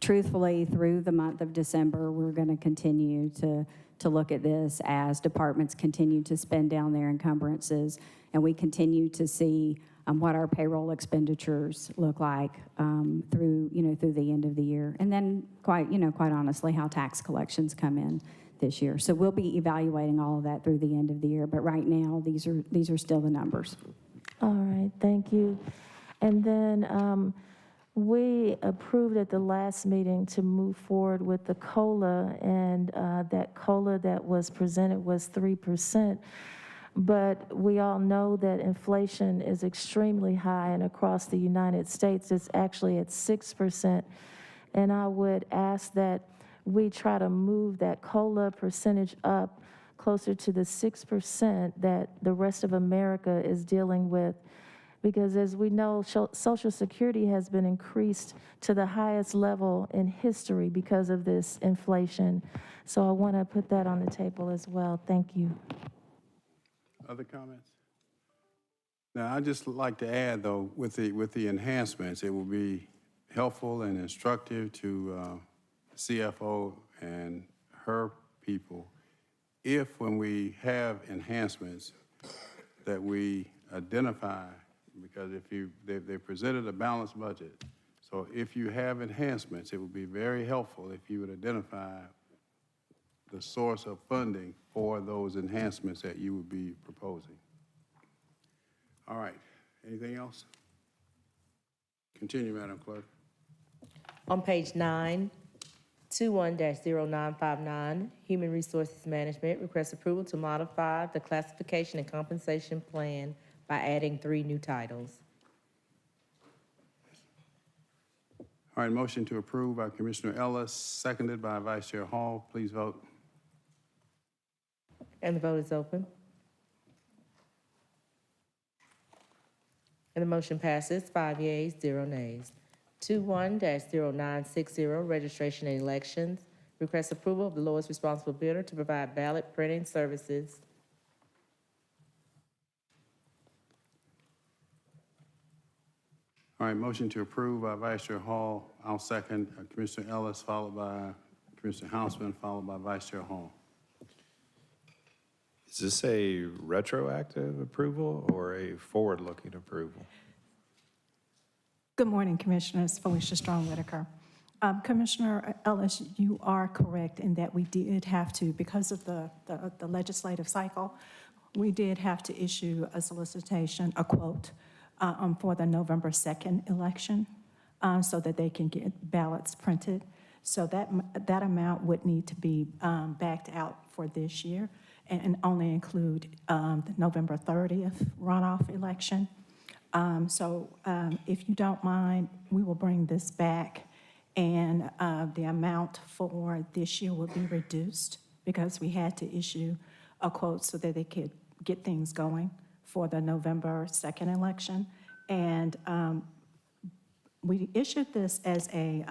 truthfully, through the month of December, we're going to continue to look at this as departments continue to spend down their encumbrances, and we continue to see what our payroll expenditures look like through the end of the year, and then quite honestly, how tax collections come in this year. So we'll be evaluating all of that through the end of the year. But right now, these are still the numbers. All right, thank you. And then we approved at the last meeting to move forward with the COLA, and that COLA that was presented was 3%. But we all know that inflation is extremely high, and across the United States, it's actually at 6%. And I would ask that we try to move that COLA percentage up closer to the 6% that the rest of America is dealing with. Because as we know, Social Security has been increased to the highest level in history because of this inflation. So I want to put that on the table as well. Thank you. Other comments? Now, I'd just like to add, though, with the enhancements, it will be helpful and instructive to CFO and her people if, when we have enhancements, that we identify, because they presented a balanced budget. So if you have enhancements, it would be very helpful if you would identify the source of funding for those enhancements that you would be proposing. All right, anything else? Continue, Madam Clerk. On page 9, 21-0959, Human Resources Management requests approval to modify the classification and compensation plan by adding 3 new titles. All right, motion to approve by Commissioner Ellis, seconded by Vice Chair Hall. Please vote. And the vote is open. And the motion passes 5 yeas, 0 nays. 21-0960, Registration and Elections, requests approval of the lowest responsible bidder to provide ballot printing services. All right, motion to approve by Vice Chair Hall. I'll second. Commissioner Ellis, followed by Commissioner Hausman, followed by Vice Chair Hall. Is this a retroactive approval or a forward-looking approval? Good morning, Commissioners. Felicia Strong-Whitaker. Commissioner Ellis, you are correct in that we did have to, because of the legislative cycle, we did have to issue a solicitation, a quote, for the November 2nd election so that they can get ballots printed. So that amount would need to be backed out for this year and only include the November 30th runoff election. So if you don't mind, we will bring this back, and the amount for this year will be reduced because we had to issue a quote so that they could get things going for the November 2nd election. And we issued this as a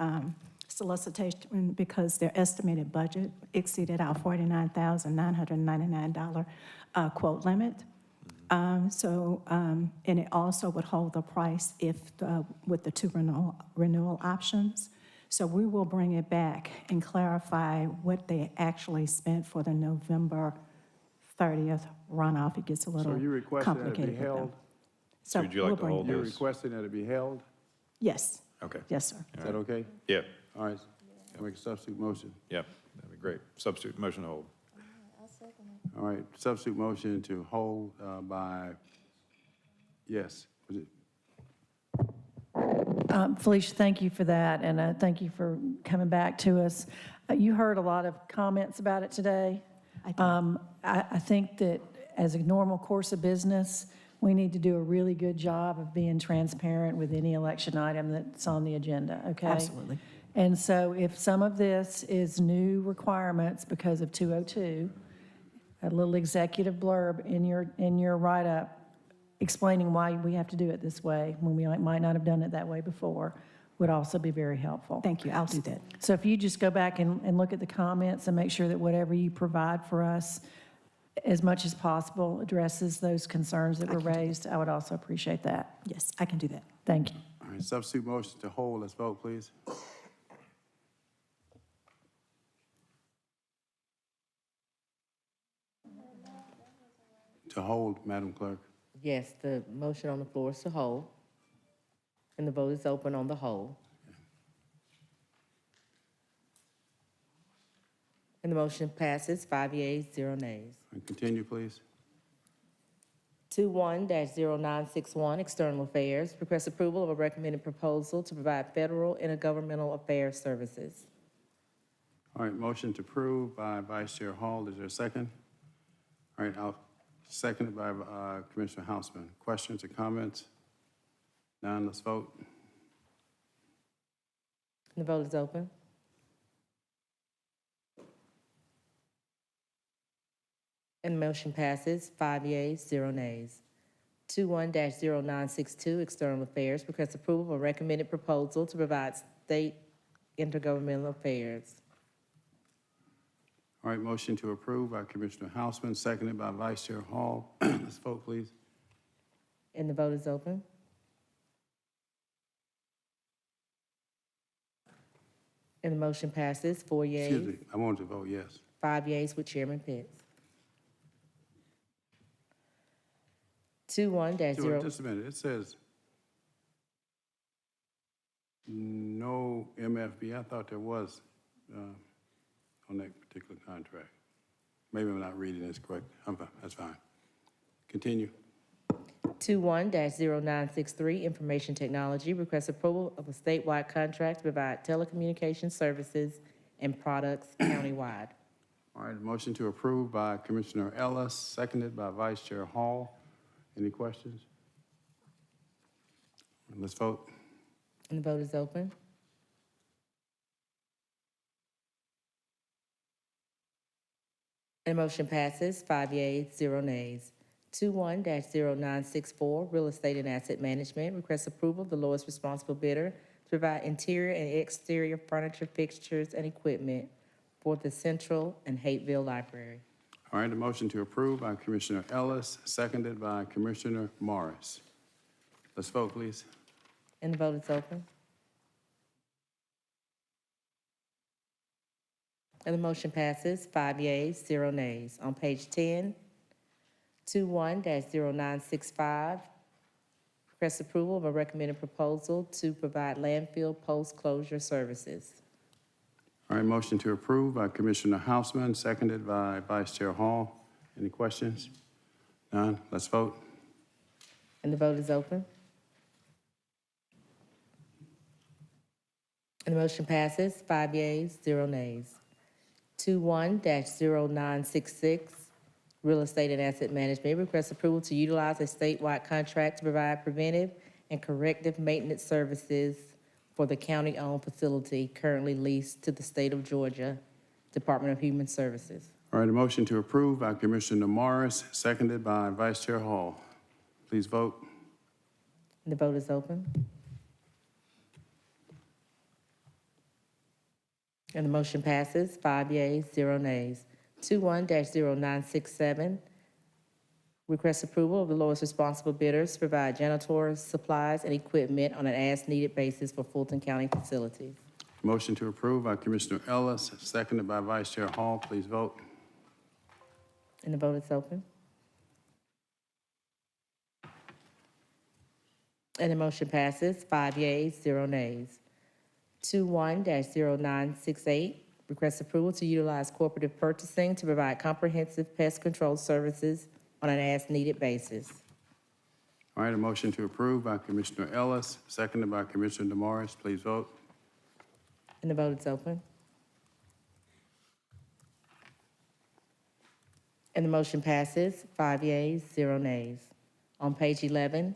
solicitation because their estimated budget exceeded our $49,999 quote limit. And it also would hold the price with the 2 renewal options. So we will bring it back and clarify what they actually spent for the November 30th runoff. It gets a little So you requested that it be complicated. held? So would you like to hold You're this? requesting that it be held? Yes. Okay. Yes, sir. Is that okay? Yeah. All right, make a substitute motion. Yeah, that'd be great. Substitute motion to hold. All right, substitute motion to hold by, yes, was it? Felicia, thank you for that, and thank you for coming back to us. You heard a lot of comments about it today. I think that as a normal course of business, we need to do a really good job of being transparent with any election item that's on the agenda, okay? Absolutely. And so if some of this is new requirements because of 202, a little executive blurb in your write-up explaining why we have to do it this way when we might not have done it that way before would also be very helpful. Thank you, I'll do that. So if you just go back and look at the comments and make sure that whatever you provide for us, as much as possible, addresses those concerns that were raised, I would also appreciate that. Yes, I can do that. Thank you. All right, substitute motion to hold. Let's vote, please. To hold, Madam Clerk. Yes, the motion on the floor is to hold, and the vote is open on the hold. And the motion passes, 5 yeas, 0 nays. And continue, please. 21-0961, External Affairs, request approval of a recommended proposal to provide federal intergovernmental affairs services. All right, motion to approve by Vice Chair Hall. Is there a second? All right, I'll second it by Commissioner Hausman. Questions or comments? None, let's vote. And the vote is open. And the motion passes, 5 yeas, 0 nays. 21-0962, External Affairs, request approval of a recommended proposal to provide state intergovernmental affairs. All right, motion to approve by Commissioner Hausman, seconded by Vice Chair Hall. Let's vote, please. And the vote is open. And the motion passes, 4 yeas. Excuse me, I wanted to vote yes. 5 yeas with Chairman Pitts. 21-0. Just a minute, it says no MFB. I thought there was on that particular contract. Maybe I'm not reading this correct. I'm fine, that's fine. Continue. 21-0963, Information Technology, requests approval of a statewide contract to provide telecommunication services and products countywide. All right, motion to approve by Commissioner Ellis, seconded by Vice Chair Hall. Any questions? Let's vote. And the vote is open. And the motion passes, 5 yeas, 0 nays. 21-0964, Real Estate and Asset Management, requests approval of the lowest responsible bidder to provide interior and exterior furniture, fixtures, and equipment for the Central and Hateville Library. All right, a motion to approve by Commissioner Ellis, seconded by Commissioner Morris. Let's vote, please. And the vote is open. And the motion passes, 5 yeas, 0 nays. On page 10, 21-0965, request approval of a recommended proposal to provide landfill post-closure services. All right, motion to approve by Commissioner Hausman, seconded by Vice Chair Hall. Any questions? None, let's vote. And the vote is open. And the motion passes, 5 yeas, 0 nays. 21-0966, Real Estate and Asset Management, requests approval to utilize a statewide contract to provide preventive and corrective maintenance services for the county-owned facility currently leased to the State of Georgia Department of Human Services. All right, a motion to approve by Commissioner Morris, seconded by Vice Chair Hall. Please vote. And the vote is open. And the motion passes, 5 yeas, 0 nays. 21-0967, request approval of the lowest responsible bidders to provide janitorial supplies and equipment on an as-needed basis for Fulton County facilities. Motion to approve by Commissioner Ellis, seconded by Vice Chair Hall. Please vote. And the vote is open. And the motion passes, 5 yeas, 0 nays. 21-0968, request approval to utilize cooperative purchasing to provide comprehensive pest control services on an as-needed basis. All right, a motion to approve by Commissioner Ellis, seconded by Commissioner DeMorris. Please vote. And the vote is open. And the motion passes, 5 yeas, 0 nays. On page 11,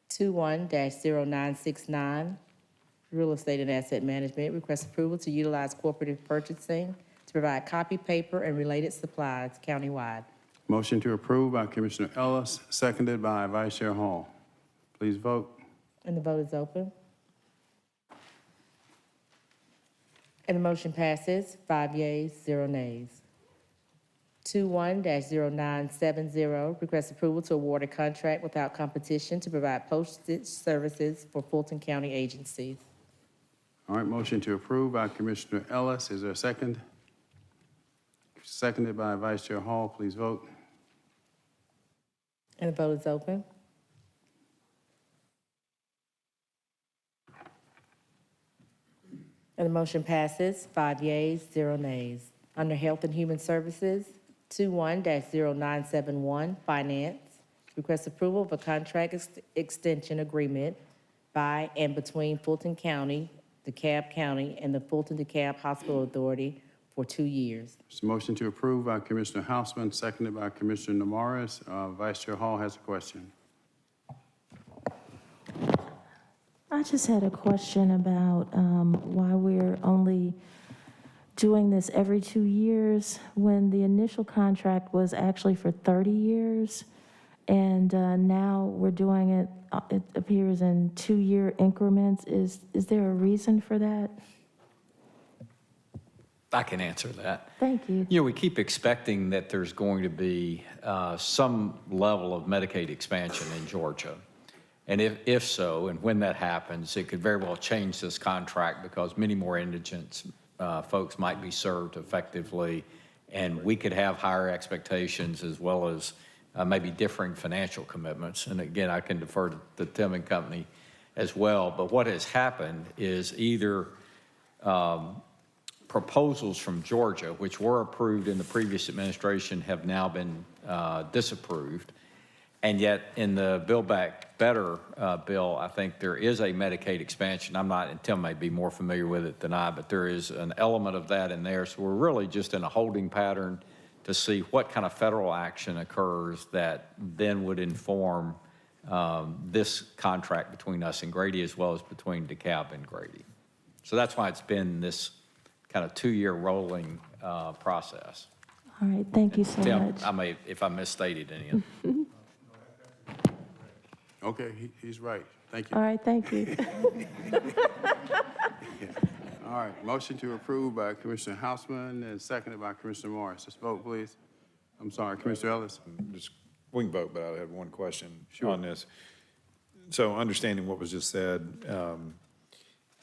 21-0969, Real Estate and Asset Management, request approval to utilize cooperative purchasing to provide copy paper and related supplies countywide. Motion to approve by Commissioner Ellis, seconded by Vice Chair Hall. Please vote. And the vote is open. And the motion passes, 5 yeas, 0 nays. 21-0970, request approval to award a contract without competition to provide postage services for Fulton County agencies. All right, motion to approve by Commissioner Ellis. Is there a second? Seconded by Vice Chair Hall. Please vote. And the vote is open. And the motion passes, 5 yeas, 0 nays. Under Health and Human Services, 21-0971, Finance, request approval of a contract extension agreement by and between Fulton County, DeKalb County, and the Fulton-DeKalb Hospital Authority for 2 years. There's a motion to approve by Commissioner Hausman, seconded by Commissioner DeMorris. Vice Chair Hall has a question. I just had a question about why we're only doing this every 2 years when the initial contract was actually for 30 years. And now we're doing it, it appears in 2-year increments. Is there a reason for that? I can answer that. Thank you. You know, we keep expecting that there's going to be some level of Medicaid expansion in Georgia. And if so, and when that happens, it could very well change this contract because many more indigent folks might be served effectively, and we could have higher expectations as well as maybe differing financial commitments. And again, I can defer to Tim and company as well. But what has happened is either proposals from Georgia, which were approved in the previous administration, have now been disapproved. And yet in the Build Back Better bill, I think there is a Medicaid expansion. I'm not, and Tim may be more familiar with it than I, but there is an element of that in there. So we're really just in a holding pattern to see what kind of federal action occurs that then would inform this contract between us and Grady as well as between DeKalb and Grady. So that's why it's been this kind of 2-year rolling process. All right, thank you so Tim, much. I may, if I misstated any of it. Okay, he's right. Thank you. All right, thank you. All right, motion to approve by Commissioner Hausman and seconded by Commissioner Morris. Let's vote, please. I'm sorry, Commissioner Ellis. We can vote, but I had one question on this. So understanding what was just said,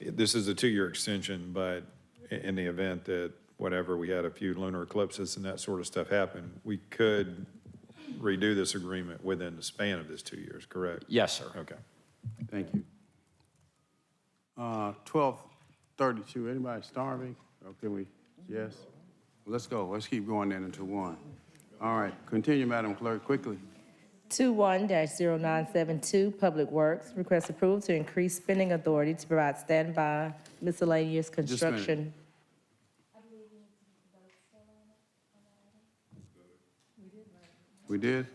this is a 2-year extension, but in the event that whatever, we had a few lunar eclipses and that sort of stuff happen, we could redo this agreement within the span of this 2 years, correct? Yes, sir. Okay. Thank you. 12:32, anybody starving? Or can we, yes? Let's go, let's keep going then until 1. All right, continue, Madam Clerk, quickly. 21-0972, Public Works, request approval to increase spending authority to provide standby miscellaneous Just a minute. construction. We did?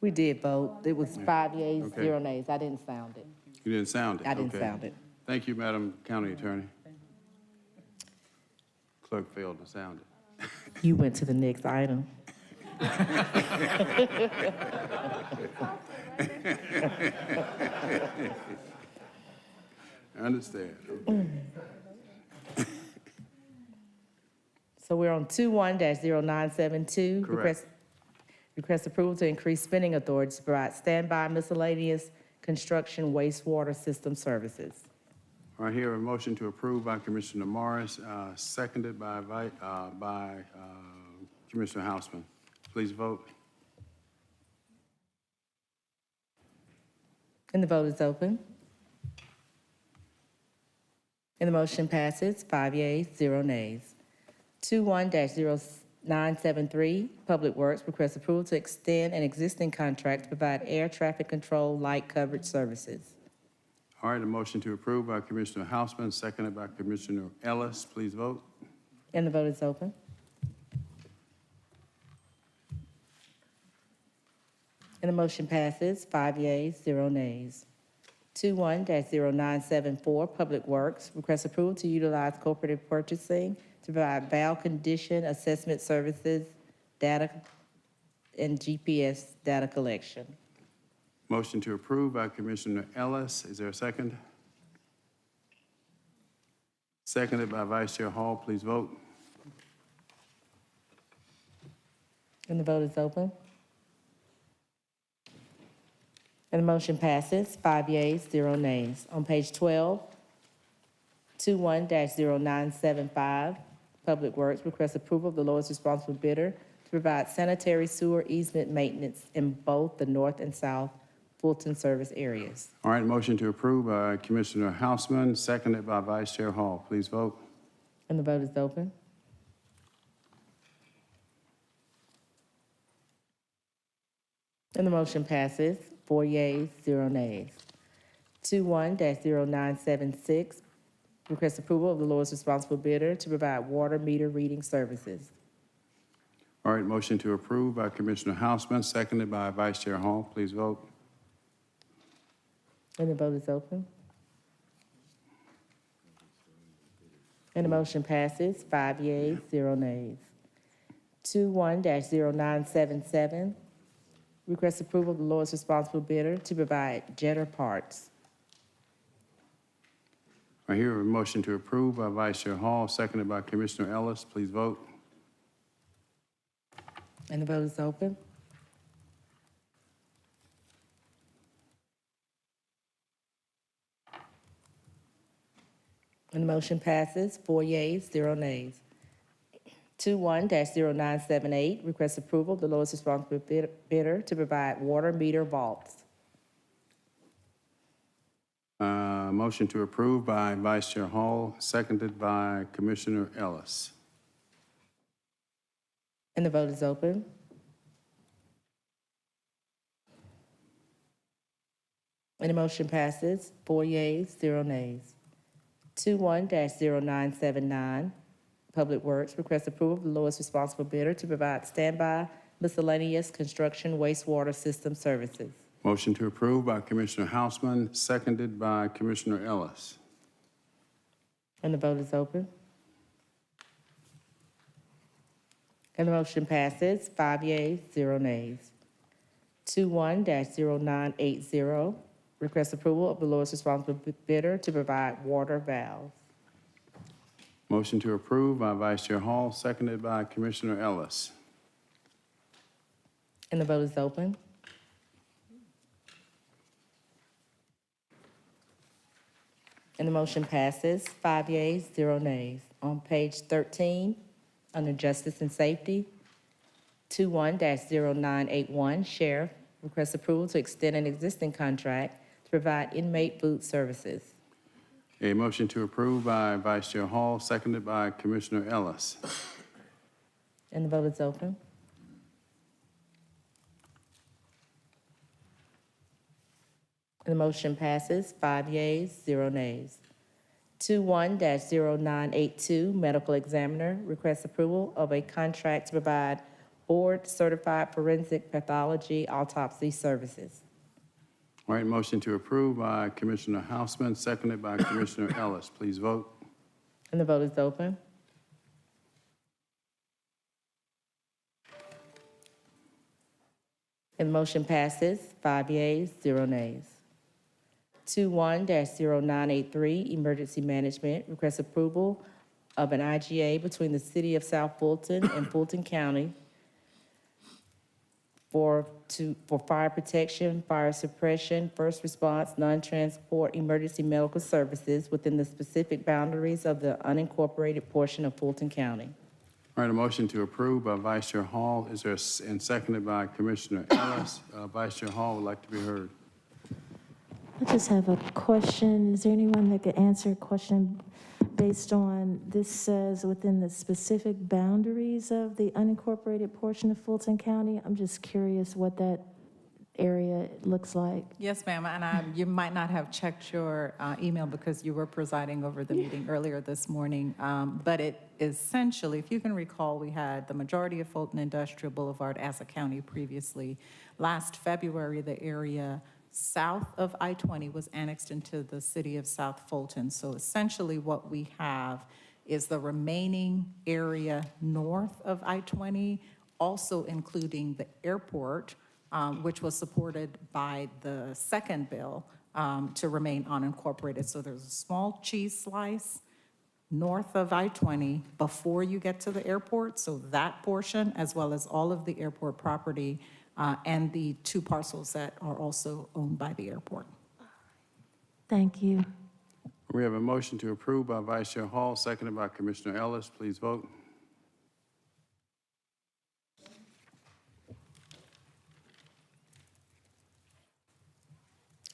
We did vote. It was 5 yeas, Okay. 0 nays. I didn't sound it. You didn't sound it? I didn't Okay. sound it. Thank you, Madam County Attorney. Clerk failed to sound it. You went to the next item. I understand. Okay. So we're on 21-0972. Correct. Request approval to increase spending authority to provide standby miscellaneous construction wastewater system services. All right, here a motion to approve by Commissioner Morris, seconded by Commissioner Hausman. Please vote. And the vote is open. And the motion passes, 5 yeas, 0 nays. 21-0973, 973, Public Works, requests approval to extend an existing contract to provide air traffic control light coverage services. All right, a motion to approve by Commissioner Hausman, seconded by Commissioner Ellis. Please vote. And the vote is open. And the motion passes, 5 yeas, 0 nays. 21-0974, Public Works, requests approval to utilize cooperative purchasing to provide valve condition assessment services, data, and GPS data collection. Motion to approve by Commissioner Ellis. Is there a second? Seconded by Vice Chair Hall. Please vote. And the vote is open. And the motion passes, 5 yeas, 0 nays. On page 12, 21-0975, Public Works requests approval of the lowest responsible bidder to provide sanitary sewer easement maintenance in both the north and south Fulton service areas. All right, motion to approve by Commissioner Hausman, seconded by Vice Chair Hall. Please vote. And the vote is open. And the motion passes, 4 yeas, 0 nays. 21-0976, request approval of the lowest responsible bidder to provide water meter reading services. All right, motion to approve by Commissioner Hausman, seconded by Vice Chair Hall. Please vote. And the vote is open. And the motion passes, 5 yeas, 0 nays. 21-0977, request approval of the lowest responsible bidder to provide jetter parts. I hear a motion to approve by Vice Chair Hall, seconded by Commissioner Ellis. Please vote. And the vote is open. And the motion passes, 4 yeas, 0 nays. 21-0978, request approval of the lowest responsible bidder to provide water meter vaults. Motion to approve by Vice Chair Hall, seconded by Commissioner Ellis. And the vote is open. And the motion passes, 4 yeas, 0 nays. 21-0979, Public Works requests approval of the lowest responsible bidder to provide standby miscellaneous construction wastewater system services. Motion to approve by Commissioner Hausman, seconded by Commissioner Ellis. And the vote is open. And the motion passes, 5 yeas, 0 nays. 21-0980, request approval of the lowest responsible bidder to provide water valves. Motion to approve by Vice Chair Hall, seconded by Commissioner Ellis. And the vote is open. And the motion passes, 5 yeas, 0 nays. On page 13, under Justice and Safety, 21-0981, Sheriff requests approval to extend an existing contract to provide inmate food services. A motion to approve by Vice Chair Hall, seconded by Commissioner Ellis. And the vote is open. And the motion passes, 5 yeas, 0 nays. 21-0982, Medical Examiner requests approval of a contract to provide board-certified forensic pathology autopsy services. All right, motion to approve by Commissioner Hausman, seconded by Commissioner Ellis. Please vote. And the vote is open. And the motion passes, 5 yeas, 0 nays. 21-0983, Emergency Management requests approval of an IGA between the City of South Fulton and Fulton County for fire protection, fire suppression, first response, non-transport emergency medical services within the specific boundaries of the unincorporated portion of Fulton County. All right, a motion to approve by Vice Chair Hall. Is there, and seconded by Commissioner Ellis. Vice Chair Hall would like to be heard. I just have a question. Is there anyone that could answer a question? based on, this says within the specific boundaries of the unincorporated portion of Fulton County. I'm just curious what that area looks like. Yes, ma'am, and you might not have checked your email because you were presiding over the meeting earlier this morning, but it essentially, if you can recall, we had the majority of Fulton Industrial Boulevard as a county previously. Last February, the area south of I-20 was annexed into the city of South Fulton. So essentially what we have is the remaining area north of I-20, also including the airport, which was supported by the second bill to remain unincorporated. So there's a small cheese slice north of I-20 before you get to the airport. So that portion, as well as all of the airport property and the 2 parcels that are also owned by the airport. Thank you. We have a motion to approve by Vice Chair Hall, seconded by Commissioner Ellis. Please vote.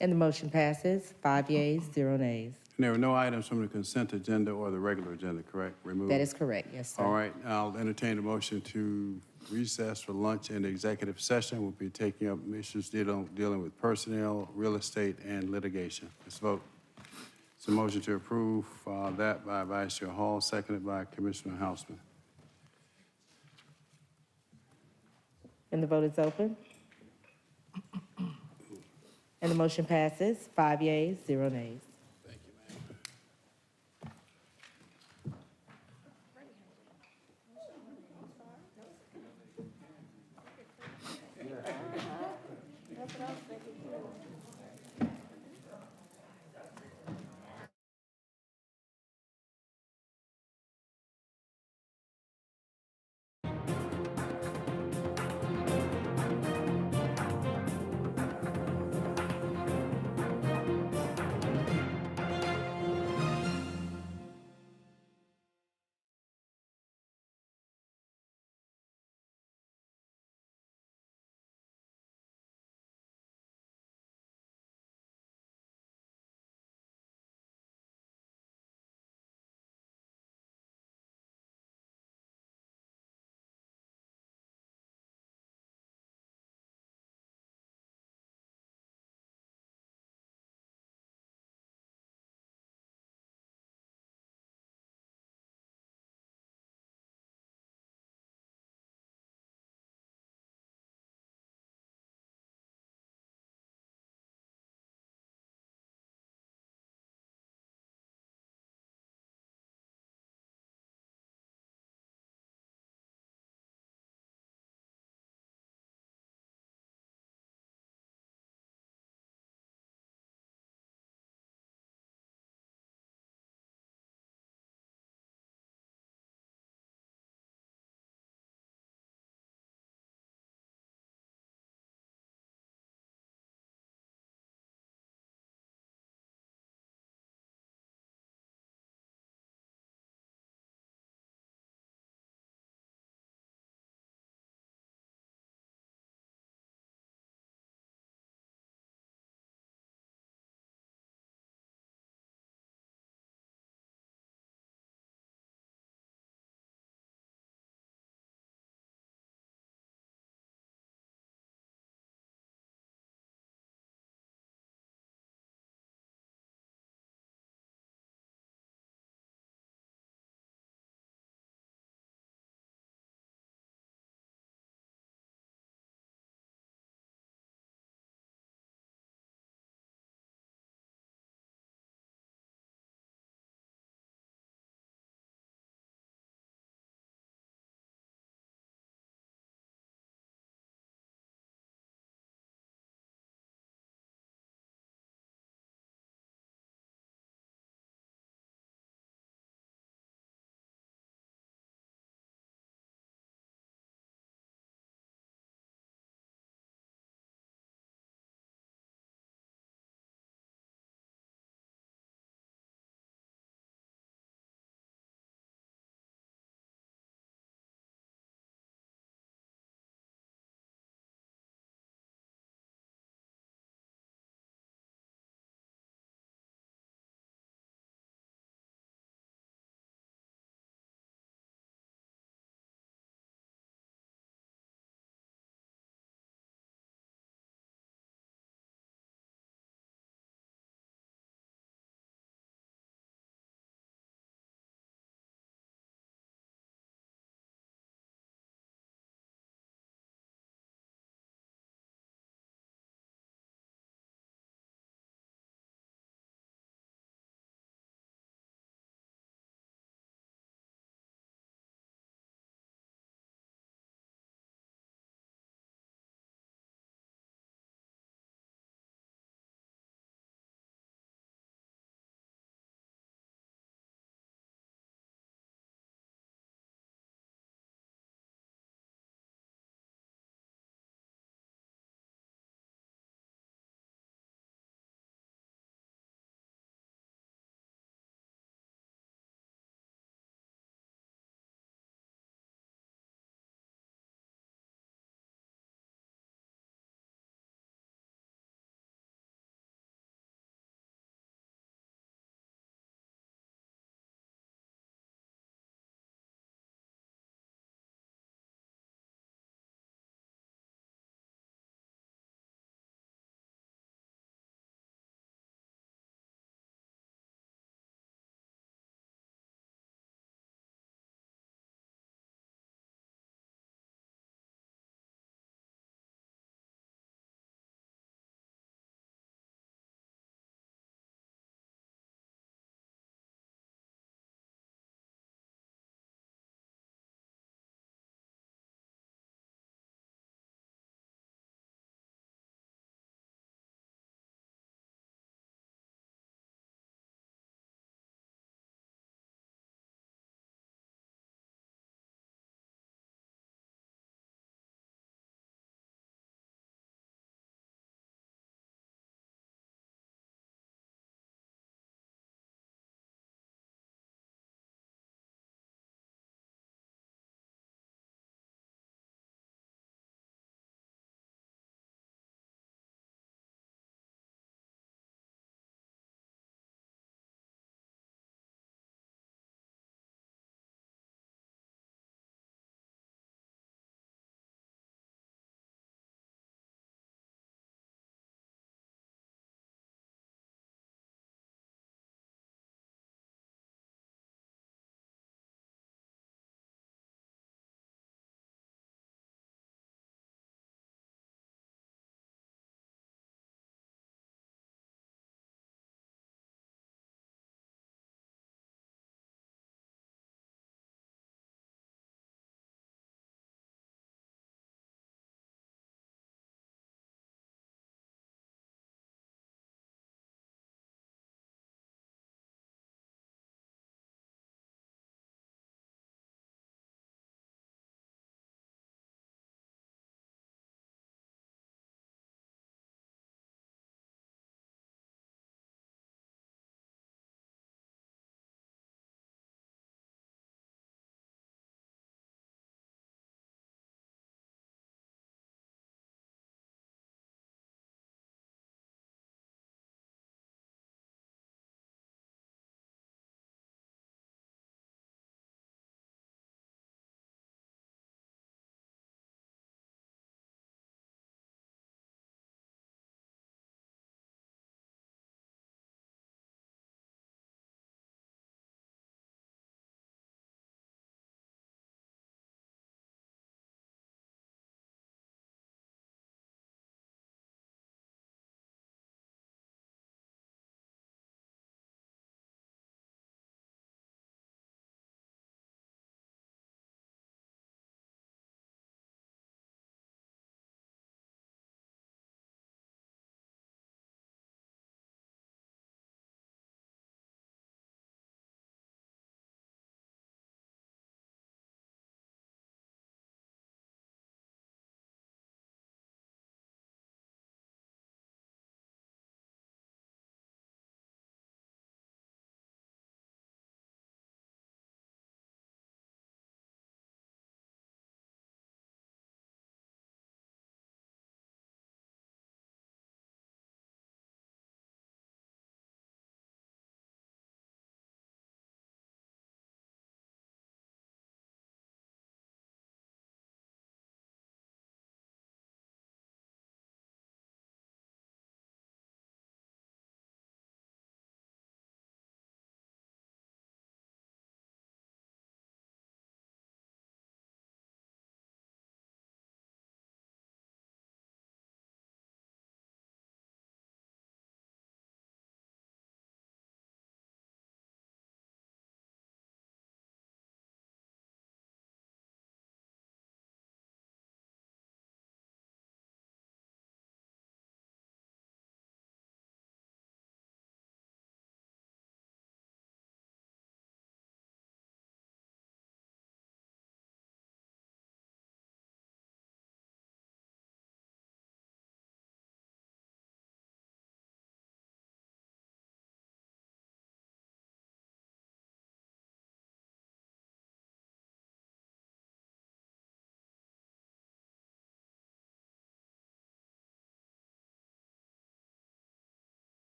And the motion passes, 5 yeas, 0 nays. And there are no items from the consent agenda or the regular agenda, correct? Removed. That is correct, yes, sir. All right, I'll entertain a motion to recess for lunch and executive session. We'll be taking up issues dealing with personnel, real estate, and litigation. Let's vote. It's a motion to approve that by Vice Chair Hall, seconded by Commissioner Hausman. And the vote is open. And the motion passes, 5 yeas, 0 nays.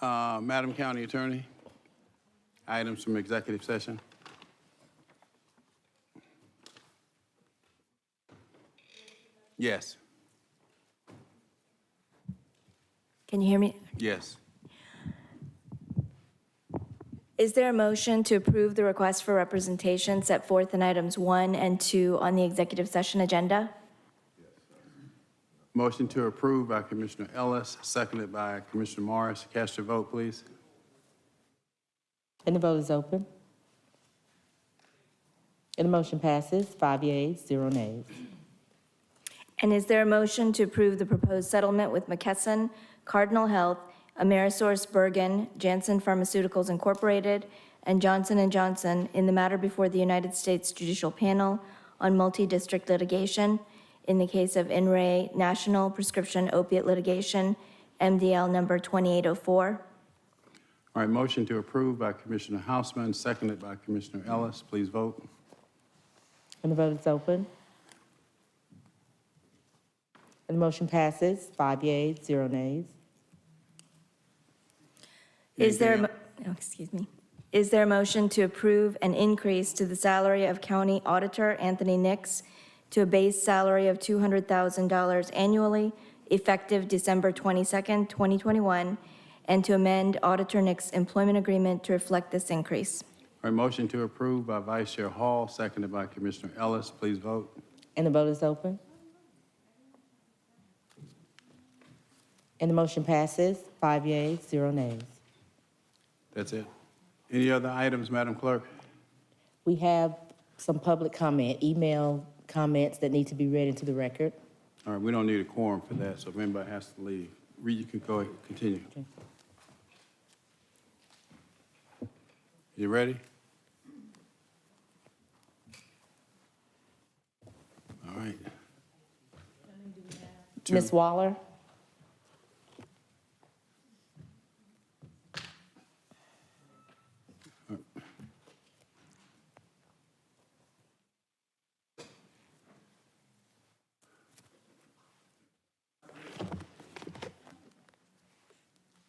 Madam County Attorney, items from executive session. Yes. Can you hear me? Yes. Is there a motion to approve the request for representation set forth in items 1 and 2 on the executive session agenda? Motion to approve by Commissioner Ellis, seconded by Commissioner Morris. Cast your vote, please. And the vote is open. And the motion passes, 5 yeas, 0 nays. And is there a motion to approve the proposed settlement with McKesson, Cardinal Health, Amerisource Bergen, Janssen Pharmaceuticals Incorporated, and Johnson & Johnson in the matter before the United States Judicial Panel on multi-district litigation in the case of In Re National Prescription Opiate Litigation, MDL number 2804? All right, motion to approve by Commissioner Hausman, seconded by Commissioner Ellis. Please vote. And the vote is open. And the motion passes, 5 yeas, 0 nays. Is there, Is there a motion to approve an increase to the salary of County Auditor Anthony Nix to a base salary of $200,000 annually, effective December 22nd, 2021, and to amend Auditor Nix's employment agreement to reflect this increase? All right, motion to approve by Vice Chair Hall, seconded by Commissioner Ellis. Please vote. And the vote is open. And the motion passes, 5 yeas, 0 nays. That's it. Any other items, Madam Clerk? We have some public comment, email comments that need to be read into the record. All right, we don't need a quorum for that, so if anybody has to leave, Reed, you can go ahead, continue. Okay. You ready? All right. Ms. Waller?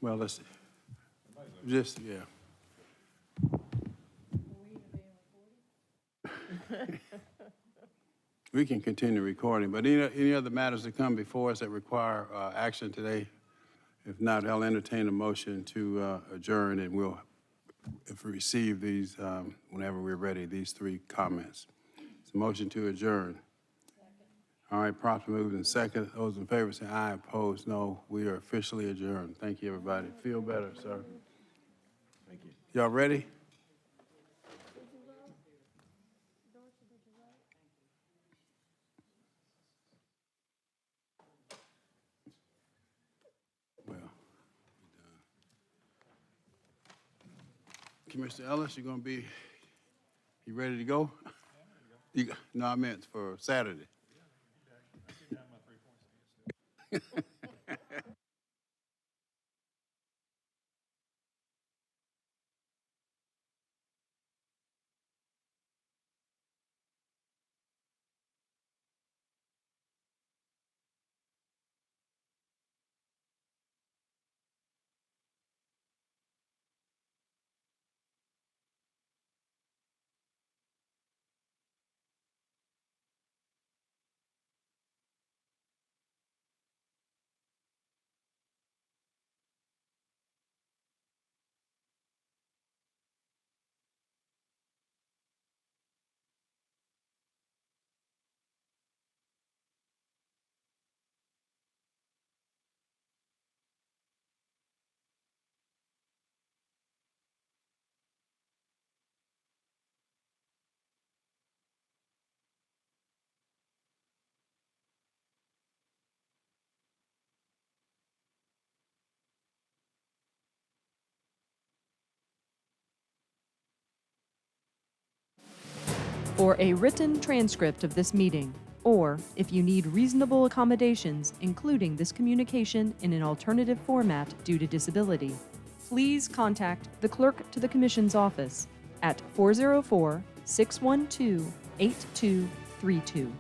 Well, let's, just, yeah. We can continue recording, but any other matters that come before us that require action today? If not, I'll entertain a motion to adjourn, and we'll, if we receive these, whenever we're ready, these 3 comments. It's a motion to adjourn. All right, properly moved and second. Those in favor say aye, opposed no. We are officially adjourned. Thank you, everybody. Feel better, sir. Thank you. Y'all ready? Well, Commissioner Ellis, you ready to go? No, I meant for Saturday. For a written transcript of this meeting, or if you need reasonable accommodations, including this communication in an alternative format due to disability, please contact the Clerk to the Commission's office at 404-612-8232.